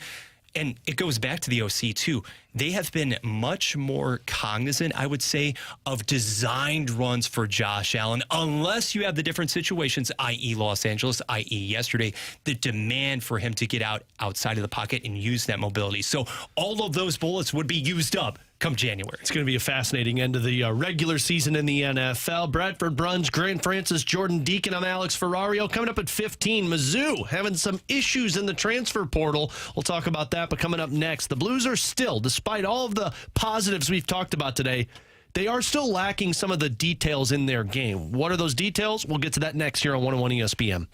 and it goes back to the OC too, they have been much more cognizant, I would say, of designed runs for Josh Allen, unless you have the different situations, i.e. Los Angeles, i.e. yesterday, the demand for him to get outside of the pocket and use that mobility. So all of those bullets would be used up come January. It's going to be a fascinating end of the regular season in the NFL. Bradford Brun's, Grant Francis, Jordan Deacon. I'm Alex Ferrario. Coming up at 15, Mizzou having some issues in the transfer portal. We'll talk about that, but coming up next, the Blues are still, despite all of the positives we've talked about today, they are still lacking some of the details in their game. What are those details? We'll get to that next here on 101 ESPN.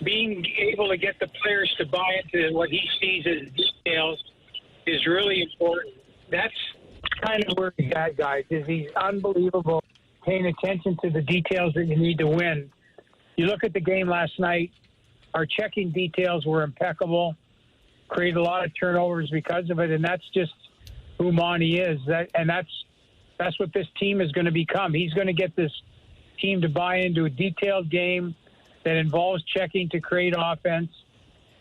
being able to get the players to buy into what he sees as details is really important. That's kind of where he's at, guys, is he's unbelievable, paying attention to the details that you need to win. You look at the game last night, our checking details were impeccable, created a lot of turnovers because of it, and that's just who Monty is. That's what this team is going to become. He's going to get this team to buy into a detailed game that involves checking to create offense,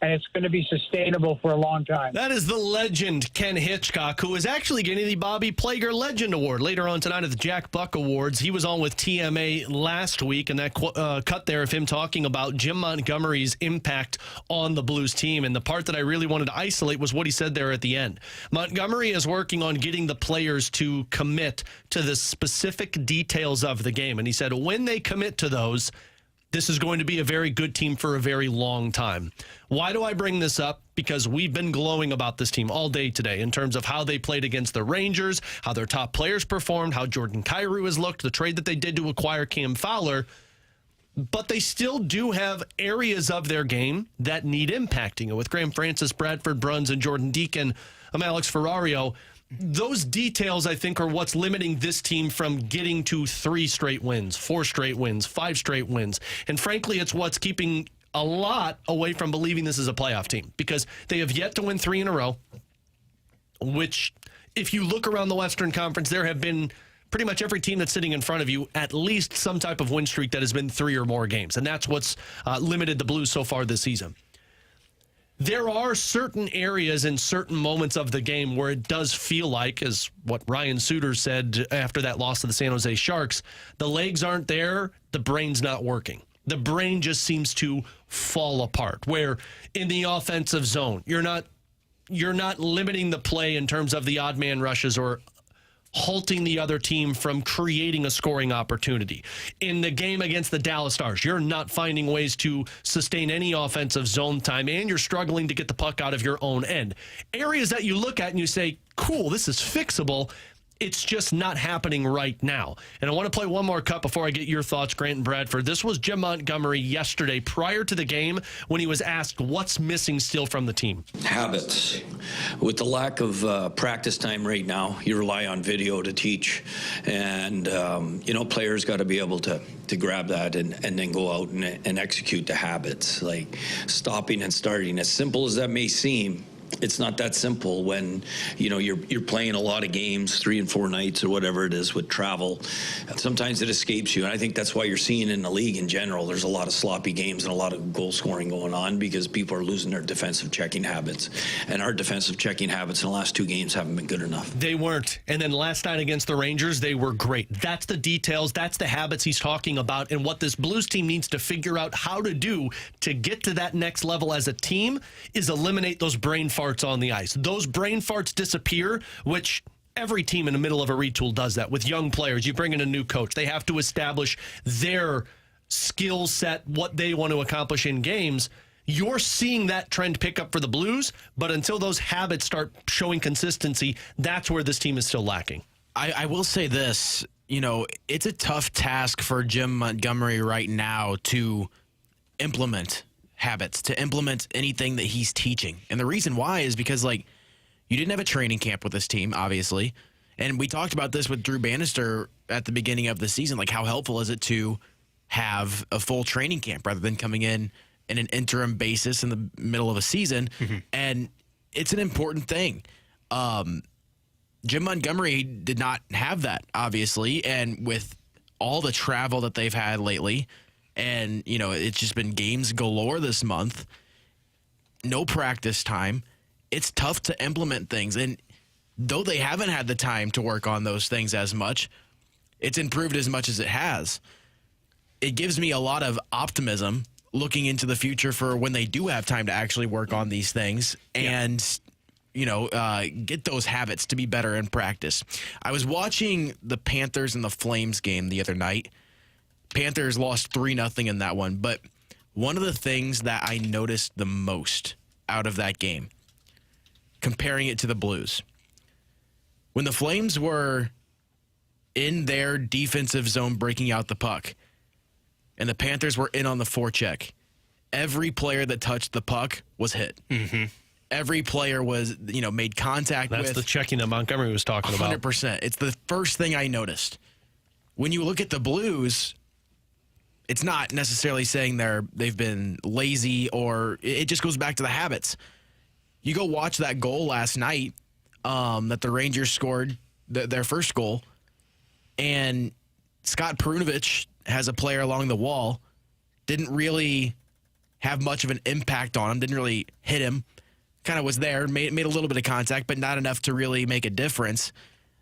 and it's going to be sustainable for a long time. That is the legend, Ken Hitchcock, who is actually getting the Bobby Plager Legend Award later on tonight at the Jack Buck Awards. He was on with TMA last week, and that cut there of him talking about Jim Montgomery's impact on the Blues team. And the part that I really wanted to isolate was what he said there at the end. Montgomery is working on getting the players to commit to the specific details of the game. And he said when they commit to those, this is going to be a very good team for a very long time. Why do I bring this up? Because we've been glowing about this team all day today in terms of how they played against the Rangers, how their top players performed, how Jordan Kyrou has looked, the trade that they did to acquire Cam Fowler. But they still do have areas of their game that need impacting. With Graham Francis, Bradford Bruns, and Jordan Deacon, Alex Ferrario, those details, I think, are what's limiting this team from getting to 3 straight wins, 4 straight wins, 5 straight wins. And frankly, it's what's keeping a lot away from believing this is a playoff team, because they have yet to win 3 in a row, which, if you look around the Western Conference, there have been pretty much every team that's sitting in front of you at least some type of win streak that has been 3 or more games. And that's what's limited the Blues so far this season. There are certain areas in certain moments of the game where it does feel like, as what Ryan Suter said after that loss to the San Jose Sharks, the legs aren't there, the brain's not working. The brain just seems to fall apart, where in the offensive zone, you're not limiting the play in terms of the odd man rushes or halting the other team from creating a scoring opportunity. In the game against the Dallas Stars, you're not finding ways to sustain any offensive zone time, and you're struggling to get the puck out of your own end. Areas that you look at and you say, cool, this is fixable. It's just not happening right now. And I want to play one more cut before I get your thoughts, Grant and Bradford. This was Jim Montgomery yesterday prior to the game when he was asked what's missing still from the team. Habits. With the lack of practice time right now, you rely on video to teach. And, players got to be able to grab that and then go out and execute the habits, like stopping and starting. As simple as that may seem, it's not that simple when you're playing a lot of games, 3 and 4 nights or whatever it is with travel. Sometimes it escapes you, and I think that's why you're seeing in the league in general there's a lot of sloppy games and a lot of goal scoring going on, because people are losing their defensive checking habits, and our defensive checking habits in the last 2 games haven't been good enough. They weren't, and then last night against the Rangers they were great. That's the details, that's the habits he's talking about, and what this Blues team needs to figure out how to do to get to that next level as a team is eliminate those brain farts on the ice. Those brain farts disappear, which every team in the middle of a retool does that. With young players, you bring in a new coach. They have to establish their skill set, what they want to accomplish in games. You're seeing that trend pick up for the Blues, but until those habits start showing consistency, that's where this team is still lacking. I will say this, it's a tough task for Jim Montgomery right now to implement habits, to implement anything that he's teaching. And the reason why is because, you didn't have a training camp with this team, obviously. And we talked about this with Drew Bannister at the beginning of the season. How helpful is it to have a full training camp rather than coming in an interim basis in the middle of a season? Mm-hmm. And it's an important thing. Jim Montgomery did not have that, obviously. And with all the travel that they've had lately, and, it's just been games galore this month, no practice time. It's tough to implement things. And though they haven't had the time to work on those things as much, it's improved as much as it has. It gives me a lot of optimism looking into the future for when they do have time to actually work on these things and, get those habits to be better in practice. I was watching the Panthers and the Flames game the other night. Panthers lost 3-0 in that one, but one of the things that I noticed the most out of that game, comparing it to the Blues, when the Flames were in their defensive zone breaking out the puck, and the Panthers were in on the forecheck, every player that touched the puck was hit. Mm-hmm. Every player was, made contact with. That's the checking that Montgomery was talking about. 100%. It's the first thing I noticed. When you look at the Blues, it's not necessarily saying they've been lazy, or it just goes back to the habits. You go watch that goal last night that the Rangers scored, their first goal, and Scott Perunovich has a player along the wall, didn't really have much of an impact on him, didn't really hit him, kind of was there, made a little bit of contact, but not enough to really make a difference.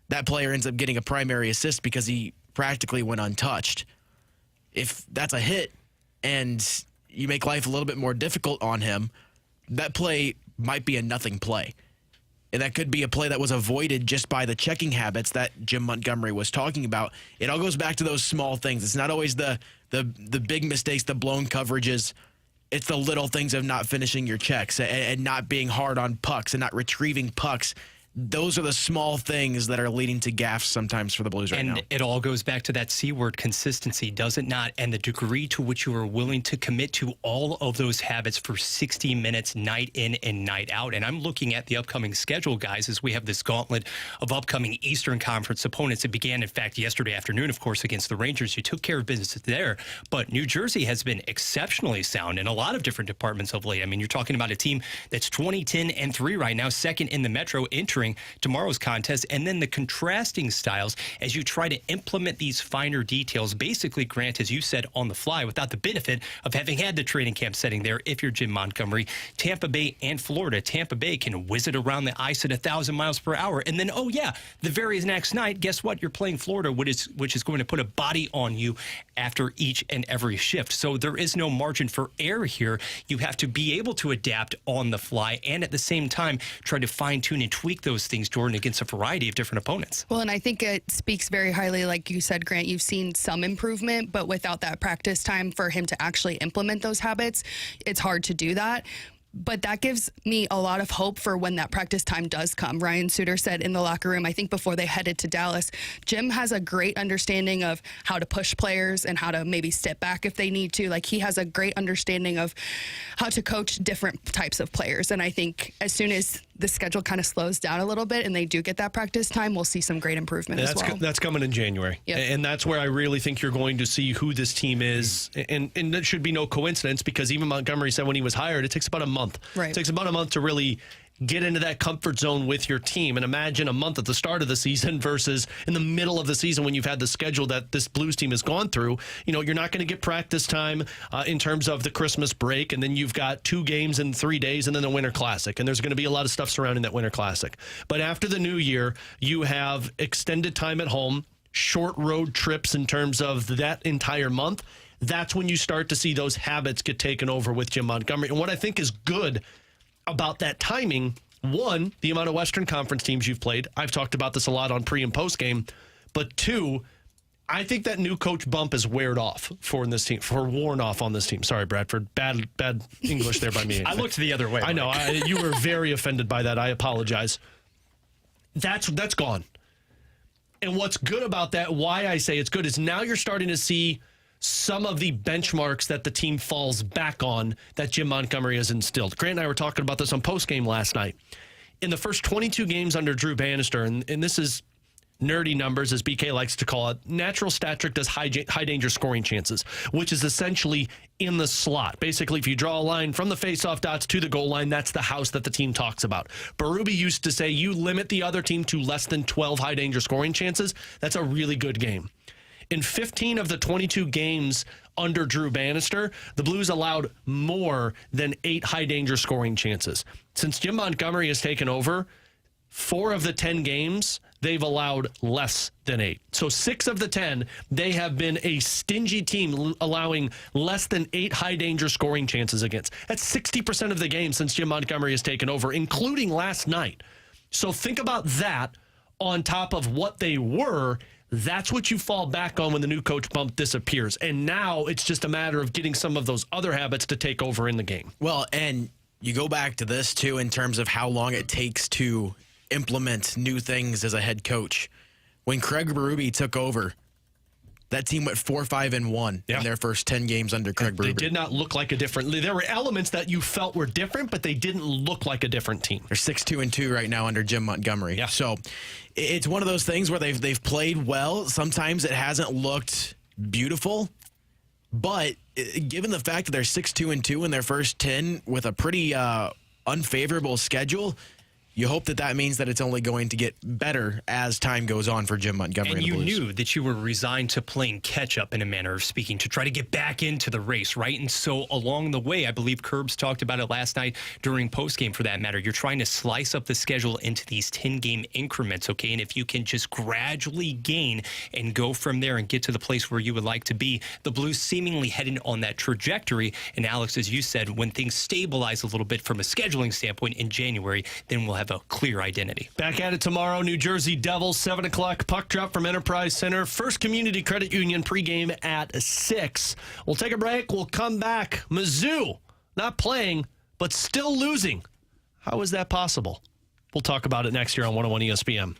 That player ends up getting a primary assist because he practically went untouched. If that's a hit and you make life a little bit more difficult on him, that play might be a nothing play. And that could be a play that was avoided just by the checking habits that Jim Montgomery was talking about. It all goes back to those small things. It's not always the big mistakes, the blown coverages. It's the little things of not finishing your checks and not being hard on pucks and not retrieving pucks. Those are the small things that are leading to gaffes sometimes for the Blues right now. And it all goes back to that C word, consistency, does it not? And the degree to which you are willing to commit to all of those habits for 60 minutes, night in and night out. And I'm looking at the upcoming schedule, guys, as we have this gauntlet of upcoming Eastern Conference opponents. It began, in fact, yesterday afternoon, of course, against the Rangers. You took care of business there. But New Jersey has been exceptionally sound in a lot of different departments of late. I mean, you're talking about a team that's 20-10-3 right now, second in the Metro, entering tomorrow's contest, and then the contrasting styles as you try to implement these finer details. Basically, Grant, as you said, on the fly, without the benefit of having had the training camp setting there. If you're Jim Montgomery, Tampa Bay and Florida. Tampa Bay can whiz it around the ice at 1,000 miles per hour, and then, oh yeah, the very next night, guess what? You're playing Florida, which is going to put a body on you after each and every shift. So there is no margin for error here. You have to be able to adapt on the fly, and at the same time, try to fine tune and tweak those things, Jordan, against a variety of different opponents. Well, and I think it speaks very highly, like you said, Grant, you've seen some improvement, but without that practice time for him to actually implement those habits, it's hard to do that. But that gives me a lot of hope for when that practice time does come. Ryan Suter said in the locker room, I think before they headed to Dallas, Jim has a great understanding of how to push players and how to maybe step back if they need to. Like, he has a great understanding of how to coach different types of players. And I think as soon as the schedule kind of slows down a little bit and they do get that practice time, we'll see some great improvement as well. That's coming in January. Yep. And that's where I really think you're going to see who this team is. And that should be no coincidence, because even Montgomery said when he was hired, it takes about a month. Right. It takes about a month to really get into that comfort zone with your team. And imagine a month at the start of the season versus in the middle of the season when you've had the schedule that this Blues team has gone through. You know, you're not going to get practice time in terms of the Christmas break, and then you've got 2 games in 3 days and then the Winter Classic. And there's going to be a lot of stuff surrounding that Winter Classic. But after the new year, you have extended time at home, short road trips in terms of that entire month. That's when you start to see those habits get taken over with Jim Montgomery. And what I think is good about that timing, one, the amount of Western Conference teams you've played. I've talked about this a lot on pre and post game. But 2, I think that new coach bump is worn off on this team. Sorry, Bradford. Bad English there by me. I looked the other way. I know. You were very offended by that. I apologize. That's gone. And what's good about that, why I say it's good, is now you're starting to see some of the benchmarks that the team falls back on that Jim Montgomery has instilled. Grant and I were talking about this on postgame last night. In the first 22 games under Drew Bannister, and this is nerdy numbers, as BK likes to call it, natural stat trick does high danger scoring chances, which is essentially in the slot. Basically, if you draw a line from the faceoff dots to the goal line, that's the house that the team talks about. Berube used to say you limit the other team to less than 12 high danger scoring chances. That's a really good game. In 15 of the 22 games under Drew Bannister, the Blues allowed more than 8 high-danger scoring chances. Since Jim Montgomery has taken over, 4 of the 10 games, they've allowed less than 8. So 6 of the 10, they have been a stingy team, allowing less than 8 high-danger scoring chances against. That's 60% of the game since Jim Montgomery has taken over, including last night. So think about that on top of what they were. That's what you fall back on when the new coach bump disappears. And now it's just a matter of getting some of those other habits to take over in the game. Well, and you go back to this, too, in terms of how long it takes to implement new things as a head coach. When Craig Berube took over, That team went 4-5-1 in their first 10 games under Craig Berube. They did not look like a different. There were elements that you felt were different, but they didn't look like a different team. They're 6-2-2 right now under Jim Montgomery. Yeah. So it's one of those things where they've played well. Sometimes it hasn't looked beautiful, but given the fact that they're 6-2-2 in their first 10 with a pretty unfavorable schedule, you hope that means that it's only going to get better as time goes on for Jim Montgomery. And the you Blues. knew that you were resigned to playing catch-up in a manner of speaking to try to get back into the race, right? And so along the way, I believe Curbs talked about it last night during postgame for that matter. You're trying to slice up the schedule into these 10-game increments, okay? And if you can just gradually gain and go from there and get to the place where you would like to be, the Blues seemingly heading on that trajectory. And Alex, as you said, when things stabilize a little bit from a scheduling standpoint in January, then we'll have a clear identity. Back at it tomorrow, New Jersey Devils, 7 o'clock, puck drop from Enterprise Center. First Community Credit Union pregame at 6. We'll take a break. We'll come back. Mizzou, not playing, but still losing. How is that possible? We'll talk about it next year on 101 ESPN.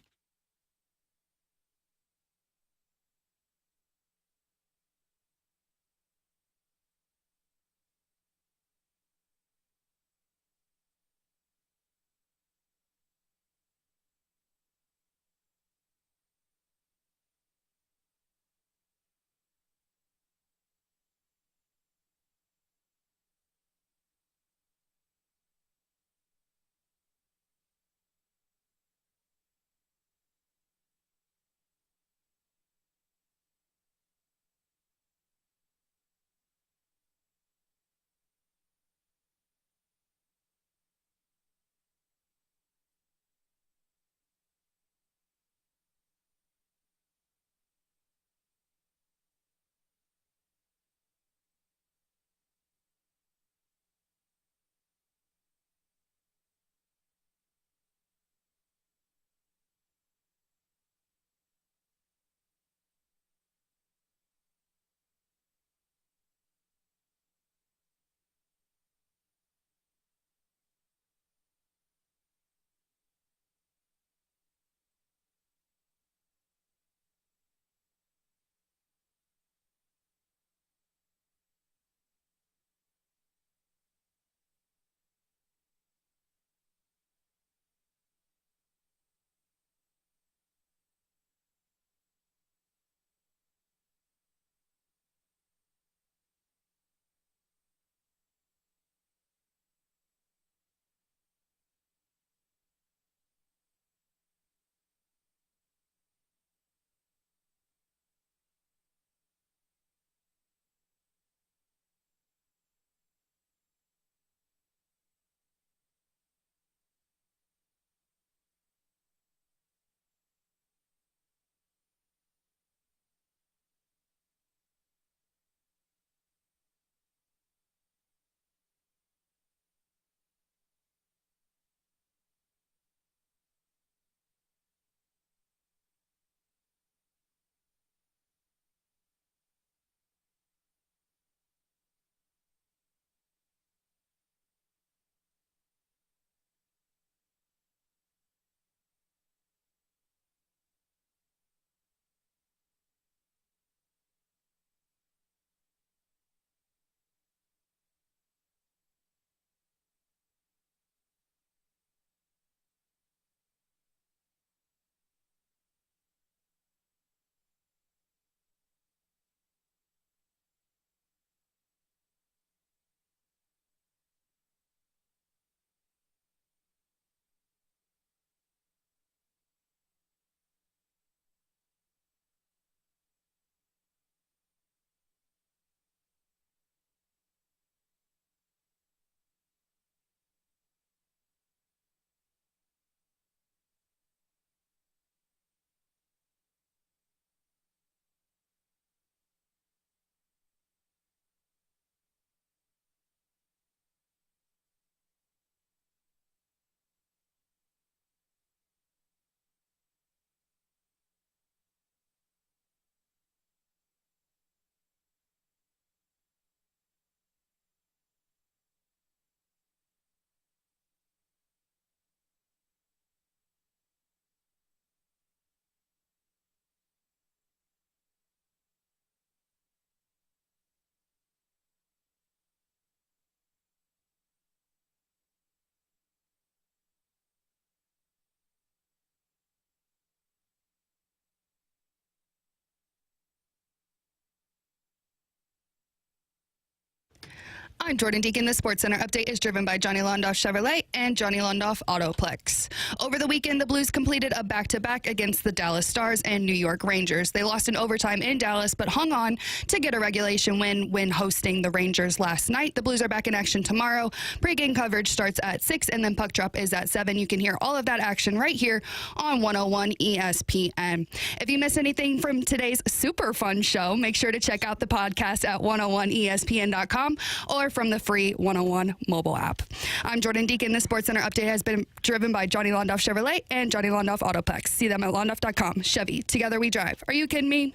I'm Jordan Deacon. The Sports Center update is driven by Johnny Londoff Chevrolet and Johnny Londoff Autoplex. Over the weekend, the Blues completed a back-to-back against the Dallas Stars and New York Rangers. They lost in overtime in Dallas, but hung on to get a regulation win when hosting the Rangers last night. The Blues are back in action tomorrow. Pre-game coverage starts at 6, and then puck drop is at 7. You can hear all of that action right here on 101 ESPN. If you miss anything from today's super fun show, make sure to check out the podcast at 101ESPN.com or from the free 101 mobile app. I'm Jordan Deacon. The Sports Center update has been driven by Johnny Londoff Chevrolet and Johnny Londoff Autoplex. See them at londoff.com. Chevy, together we drive. Are you kidding me?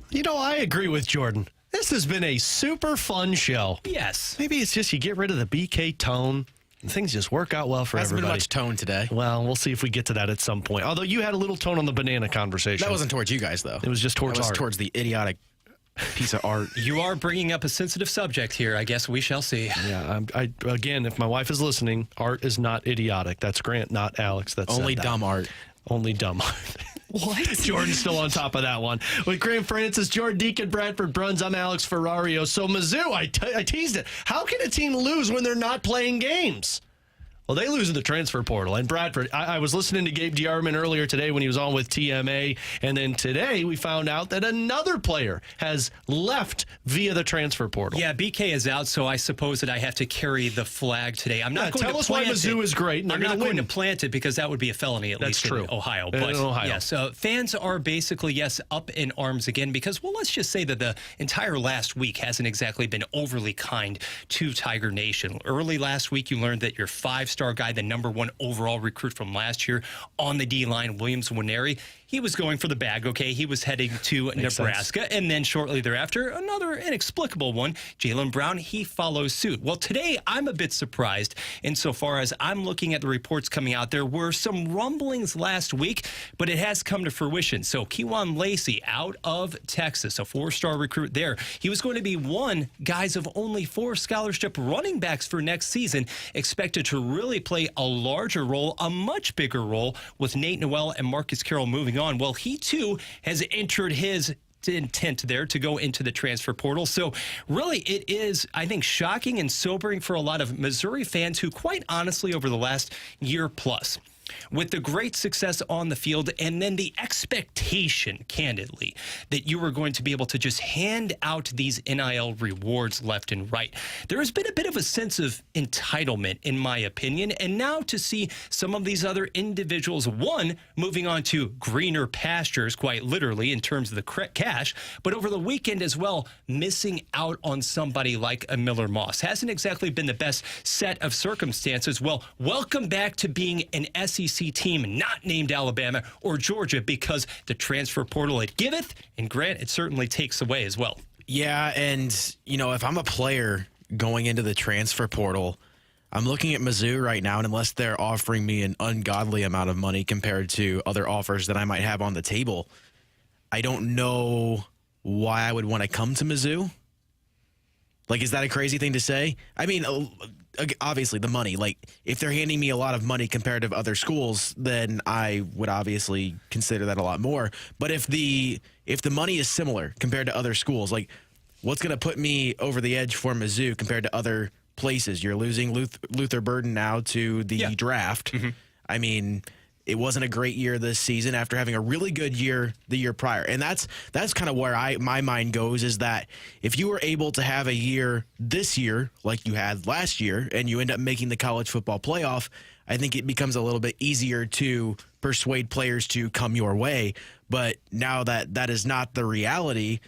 You know, I agree with Jordan. This has been a super fun show. Yes. Maybe it's just you get rid of the BK tone and things just work out well for Hasn't everybody. been much tone today. Well, we'll see if we get to that at some point. Although you had a little tone on the banana conversation. That wasn't towards you guys, though. It was just towards That was art. towards the idiotic piece of art. You are bringing up a sensitive subject here. I guess we shall see. Yeah, again, if my wife is listening, art is not idiotic. That's Grant, not Alex. That's Only dumb art. Only dumb art. What? Jordan's still on top of that one. With Grant Francis, Jordan Deacon, Bradford Bruns, I'm Alex Ferrario. So Mizzou, I teased it. How can a team lose when they're not playing games? Well, they lose in the transfer portal. And Bradford, I was listening to Gabe Diarman earlier today when he was on with TMA. And then today we found out that another player has left via the transfer portal. Yeah, BK is out, so I suppose that I have to carry the flag today. I'm not going tell to us why plant Mizzou it. is great. And I'm they're not gonna going to win. plant it because that would be a felony, at That's least true. in Ohio. In But Ohio. yes, fans are basically, yes, up in arms again because, well, let's just say that the entire last week hasn't exactly been overly kind to Tiger Nation. Early last week, you learned that your 5-star guy, the number 1 overall recruit from last year on the D-line, Williams Winery, he was going for the bag, okay? He was heading to Nebraska. And then shortly thereafter, another inexplicable one, Jaylen Brown, he follows suit. Well, today, I'm a bit surprised insofar as I'm looking at the reports coming out. There were some rumblings last week, but it has come to fruition. So Kewan Lacey out of Texas, a 4-star recruit there. He was going to be one, guys, of only 4 scholarship running backs for next season, expected to really play a larger role, a much bigger role with Nate Noel and Marcus Carroll moving on. Well, he too has entered his intent there to go into the transfer portal. So really it is, I think, shocking and sobering for a lot of Missouri fans who, quite honestly, over the last year plus, with the great success on the field and then the expectation, candidly, that you were going to be able to just hand out these NIL rewards left and right. There has been a bit of a sense of entitlement, in my opinion, and now to see some of these other individuals, one, moving on to greener pastures, quite literally, in terms of the cash, but over the weekend as well, missing out on somebody like a Miller Moss. Hasn't exactly been the best set of circumstances. Well, welcome back to being an SEC team not named Alabama or Georgia, because the transfer portal, it giveth, and Grant, it certainly takes away as well. Yeah, and, you know, if I'm a player going into the transfer portal, I'm looking at Mizzou right now, and unless they're offering me an ungodly amount of money compared to other offers that I might have on the table, I don't know why I would want to come to Mizzou. Like, is that a crazy thing to say? I mean, obviously the money. Like, if they're handing me a lot of money compared to other schools, then I would obviously consider that a lot more. But if the money is similar compared to other schools, like, what's going to put me over the edge for Mizzou compared to other places? You're losing Luther Burden now to the draft. Mm-hmm. I mean, it wasn't a great year this season after having a really good year the year prior. And that's kind of where my mind goes, is that if you were able to have a year this year like you had last year and you end up making the college football playoff, I think it becomes a little bit easier to persuade players to come your way. But now that is not the reality,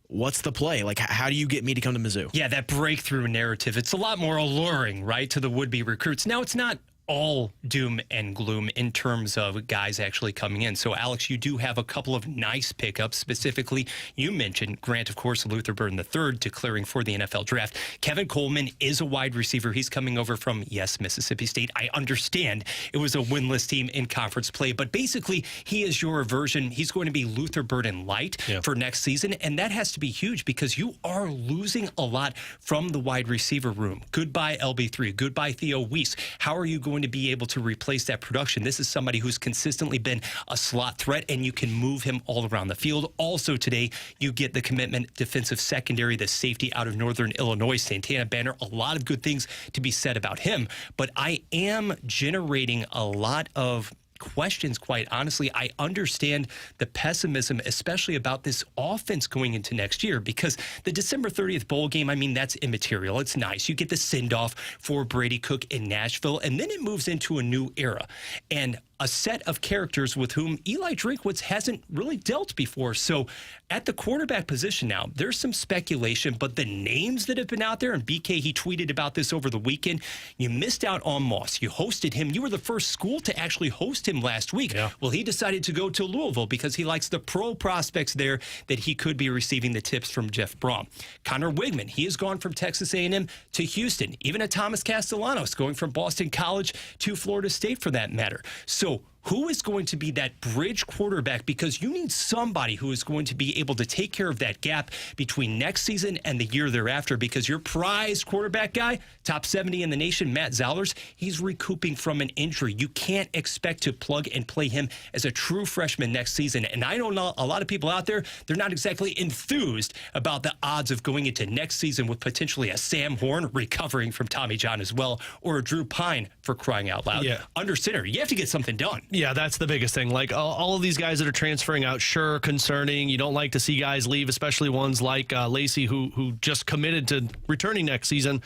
what's the play? Like, how do you get me to come to Mizzou? Yeah, that breakthrough narrative, it's a lot more alluring, right, to the would-be recruits. Now, it's not all doom and gloom in terms of guys actually coming in. So, Alex, you do have a couple of nice pickups. Specifically, you mentioned Grant, of course, Luther Burden III declaring for the NFL draft. Kevin Coleman is a wide receiver. He's coming over from, yes, Mississippi State. I understand it was a winless team in conference play, but basically he is your version. He's going to be Luther Burden light for next season, and that has to be huge because you are losing a lot from the wide receiver room. Goodbye LB3. Goodbye Theo Weiss. How are you going to be able to replace that production? This is somebody who's consistently been a slot threat, and you can move him all around the field. Also today, you get the commitment defensive secondary, the safety out of Northern Illinois, Santana Banner. A lot of good things to be said about him, but I am generating a lot of questions, quite honestly. I understand the pessimism, especially about this offense going into next year, because the December 30th bowl game, I mean, that's immaterial. It's nice. You get the send-off for Brady Cook in Nashville, and then it moves into a new era and a set of characters with whom Eli Drinkwitz hasn't really dealt before. So at the quarterback position now, there's some speculation, but the names that have been out there, and BK, he tweeted about this over the weekend, you missed out on Moss. You hosted him. You were the first school to actually host him last week. Yeah. Well, he decided to go to Louisville because he likes the pro prospects there that he could be receiving the tips from Jeff Brom. Connor Wigman, he has gone from Texas A&M to Houston. Even a Thomas Castellanos going from Boston College to Florida State for that matter. So who is going to be that bridge quarterback? Because you need somebody who is going to be able to take care of that gap between next season and the year thereafter, because your prized quarterback guy, top 70 in the nation, Matt Zellers, he's recouping from an injury. You can't expect to plug and play him as a true freshman next season. And I don't know, a lot of people out there, they're not exactly enthused about the odds of going into next season with potentially a Sam Horn recovering from Tommy John as well, or a Drew Pine, for crying out loud. Yeah. Under center, you have to get something done. Yeah, that's the biggest thing. Like all of these guys that are transferring out, sure, concerning. You don't like to see guys leave, especially ones like Lacey, who just committed to returning next season.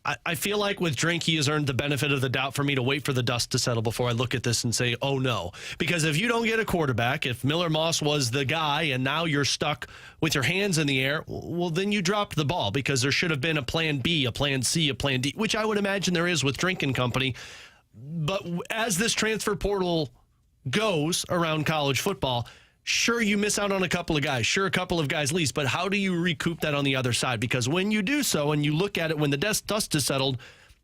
I feel like with Drink, he has earned the benefit of the doubt for me to wait for the dust to settle before I look at this and say, oh no. Because if you don't get a quarterback, if Miller Moss was the guy and now you're stuck with your hands in the air, well, then you dropped the ball, because there should have been a plan B, a plan C, a plan D, which I would imagine there is with Drink and company. But as this transfer portal goes around college football, sure, you miss out on a couple of guys. Sure, a couple of guys leave. But how do you recoup that on the other side? Because when you do so and you look at it when the dust is settled,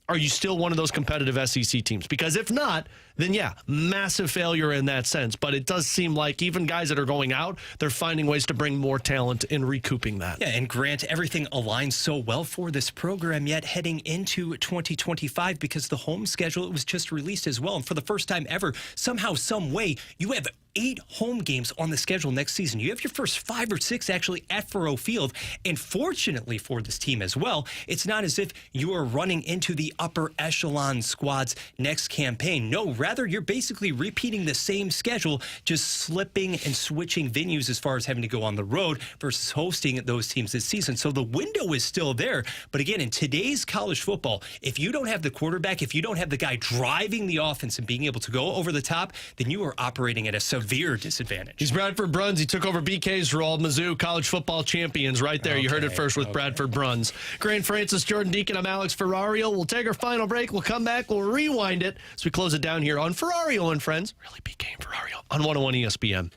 are you still one of those competitive SEC teams? Because if not, then yeah, massive failure in that sense. But it does seem like even guys that are going out, they're finding ways to bring more talent in recouping that. Yeah, and Grant, everything aligns so well for this program yet heading into 2025, because the home schedule, it was just released as well. And for the first time ever, somehow, some way, you have 8 home games on the schedule next season. You have your first 5 or 6 actually at Faurot Field. And fortunately for this team as well, it's not as if you are running into the upper echelon squads next campaign. No, rather you're basically repeating the same schedule, just slipping and switching venues as far as having to go on the road versus hosting those teams this season. So the window is still there. But again, in today's college football, if you don't have the quarterback, if you don't have the guy driving the offense and being able to go over the top, then you are operating at a severe disadvantage. He's Bradford Bruns. He took over BK's role. Mizzou college football champions right there. You heard it first with Bradford Bruns. Grant Francis, Jordan Deacon, I'm Alex Ferrario. We'll take our final break. We'll come back. We'll rewind it as we close it down here on Ferrario and Friends. Really, BK and Ferrario on 101 ESPN.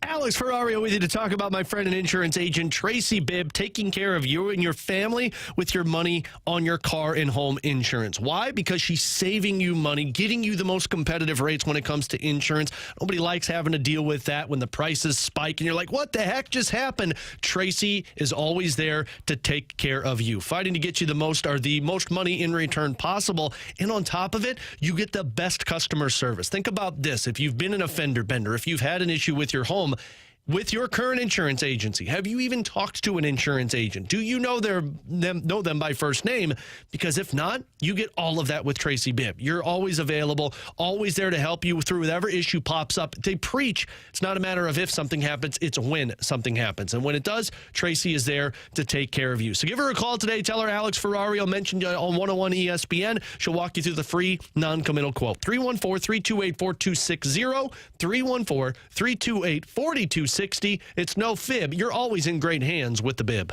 Alex Ferrario with you to talk about my friend and insurance agent Tracy Bibb taking care of you and your family with your money on your car and home insurance. Why? Because she's saving you money, getting you the most competitive rates when it comes to insurance. Nobody likes having to deal with that when the prices spike and you're like, what the heck just happened? Tracy is always there to take care of you, fighting to get you the most money in return possible. And on top of it, you get the best customer service. Think about this. If you've been an offender bender, if you've had an issue with your home, with your current insurance agency, have you even talked to an insurance agent? Do you know them by first name? Because if not, you get all of that with Tracy Bibb. You're always available, always there to help you through whatever issue pops up. They preach it's not a matter of if something happens, it's when something happens. And when it does, Tracy is there to take care of you. So give her a call today. Tell her Alex Ferrario mentioned you on 101 ESPN. She'll walk you through the free non-committal quote. 314-328-4260, 314-328-4260. It's no fib. You're always in great hands with the Bibb.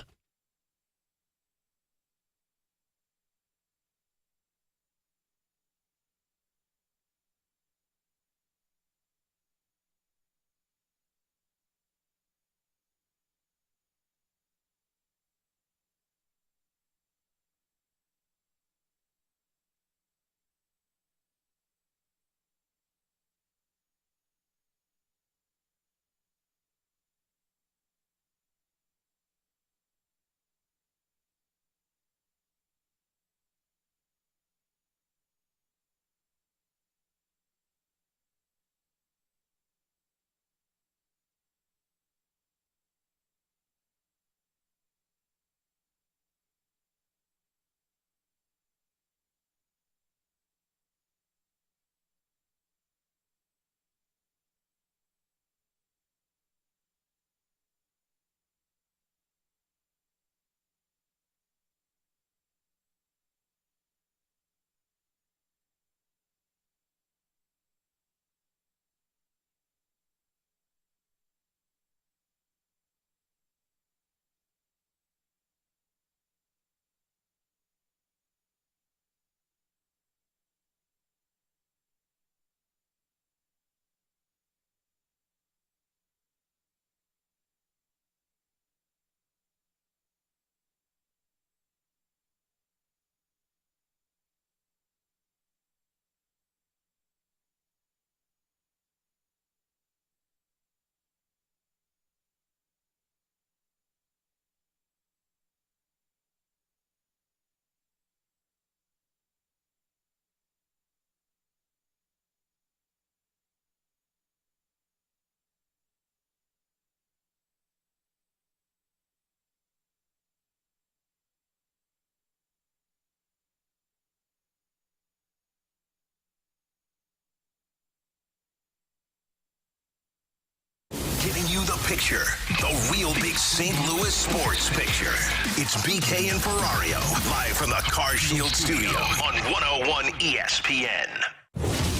Giving you the picture, the real big St. Louis sports picture. It's BK and Ferrario, live from the Car Shield studio on 101 ESPN.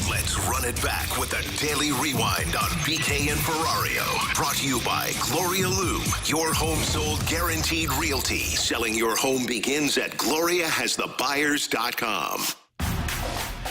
Let's run it back with the Daily Rewind on BK and Ferrario. Brought to you by Gloria Lou, your home sold guaranteed realty. Selling your home begins at GloriaHasTheBuyers.com.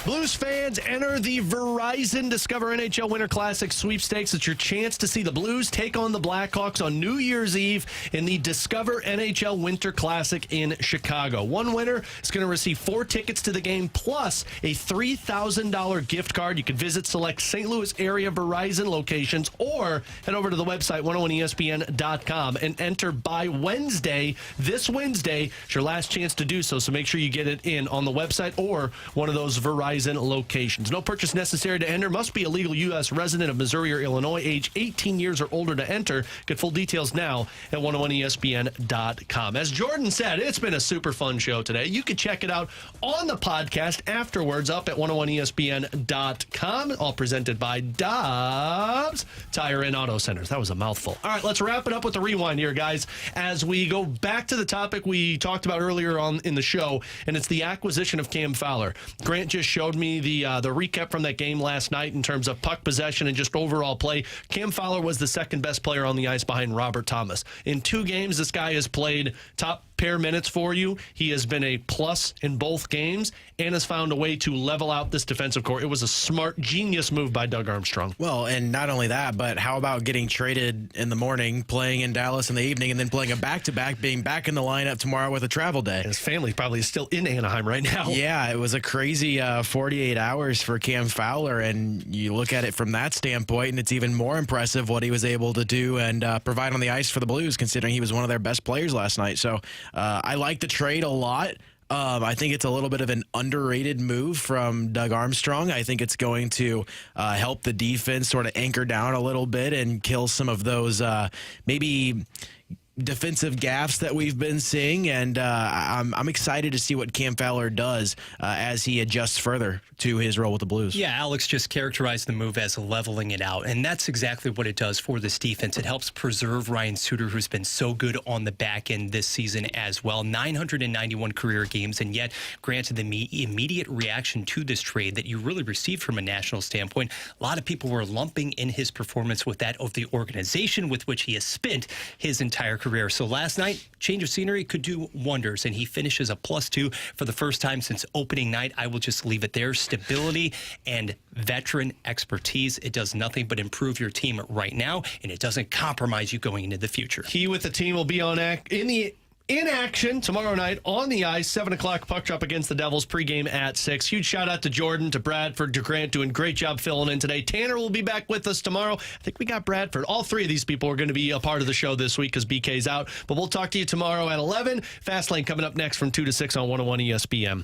Blues fans, enter the Verizon Discover NHL Winter Classic sweepstakes. It's your chance to see the Blues take on the Blackhawks on New Year's Eve in the Discover NHL Winter Classic in Chicago. One winner is going to receive 4 tickets to the game plus a $3,000 gift card. You can visit select St. Louis area Verizon locations or head over to the website 101ESPN.com and enter by Wednesday. This Wednesday is your last chance to do so, so make sure you get it in on the website or one of those Verizon locations. No purchase necessary to enter. Must be a legal U.S. resident of Missouri or Illinois, age 18 years or older to enter. Get full details now at 101ESPN.com. As Jordan said, it's been a super fun show today. You can check it out on the podcast afterwards up at 101ESPN.com. All presented by Dobbs Tire and Auto Centers. That was a mouthful. All right, let's wrap it up with the rewind here, guys, as we go back to the topic we talked about earlier on in the show, and it's the acquisition of Cam Fowler. Grant just showed me the recap from that game last night in terms of puck possession and just overall play. Cam Fowler was the second best player on the ice behind Robert Thomas. In 2 games, this guy has played top pair minutes for you. He has been a plus in both games and has found a way to level out this defensive core. It was a smart, genius move by Doug Armstrong. Well, and not only that, but how about getting traded in the morning, playing in Dallas in the evening, and then playing a back-to-back, being back in the lineup tomorrow with a travel day? His family probably is still in Anaheim right now. Yeah, it was a crazy 48 hours for Cam Fowler, and you look at it from that standpoint, and it's even more impressive what he was able to do and provide on the ice for the Blues, considering he was one of their best players last night. So I like the trade a lot. I think it's a little bit of an underrated move from Doug Armstrong. I think it's going to help the defense sort of anchor down a little bit and kill some of those maybe defensive gaffes that we've been seeing, and I'm excited to see what Cam Fowler does as he adjusts further to his role with the Blues. Yeah, Alex just characterized the move as leveling it out, and that's exactly what it does for this defense. It helps preserve Ryan Suter, who's been so good on the back end this season as well. 991 career games, and yet, granted, the immediate reaction to this trade that you really received from a national standpoint, a lot of people were lumping in his performance with that of the organization with which he has spent his entire career. So last night, change of scenery could do wonders, and he finishes a +2 for the first time since opening night. I will just leave it there. Stability and veteran expertise. It does nothing but improve your team right now, and it doesn't compromise you going into the future. He with the team will be in action tomorrow night on the ice, 7 o'clock puck drop against the Devils, pregame at 6. Huge shout out to Jordan, to Bradford, to Grant, doing a great job filling in today. Tanner will be back with us tomorrow. I think we got Bradford. All three of these people are going to be a part of the show this week because BK's out. But we'll talk to you tomorrow at 11. Fastlane coming up next from 2 to 6 on 101 ESPN.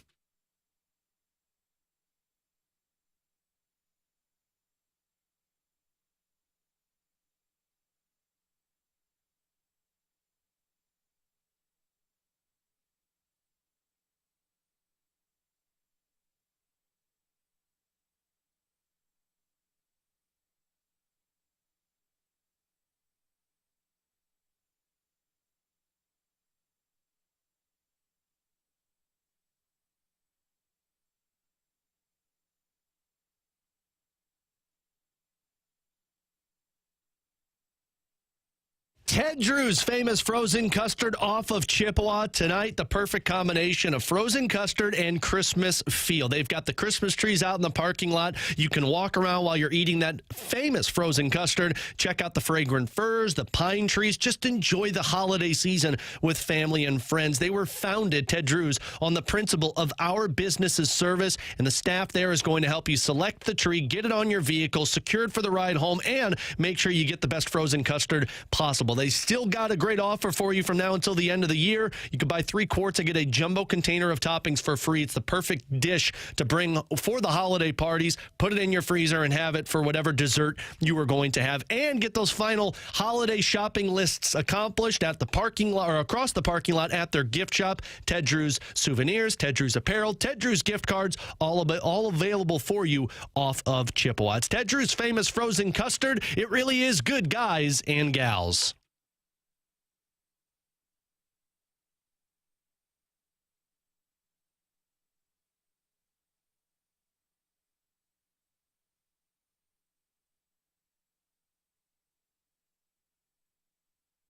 Ted Drew's famous frozen custard off of Chippewa tonight. The perfect combination of frozen custard and Christmas feel. They've got the Christmas trees out in the parking lot. You can walk around while you're eating that famous frozen custard. Check out the fragrant firs, the pine trees. Just enjoy the holiday season with family and friends. They were founded, Ted Drew's, on the principle of our business's service, and the staff there is going to help you select the tree, get it on your vehicle, secured for the ride home, and make sure you get the best frozen custard possible. They still got a great offer for you from now until the end of the year. You can buy 3 quarts and get a jumbo container of toppings for free. It's the perfect dish to bring for the holiday parties. Put it in your freezer and have it for whatever dessert you are going to have. And get those final holiday shopping lists accomplished at the parking lot or across the parking lot at their gift shop. Ted Drew's souvenirs, Ted Drew's apparel, Ted Drew's gift cards, all available for you off of Chippewa. It's Ted Drew's famous frozen custard. It really is good, guys and gals.